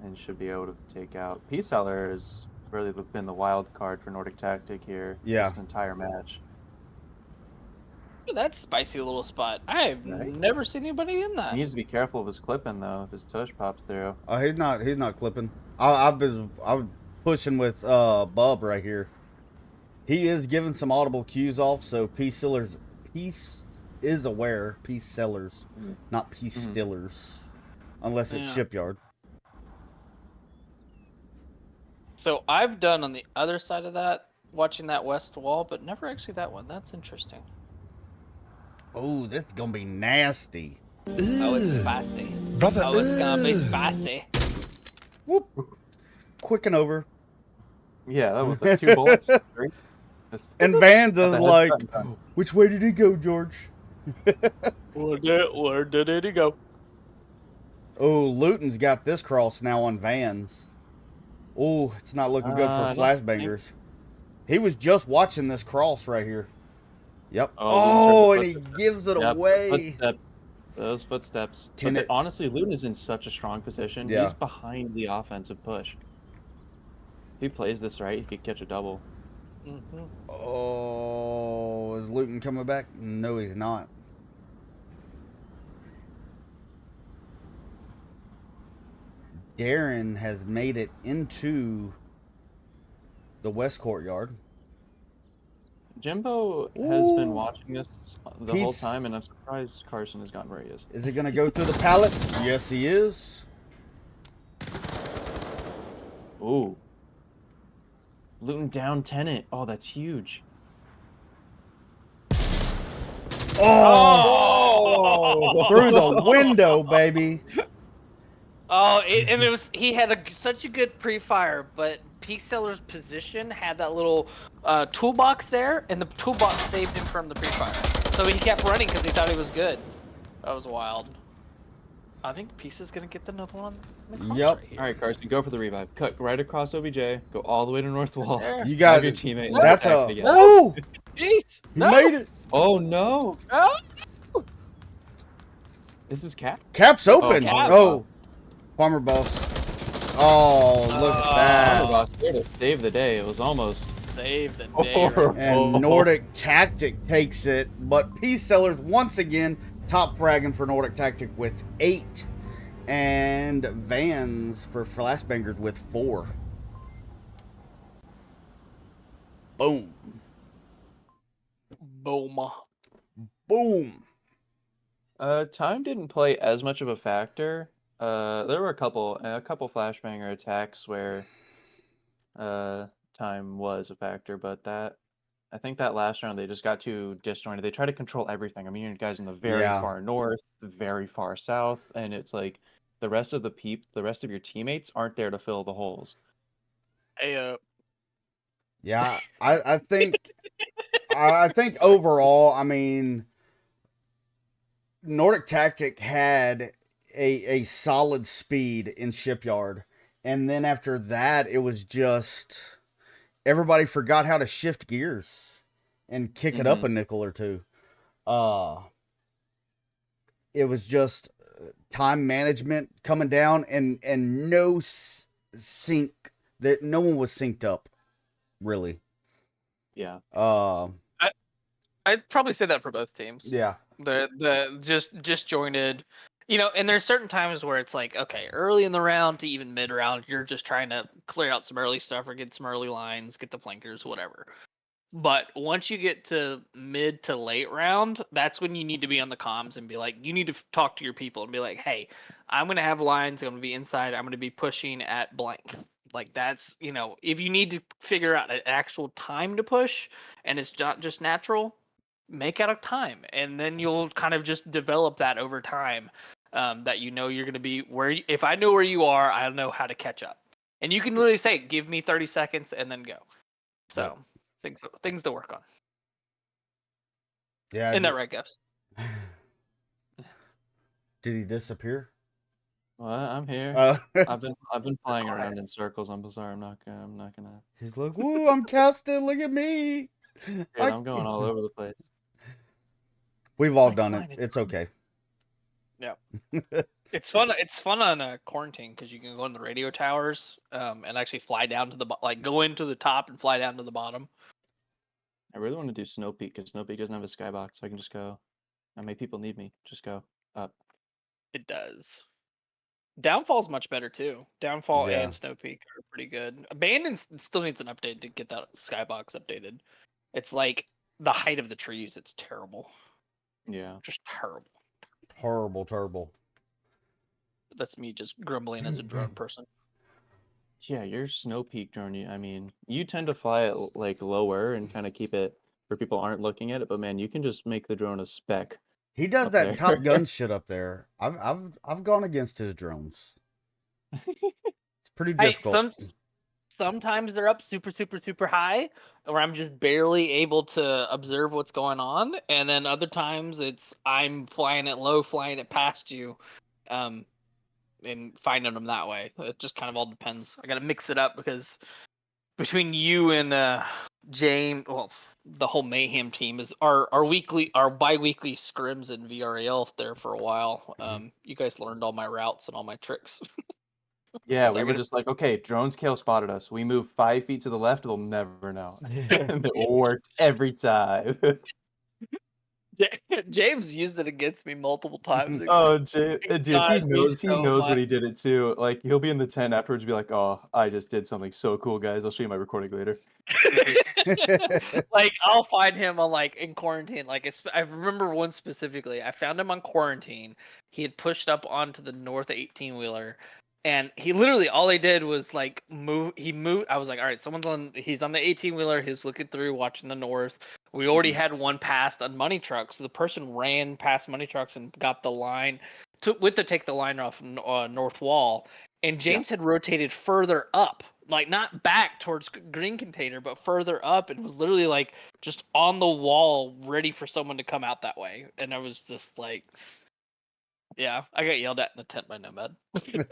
And should be able to take out. Peace Seller has really been the wild card for Nordic Tactic here. Yeah. This entire match. That's spicy little spot. I've Right. never seen anybody in that. He needs to be careful of his clipping though, if his tush pops through. He's not clipping. I was pushing with Bub right here. He is giving some audible cues off, so Peace is aware. Peace Sellers, not Peace Stillers, unless it's Yeah. Shipyard. So I've done on the other side of that, watching that west wall, but never actually that one. That's interesting. Oh, this is gonna be nasty. Oh, it's spicy. Brother, Oh, it's gonna be spicy. Whoop. Quick and over. Yeah, that was like 2 bullets. 3. Just And Vans got is the head like, front done. which way did he go, George? Where did he go? Oh, Luton's got this cross now on Vans. Oh, it's not looking good for I don't Flashbangers. He was just watching this cross right here. Yep. Oh, Oh, Luton and he took the gives it Yep, away. footstep. Those footsteps. Can But it- honestly, Luton is in such a strong position. Yeah. He's behind the offensive push. If he plays this right, he could catch a double. Mm-hmm. Oh, is Luton coming back? No, he's not. Darren has made it into the West Courtyard. Jimbo has been Ooh. watching this the whole Pete's- time, and I'm surprised Carson has gotten where he is. Is it going to go through the pallets? Yes, he is. Ooh. Luton down tenant. Oh, that's huge. Oh, through the window, baby. Oh, and it was he had such a good pre-fire, but Peace Seller's position had that little toolbox there, and the toolbox saved him from the pre-fire. So he kept running because he thought he was good. That was wild. I think Peace is gonna get another one. On the cross Yep. right here. All right, Carson, go for the revive. Cut right across OBJ. Go all the way to North Wall. There. You got Have your it. teammate. That's attack a. again. Oh, Peace. he No. made it. Oh no! Oh. This is Cap. Cap's open. Cap. Oh, Farmer Boss. Oh, look at that. Boss there to save the day. It was almost. Save the day. Right And Nordic Tactic takes it, but Peace Sellers once again top fragging for Nordic Tactic with 8, and Vans for Flashbangers with 4. Boom, Boom. boom. Time didn't play as much of a factor. There were a couple flashbanger attacks where time was a factor, but I think that last round they just got too disjointed. They try to control everything. I mean, you guys in the very Yeah. far north, the very far south, and it's like the rest of your teammates aren't there to fill the holes. Hey, Yeah, I think I think overall, I mean, Nordic Tactic had a solid speed in Shipyard, and then after that, it was just everybody forgot how to shift gears and kick it up a nickel or two. It was just time management coming down, and no sync. That no one was synced up, really. Yeah. I'd probably say that for both teams. Yeah. The just jointed, and there's certain times where it's like, okay, early in the round to even mid round, you're just trying to clear out some early stuff or get some early lines, get the flankers, whatever. But once you get to mid to late round, that's when you need to be on the comms and be like, you need to talk to your people and be like, hey, I'm going to have lines, I'm going to be inside, I'm going to be pushing at blank. Like that's, if you need to figure out an actual time to push and it's not just natural, make out of time, and then you'll kind of just develop that over time. That you're going to be where. If I know where you are, I know how to catch up. And you can literally say, "Give me 30 seconds," and then go. So things to work on. Yeah. Isn't that right, Gus? Did he disappear? Well, I'm here. I've been flying around in circles. I'm sorry. I'm not gonna. He's like, "Woo! I'm casting. Look at me." Dude, I'm going all over the place. We've all done it. It's okay. Yeah. It's fun. It's fun on quarantine because you can go in the radio towers and actually fly down to the go into the top and fly down to the bottom. I really want to do Snow Peak because Snow Peak doesn't have a skybox, so I can just go. How many people need me? Just go up. It does. Downfall's much better too. Downfall Yeah. and Snow Peak are pretty good. Abandon still needs an update to get that skybox updated. It's like the height of the trees. It's terrible. Yeah. Just terrible. Horrible. That's me just grumbling as a drone person. Yeah, your Snow Peak drone. I mean, you tend to fly it like lower and kind of keep it where people aren't looking at it. But man, you can just make the drone a speck. He does Up that there. Top Gun shit up there. I've gone against his drones. It's pretty difficult. Sometimes they're up super high, where I'm just barely able to observe what's going on, and then other times I'm flying it low, flying it past you, and finding them that way. It just kind of all depends. I gotta mix it up because between you and James, well, the whole Mayhem team is our bi-weekly scrims in VRAL there for a while. You guys learned all my routes and all my tricks. Yeah, So we I were would- just like, okay, drones Kale spotted us. We move 5 feet to the left, they'll never know. And it worked every time. James used it against me multiple times. Oh, dude, he God, me knows so when much. he did it too. Like he'll be in the tent afterwards, and be like, "Oh, I just did something so cool, guys. I'll show you my recording later." Like I'll find him on in quarantine. I remember one specifically. I found him on quarantine. He had pushed up onto the north 18-wheeler, and he literally all he did was move. He moved. I was like, all right, he's on the 18-wheeler. He was looking through, watching the north. We already had one passed on money trucks, so the person ran past money trucks and got the line to take the line off north wall. And James had rotated further up, not back towards green container, but further up, and was literally just on the wall, ready for someone to come out that way. And I was just yeah, I got yelled at in the tent by Nomad. I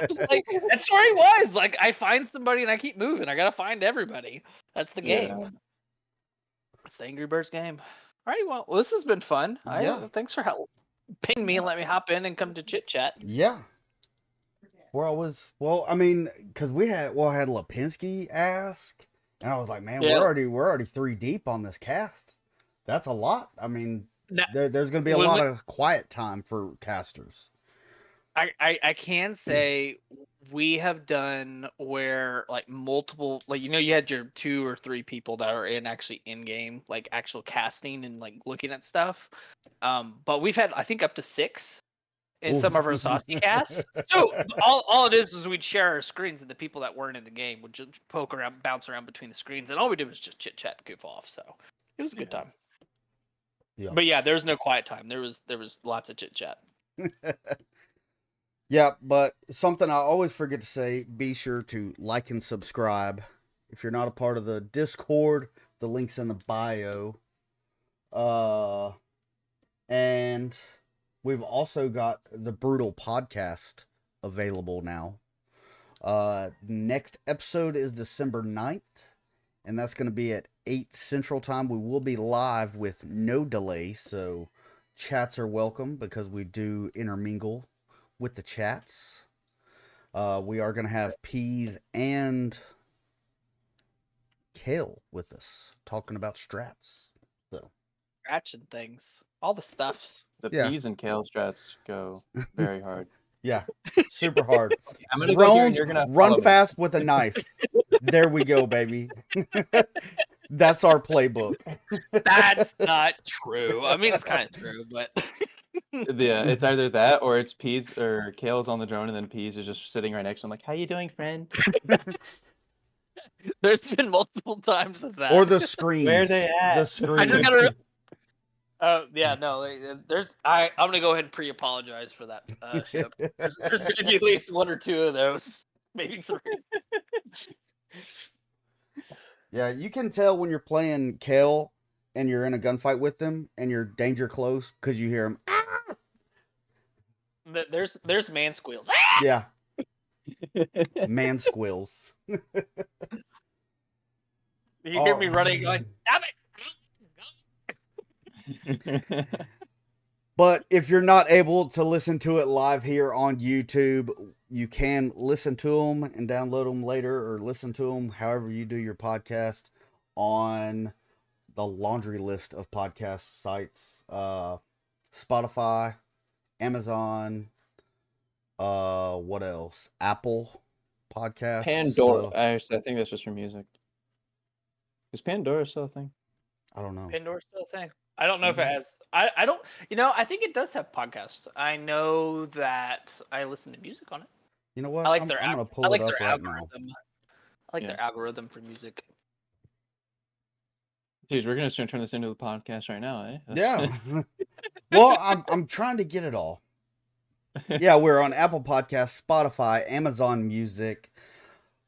was like, that's where he was. I find somebody and I keep moving. I gotta find everybody. That's the game. Yeah. It's the Angry Birds game. All right, well, this has been fun. Yeah. Thanks for ping me and let me hop in and come to chit chat. Yeah. I mean, because I had Lipinski ask, and I was like, man, Yeah. we're already 3 deep on this cast. That's a lot. I mean, Now, there's going to be a lot of quiet time for casters. I can say we have done where multiple you had your 2 or 3 people that are actually in game actual casting and looking at stuff, but we've had I think up to 6 in some of our saucy casts. So all it is we'd share our screens, and the people that weren't in the game would just poke around, bounce around between the screens, and all we did was just chit chat, goof off. So it was a good time. Yeah. But yeah, there was no quiet time. There was lots of chit chat. Yeah, but something I always forget to say, be sure to like and subscribe. If you're not a part of the Discord, the link's in the bio. And we've also got the Brutal podcast available now. Next episode is December 9th, and that's going to be at 8 Central Time. We will be live with no delay, so chats are welcome because we do intermingle with the chats. We are going to have Peas and Kale with us talking about strats. So Scratching things, all the stuffs. The Yeah. peas and kale strats go very hard. yeah, super hard. I'm gonna go here and Drones you're gonna run follow me. fast with a knife. There we go, baby. That's our playbook. That's not true. I mean, it's kind of true, but Yeah, it's either that or it's peas or kale's on the drone and then peas is just sitting right next to him like, how you doing, friend? there's been multiple times of that. Or the screens. Where they at? The I screens. just gotta Yeah, no, there's I'm gonna go ahead and pre-apologize for that ship. There's gonna be at least 1 or 2 of those, maybe 3. Yeah, you can tell when you're playing Kale and you're in a gunfight with them and you're danger close because you hear him. There's man squeals. Yeah, man squills. You hear me running, going, "Damn it!" But if you're not able to listen to it live here on YouTube, you can listen to them and download them later, or listen to them however you do your podcast on the laundry list of podcast sites: Spotify, Amazon, what else? Apple Podcasts, Pandora. so- Actually, I think that's just for music. Is Pandora still a thing? I don't know. Pandora's still a thing. I don't know if it has. I don't. I think it does have podcasts. I know that I listen to music on it. You know what? I like I'm their. gonna pull I like it up their right now. algorithm. I like their algorithm for music. Jeez, we're gonna turn this into a podcast right now, eh? Yeah. Well, I'm trying to get it all. Yeah, we're on Apple Podcasts, Spotify, Amazon Music,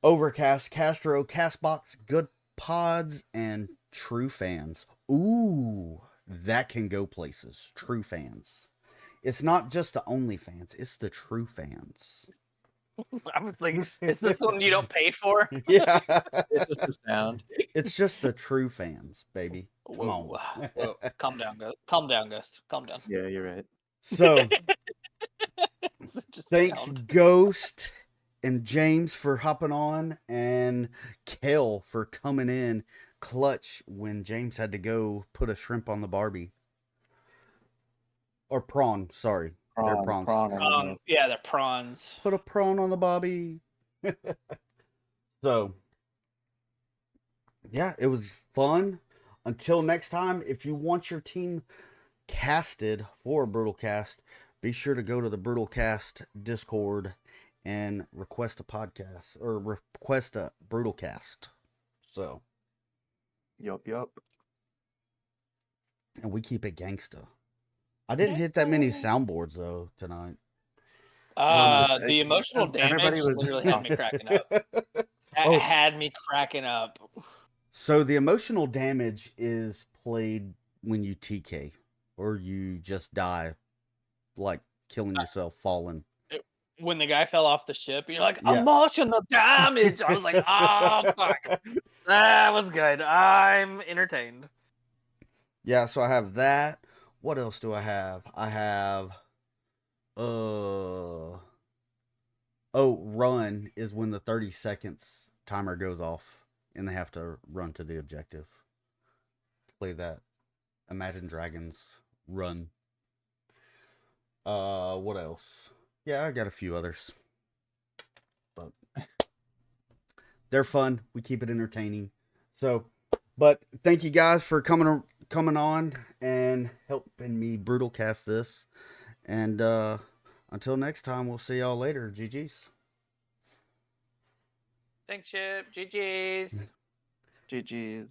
Overcast, Castro, Castbox, Good Pods, and True Fans. Ooh, that can go places. True Fans. It's not just the OnlyFans, it's the True Fans. I was like, is this one you don't pay for? Yeah. It's just the sound. It's just the True Fans, baby. Come on. Whoa. Calm down, Ghost. Calm down, Ghost. Calm down. Yeah, you're right. So, Just thanks, sound. Ghost and James, for hopping on, and Kel for coming in clutch when James had to go put a shrimp on the Barbie. Or prawn, sorry. They're prawns. Yeah, they're prawns. Put a prawn on the Bobby. So, yeah, it was fun. Until next time, if you want your team casted for a Brutal Cast, be sure to go to the Brutal Cast Discord and request a podcast, or request a Brutal Cast. So, Yup. and we keep it gangsta. I didn't hit that many soundboards though tonight. The emotional everybody damage was- literally had me cracking up. Oh. Had me cracking up. So the emotional damage is played when you TK or you just die, like killing yourself, falling. When the guy fell off the ship, you're like, Yeah. emotional damage. I was like, oh fuck, that was good. I'm entertained. Yeah, so I have that. What else do I have? I have run is when the 30 seconds timer goes off and they have to run to the objective. Play that. Imagine Dragons run. What else? Yeah, I got a few others. But they're fun. We keep it entertaining. So, but thank you guys for coming on and helping me brutal cast this. And until next time, we'll see y'all later. GG's. Thanks, Chip. GG's. GG's.